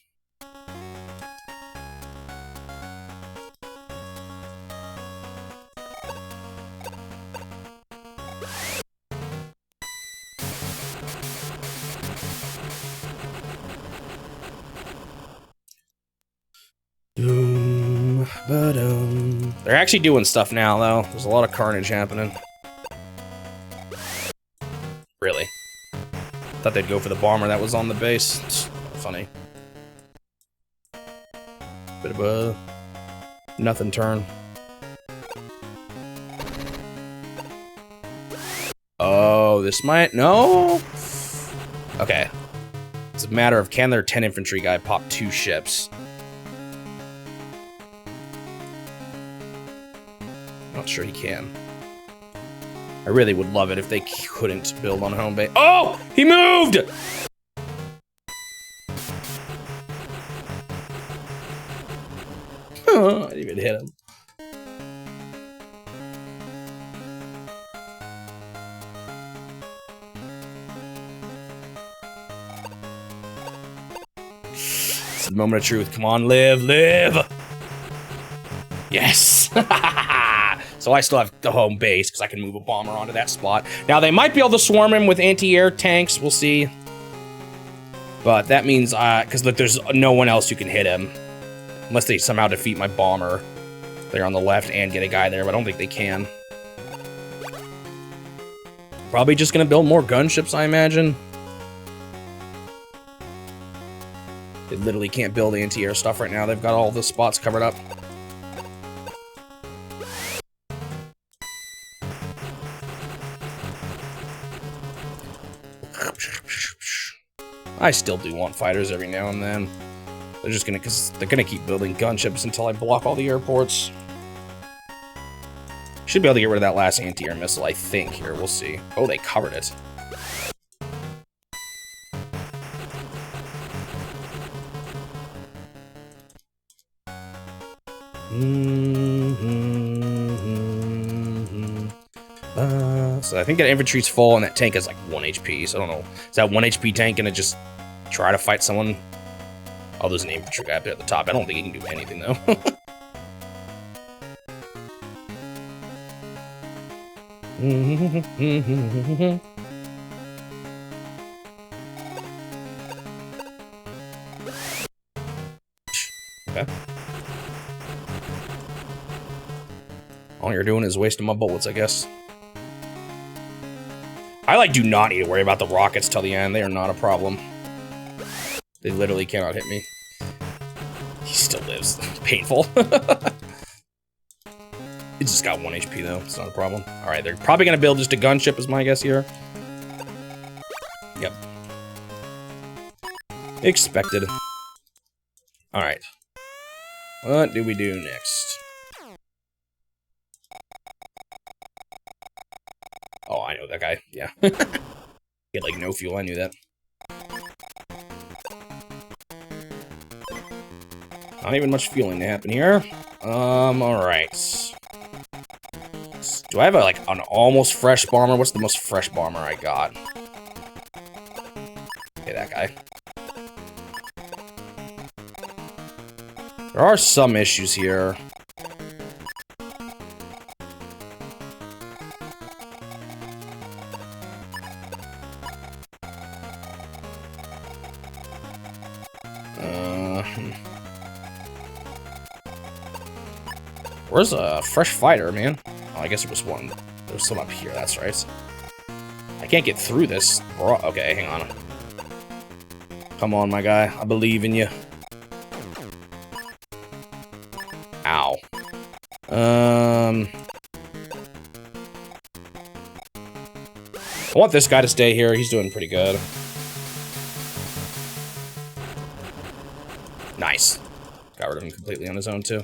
They're actually doing stuff now, though. There's a lot of carnage happening. Really? Thought they'd go for the bomber that was on the base. It's funny. Bit of a nothing turn. Oh, this might... No? Okay. It's a matter of can their 10 infantry guy pop 2 ships? Not sure he can. I really would love it if they couldn't build on home base. Oh! He moved! I didn't even hit him. It's the moment of truth. Come on, live, live! Yes! So I still have the home base because I can move a bomber onto that spot. Now they might be able to swarm him with anti-air tanks. We'll see. But that means, because look, there's no one else who can hit him. Unless they somehow defeat my bomber there on the left and get a guy there, but I don't think they can. Probably just going to build more gunships, I imagine. They literally can't build anti-air stuff right now. They've got all the spots covered up. I still do want fighters every now and then. They're just gonna, because they're gonna keep building gunships until I block all the airports. Should be able to get rid of that last anti-air missile, I think. Here, we'll see. Oh, they covered it. So I think that infantry's full and that tank is like 1 HP, so I don't know. Is that 1 HP tank gonna just try to fight someone? Oh, there's an infantry guy up there at the top. I don't think he can do anything, though. Okay. All you're doing is wasting my bullets, I guess. I, do not need to worry about the rockets till the end. They are not a problem. They literally cannot hit me. He still lives. Painful. He just got 1 HP, though. It's not a problem. All right, they're probably going to build just a gunship, is my guess here. Yep. Expected. All right. What do we do next? Oh, I know that guy. Yeah. He had, no fuel. I knew that. Not even much fueling to happen here. Alright. Do I have, an almost fresh bomber? What's the most fresh bomber I got? Okay, that guy. There are some issues here. Where's a fresh fighter, man? Oh, I guess there was one. There's some up here, that's right. I can't get through this. Okay, hang on. Come on, my guy. I believe in you. Ow. I want this guy to stay here. He's doing pretty good. Nice. Got rid of him completely on his own, too.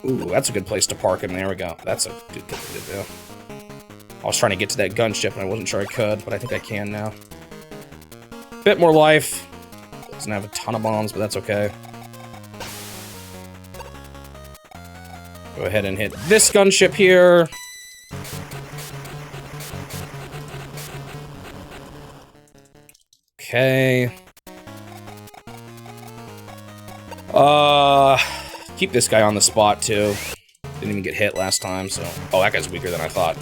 Ooh, that's a good place to park him. There we go. That's a good thing to do. I was trying to get to that gunship, and I wasn't sure I could, but I think I can now. Bit more life. Doesn't have a ton of bombs, but that's okay. Go ahead and hit this gunship here. Okay. Keep this guy on the spot, too. Didn't even get hit last time, so... Oh, that guy's weaker than I thought.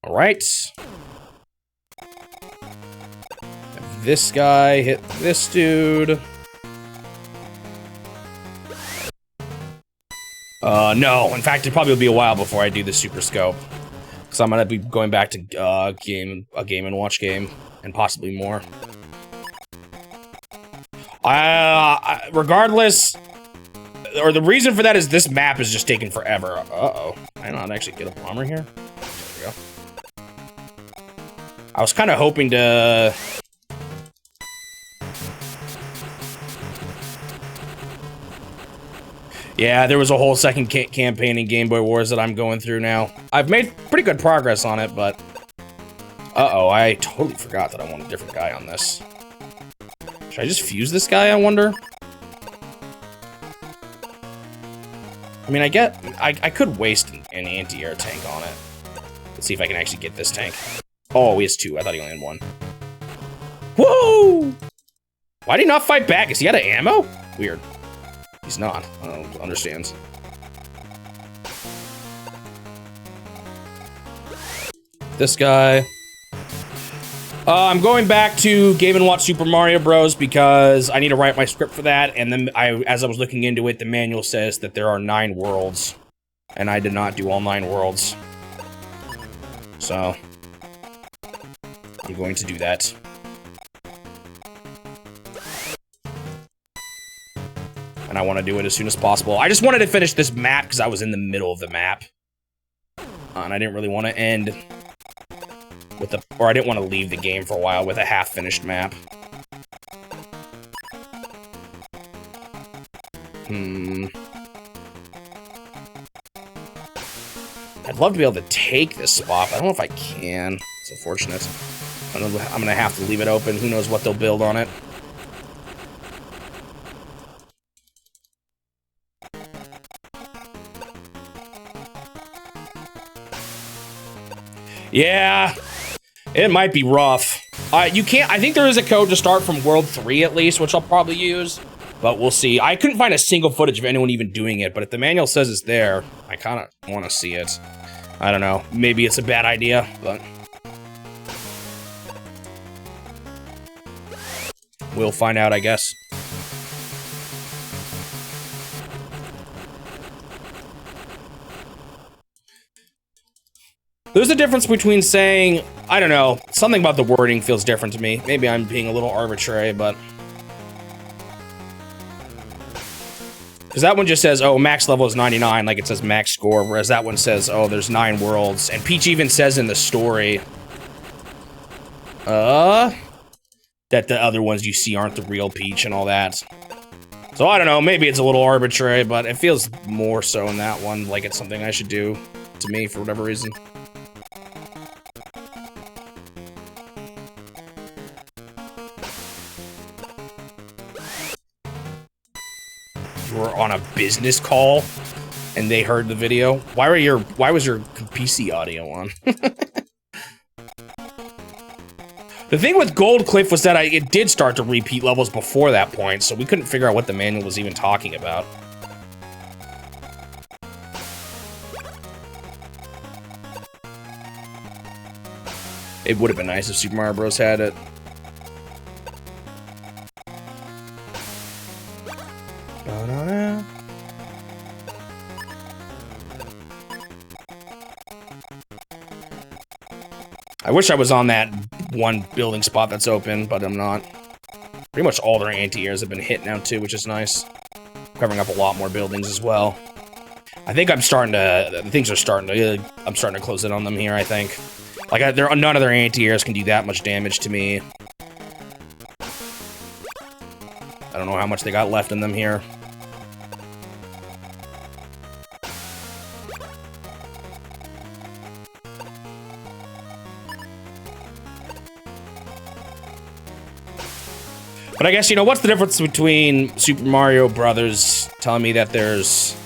Alright. This guy hit this dude. No. In fact, it probably will be a while before I do the super scope. Because I'm gonna be going back to a Game & Watch game, and possibly more. Regardless, or the reason for that is this map is just taking forever. Uh-oh. I don't actually get a bomber here. There we go. I was kind of hoping to... Yeah, there was a whole second campaign in Game Boy Wars that I'm going through now. I've made pretty good progress on it, but... Uh-oh, I totally forgot that I want a different guy on this. Should I just fuse this guy, I wonder? I mean, I could waste an anti-air tank on it. Let's see if I can actually get this tank. Oh, he has two. I thought he only had one. Whoa! Why did he not fight back? Is he out of ammo? Weird. He's not. I don't understand. This guy. I'm going back to Game & Watch Super Mario Bros. Because I need to write my script for that, and then as I was looking into it, the manual says that there are 9 worlds, and I did not do all 9 worlds. So, I'm going to do that. And I want to do it as soon as possible. I just wanted to finish this map because I was in the middle of the map. And I didn't really want to end with or I didn't want to leave the game for a while with a half-finished map. I'd love to be able to take this spot, but I don't know if I can. It's unfortunate. I'm gonna have to leave it open. Who knows what they'll build on it. Yeah, it might be rough. You can't, I think there is a code to start from World 3 at least, which I'll probably use, but we'll see. I couldn't find a single footage of anyone even doing it, but if the manual says it's there, I kind of want to see it. I don't know, maybe it's a bad idea, but we'll find out, I guess. There's a difference between saying, I don't know, something about the wording feels different to me. Maybe I'm being a little arbitrary, but... Because that one just says, oh, max level is 99, like it says max score, whereas that one says, oh, there's 9 worlds. And Peach even says in the story, that the other ones you see aren't the real Peach and all that. So I don't know, maybe it's a little arbitrary, but it feels more so in that one, like it's something I should do to me for whatever reason. Were on a business call and they heard the video. Why was your PC audio on? The thing with Gold Cliff was that it did start to repeat levels before that point, so we couldn't figure out what the manual was even talking about. It would have been nice if Super Mario Bros. Had it. I wish I was on that one building spot that's open, but I'm not. Pretty much all their anti-airs have been hit now too, which is nice. Covering up a lot more buildings as well. I think I'm starting to, I'm starting to close in on them here, I think. Like, none of their anti-airs can do that much damage to me. I don't know how much they got left in them here. But I guess, you know, what's the difference between Super Mario Brothers telling me that there's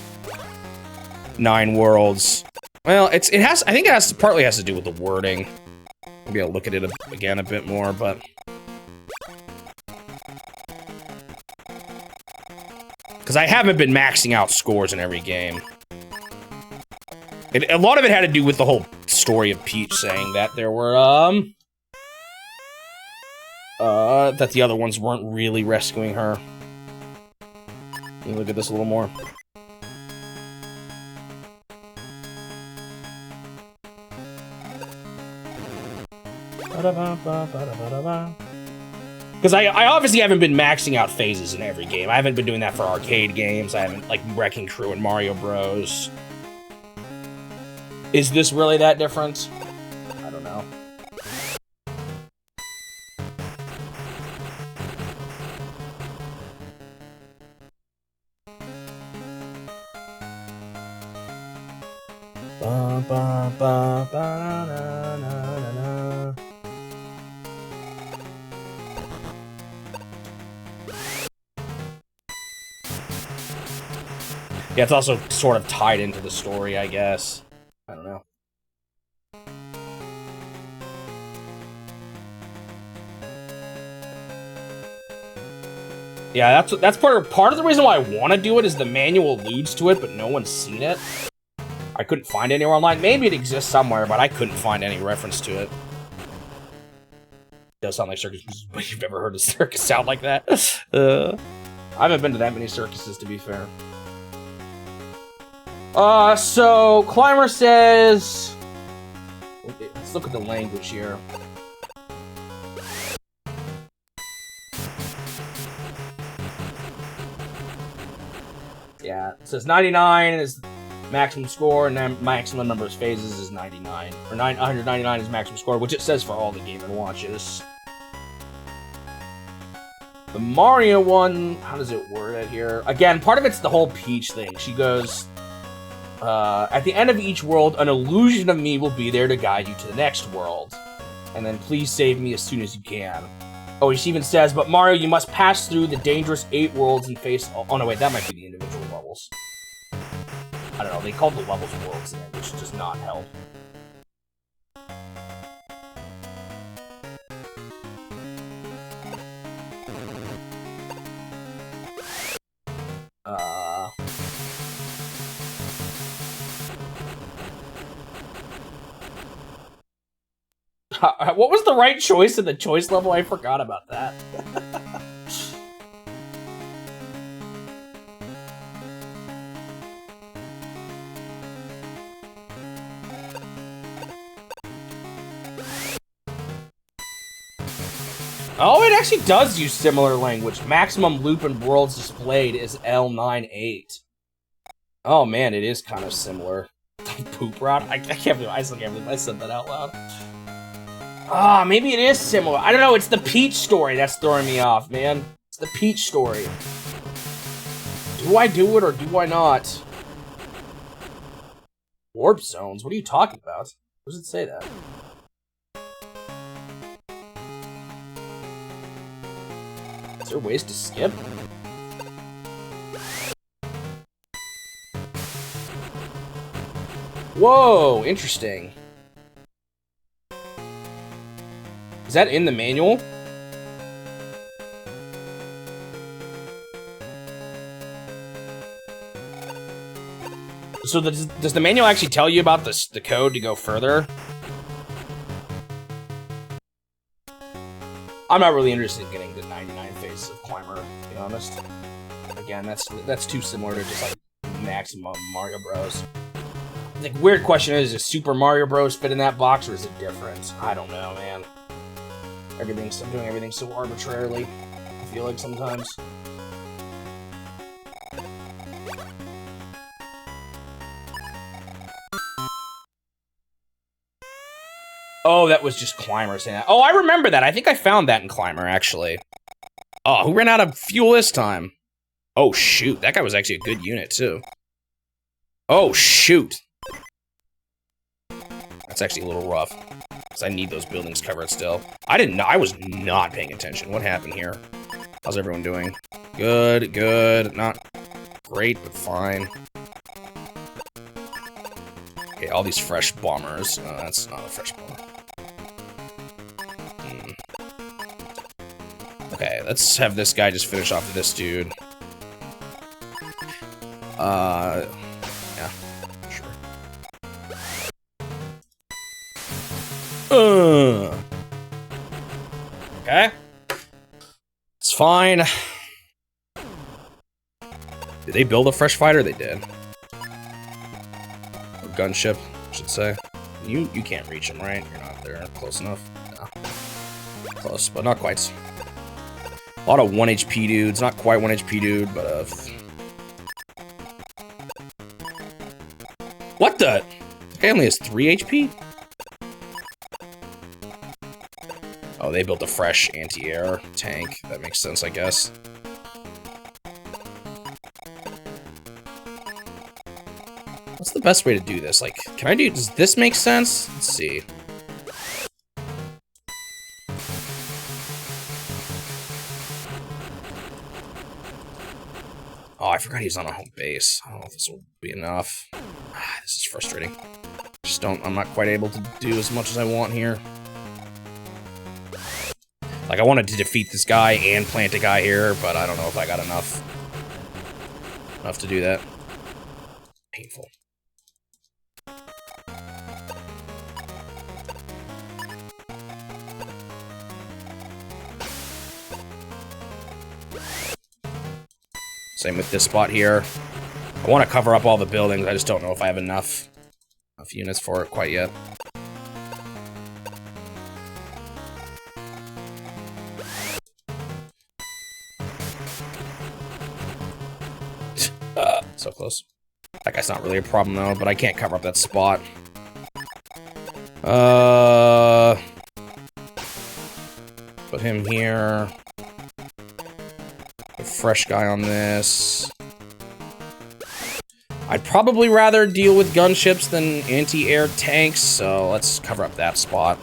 9 worlds? Well, I think it partly has to do with the wording. Maybe I'll look at it again a bit more, but... Because I haven't been maxing out scores in every game. A lot of it had to do with the whole story of Peach saying that there were, that the other ones weren't really rescuing her. Let me look at this a little more. Because I obviously haven't been maxing out phases in every game. I haven't been doing that for arcade games. I haven't, like, Wrecking Crew and Mario Bros. Is this really that different? I don't know. Ba, ba, ba, ba, na, na, na, na. Yeah, it's also sort of tied into the story, I guess. I don't know. Yeah, that's part of the reason why I want to do it is the manual alludes to it, but no one's seen it. I couldn't find it anywhere online. Maybe it exists somewhere, but I couldn't find any reference to it. It does sound like circus, but you've never heard a circus sound like that. I haven't been to that many circuses, to be fair. So Climber says, let's look at the language here. Yeah, it says 99 is maximum score, and then maximum number of phases is 99. Or 199 is maximum score, which it says for all the Game & Watches. The Mario one, how does it word it here? Again, part of it's the whole Peach thing. She goes, at the end of each world, an illusion of me will be there to guide you to the next world. And then please save me as soon as you can. Oh, she even says, but Mario, you must pass through the dangerous 8 worlds and face... Oh, no, wait, that might be the individual levels. I don't know, they called the levels worlds there, which does not help. What was the right choice in the choice level? I forgot about that. Oh, it actually does use similar language. Maximum loop and worlds displayed is L98. Oh man, it is kind of similar. Poop rod? I still can't believe I said that out loud. Ah, maybe it is similar. I don't know, it's the Peach story that's throwing me off, man. It's the Peach story. Do I do it or do I not? Warp zones? What are you talking about? Where does it say that? Is there ways to skip? Whoa, interesting. Is that in the manual? So does the manual actually tell you about the code to go further? I'm not really interested in getting the 99 phases of Climber, to be honest. Again, that's too similar to just like maximum Mario Bros. The weird question is Super Mario Bros. Fit in that box, or is it different? I don't know, man. I'm doing everything so arbitrarily, I feel like sometimes. Oh, that was just Climber saying that. Oh, I remember that. I think I found that in Climber, actually. Oh, who ran out of fuel this time? Oh, shoot. That guy was actually a good unit, too. Oh, shoot. That's actually a little rough. Because I need those buildings covered still. I didn't know. I was not paying attention. What happened here? How's everyone doing? Good, good. Not great, but fine. Okay, all these fresh bombers. That's not a fresh bomber. Okay, let's have this guy just finish off this dude. Yeah, sure. Okay. It's fine. Did they build a fresh fighter? They did. Or gunship, I should say. You can't reach him, right? You're not there close enough. No. Close, but not quite. A lot of 1 HP dudes. Not quite 1 HP dude, but what the? This guy only has 3 HP? Oh, they built a fresh anti-air tank. That makes sense, I guess. What's the best way to do this? Like, does this make sense? Let's see. Oh, I forgot he's on a home base. I don't know if this will be enough. This is frustrating. I'm not quite able to do as much as I want here. Like, I wanted to defeat this guy and plant a guy here, but I don't know if I got enough to do that. Painful. Same with this spot here. I want to cover up all the buildings. I just don't know if I have enough units for it quite yet. So close. That guy's not really a problem though, but I can't cover up that spot. Put him here. A fresh guy on this. I'd probably rather deal with gunships than anti-air tanks, so let's cover up that spot.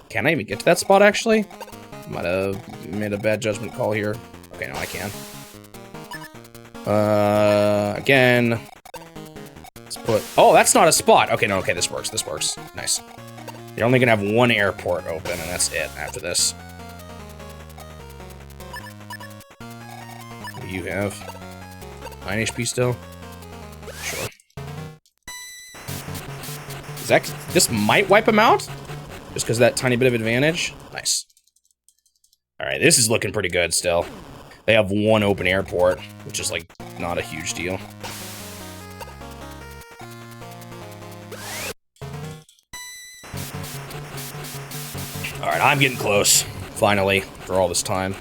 Can I even get to that spot, actually? Might have made a bad judgment call here. Okay, no, I can. Again. Let's put... Oh, that's not a spot! Okay, no, okay, this works, this works. Nice. You're only gonna have 1 airport open, and that's it after this. What do you have? 9 HP still? Sure. This might wipe him out? Just because of that tiny bit of advantage? Nice. Alright, this is looking pretty good still. They have 1 open airport, which is, like, not a huge deal. Alright, I'm getting close, finally, for all this time.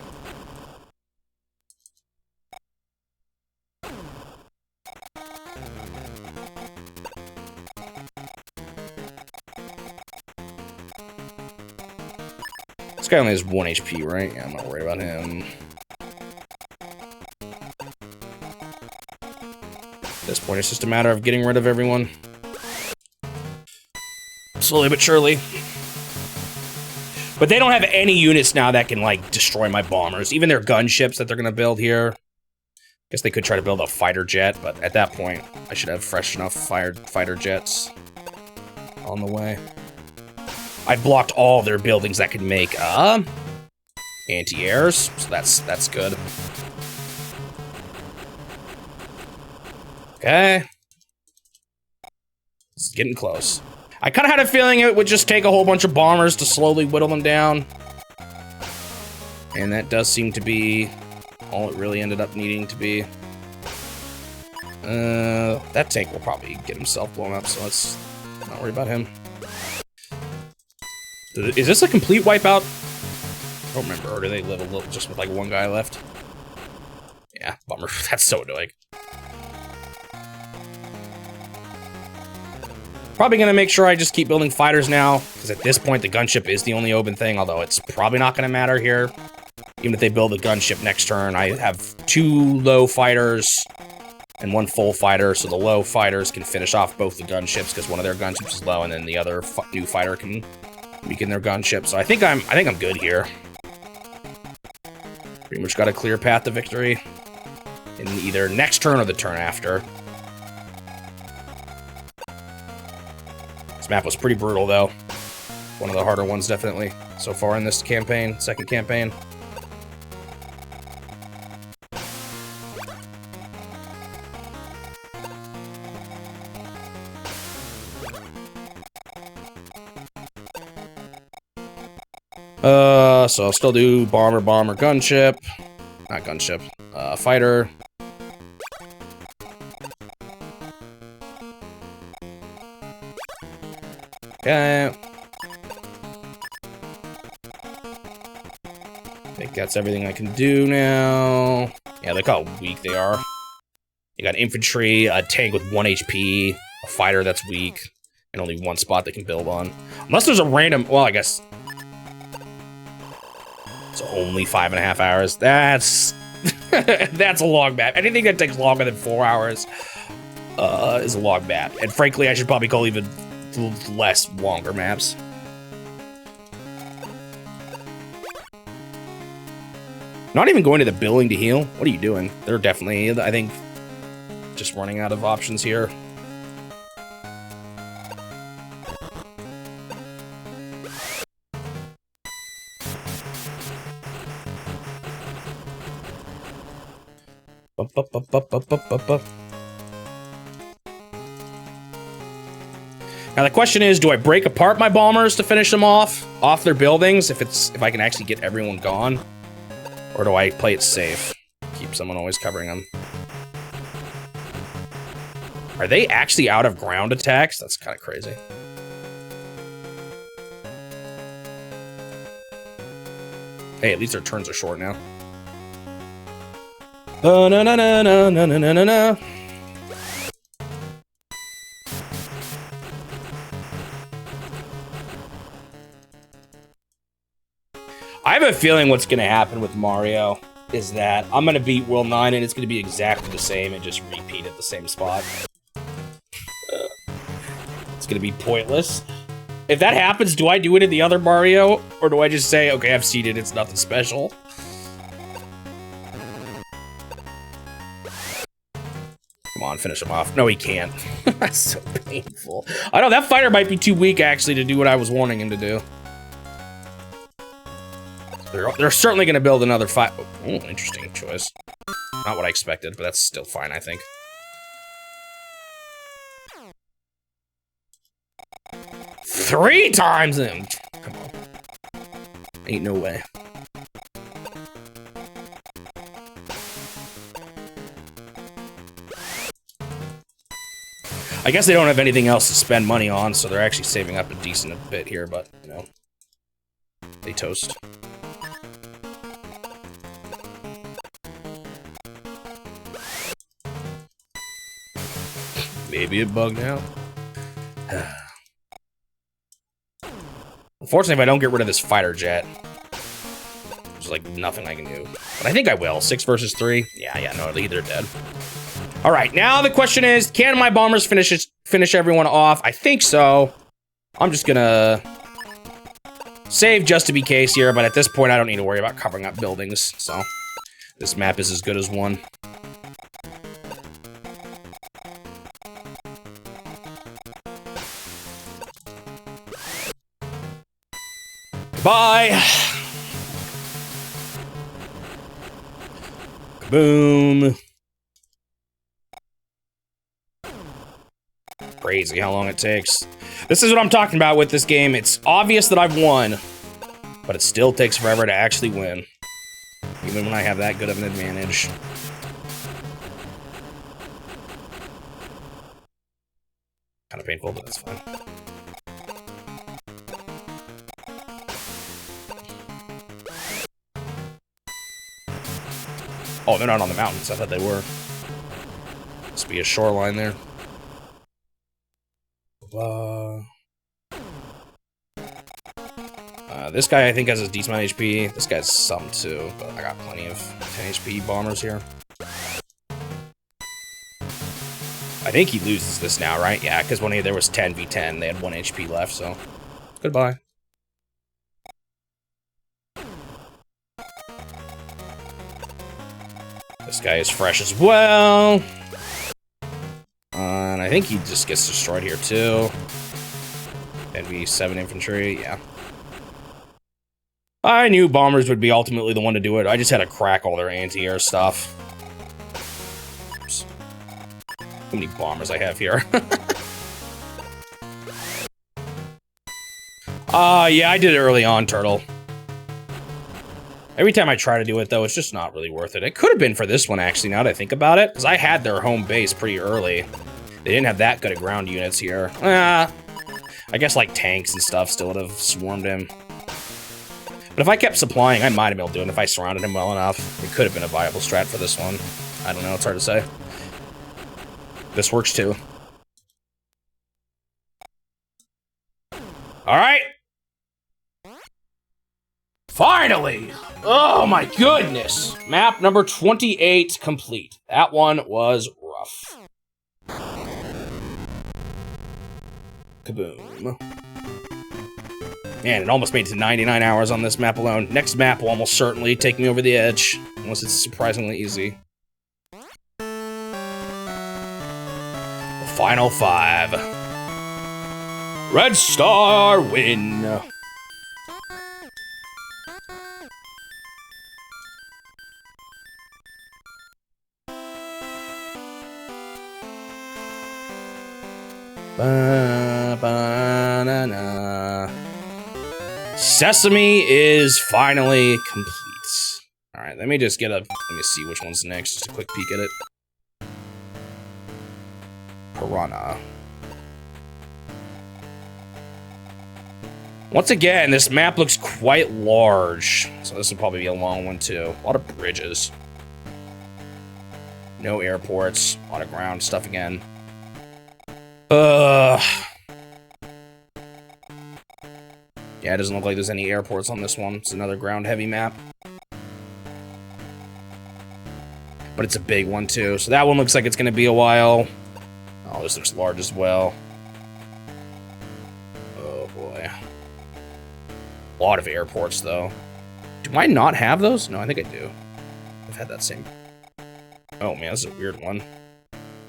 This guy only has 1 HP, right? Yeah, I'm not worried about him. At this point, it's just a matter of getting rid of everyone. Slowly but surely. But they don't have any units now that can, like, destroy my bombers. Even their gunships that they're gonna build here. Guess they could try to build a fighter jet, but at that point, I should have fresh enough fighter jets on the way. I've blocked all their buildings that could make, anti-airs, so that's good. Okay. It's getting close. I kind of had a feeling it would just take a whole bunch of bombers to slowly whittle them down. And that does seem to be all it really ended up needing to be. That tank will probably get himself blown up, so let's not worry about him. Is this a complete wipeout? I don't remember, or do they live a little just with like one guy left? Yeah, bummer. That's so annoying. Probably gonna make sure I just keep building fighters now, because at this point the gunship is the only open thing, although it's probably not gonna matter here. Even if they build a gunship next turn, I have 2 low fighters and 1 full fighter, so the low fighters can finish off both the gunships because one of their gunships is low, and then the other new fighter can weaken their gunship. So I think I'm good here. Pretty much got a clear path to victory in either next turn or the turn after. This map was pretty brutal though. One of the harder ones definitely so far in this campaign, second campaign. So I'll still do bomber, gunship. Not gunship. Fighter. Okay. I think that's everything I can do now. Yeah, look how weak they are. You got infantry, a tank with 1 HP, a fighter that's weak, and only 1 spot they can build on. Unless there's a random, well, I guess it's only 5.5 hours. That's that's a long map. Anything that takes longer than 4 hours is a long map. And frankly, I should probably call even less longer maps. Not even going to the building to heal. What are you doing? They're definitely, I think, just running out of options here. Now the question is, do I break apart my bombers to finish them off their buildings if I can actually get everyone gone? Or do I play it safe? Keep someone always covering them. Are they actually out of ground attacks? That's kind of crazy. Hey, at least their turns are short now. Oh, no, no, no, no, no, no, no, no. I have a feeling what's going to happen with Mario is that I'm going to beat World 9 and it's going to be exactly the same and just repeat at the same spot. It's going to be pointless. If that happens, do I do it in the other Mario? Or do I just say, okay, I've seen it, it's nothing special? Come on, finish him off. No, he can't. That's so painful. I know, that fighter might be too weak, actually, to do what I was wanting him to do. They're certainly going to build another fight. Oh, interesting choice. Not what I expected, but that's still fine, I think. Three times him! Come on. Ain't no way. I guess they don't have anything else to spend money on, so they're actually saving up a decent bit here, but, you know, they toast. Maybe it bugged out. Unfortunately, if I don't get rid of this fighter jet, there's like nothing I can do. But I think I will. 6 versus 3. Yeah, no, they're dead. All right, now the question is, can my bombers finish everyone off? I think so. I'm just gonna save just to be case here, but at this point, I don't need to worry about covering up buildings. So this map is as good as one. Bye. Boom. Crazy how long it takes. This is what I'm talking about with this game. It's obvious that I've won, but it still takes forever to actually win, even when I have that good of an advantage. Kind of painful, but that's fine. Oh, they're not on the mountains. I thought they were. Must be a shoreline there. This guy, I think, has a decent amount of HP. This guy's some, too, but I got plenty of 10 HP bombers here. I think he loses this now, right? Yeah, because when there was 10v10, they had 1 HP left, so... Goodbye. This guy is fresh as well. And I think he just gets destroyed here, too. NV7 infantry, yeah. I knew bombers would be ultimately the one to do it. I just had to crack all their anti-air stuff. Oops. How many bombers I have here? Yeah, I did it early on, Turtle. Every time I try to do it, though, it's just not really worth it. It could have been for this one, actually, now that I think about it. Because I had their home base pretty early. They didn't have that good of ground units here. I guess, like, tanks and stuff still would have swarmed him. But if I kept supplying, I might have been able to do it if I surrounded him well enough. It could have been a viable strat for this one. I don't know, it's hard to say. This works too. Alright! Finally! Oh my goodness! Map number 28 complete. That one was rough. Kaboom. Man, it almost made it to 99 hours on this map alone. Next map will almost certainly take me over the edge, unless it's surprisingly easy. The final 5. Red Star win. Ba-ba-na-na. Sesame is finally complete. Alright, let me just get let me see which one's next, just a quick peek at it. Piranha. Once again, this map looks quite large, so this will probably be a long one too. A lot of bridges. No airports, a lot of ground stuff again. Yeah, it doesn't look like there's any airports on this one. It's another ground-heavy map. But it's a big one, too. So that one looks like it's going to be a while. Oh, this looks large as well. Oh, boy. A lot of airports, though. Do I not have those? No, I think I do. I've had that same... Oh, man, this is a weird one.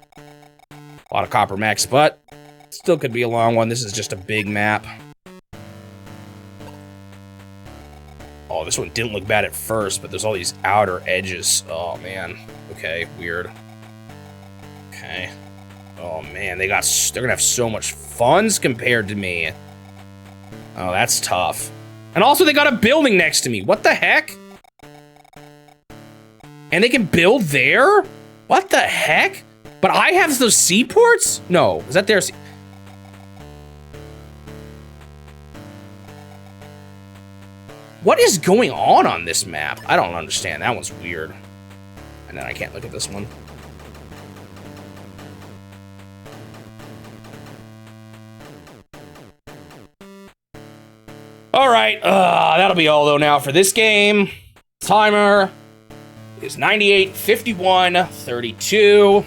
A lot of copper mechs, but still could be a long one. This is just a big map. Oh, this one didn't look bad at first, but there's all these outer edges. Oh, man. Okay, weird. Okay. Oh, man, they're gonna have so much funds compared to me. Oh, that's tough. And also, they got a building next to me. What the heck? And they can build there? What the heck? But I have those seaports? No, is that their sea? What is going on this map? I don't understand. That one's weird. And then I can't look at this one. All right, that'll be all though now for this game. Timer is 98, 51, 32.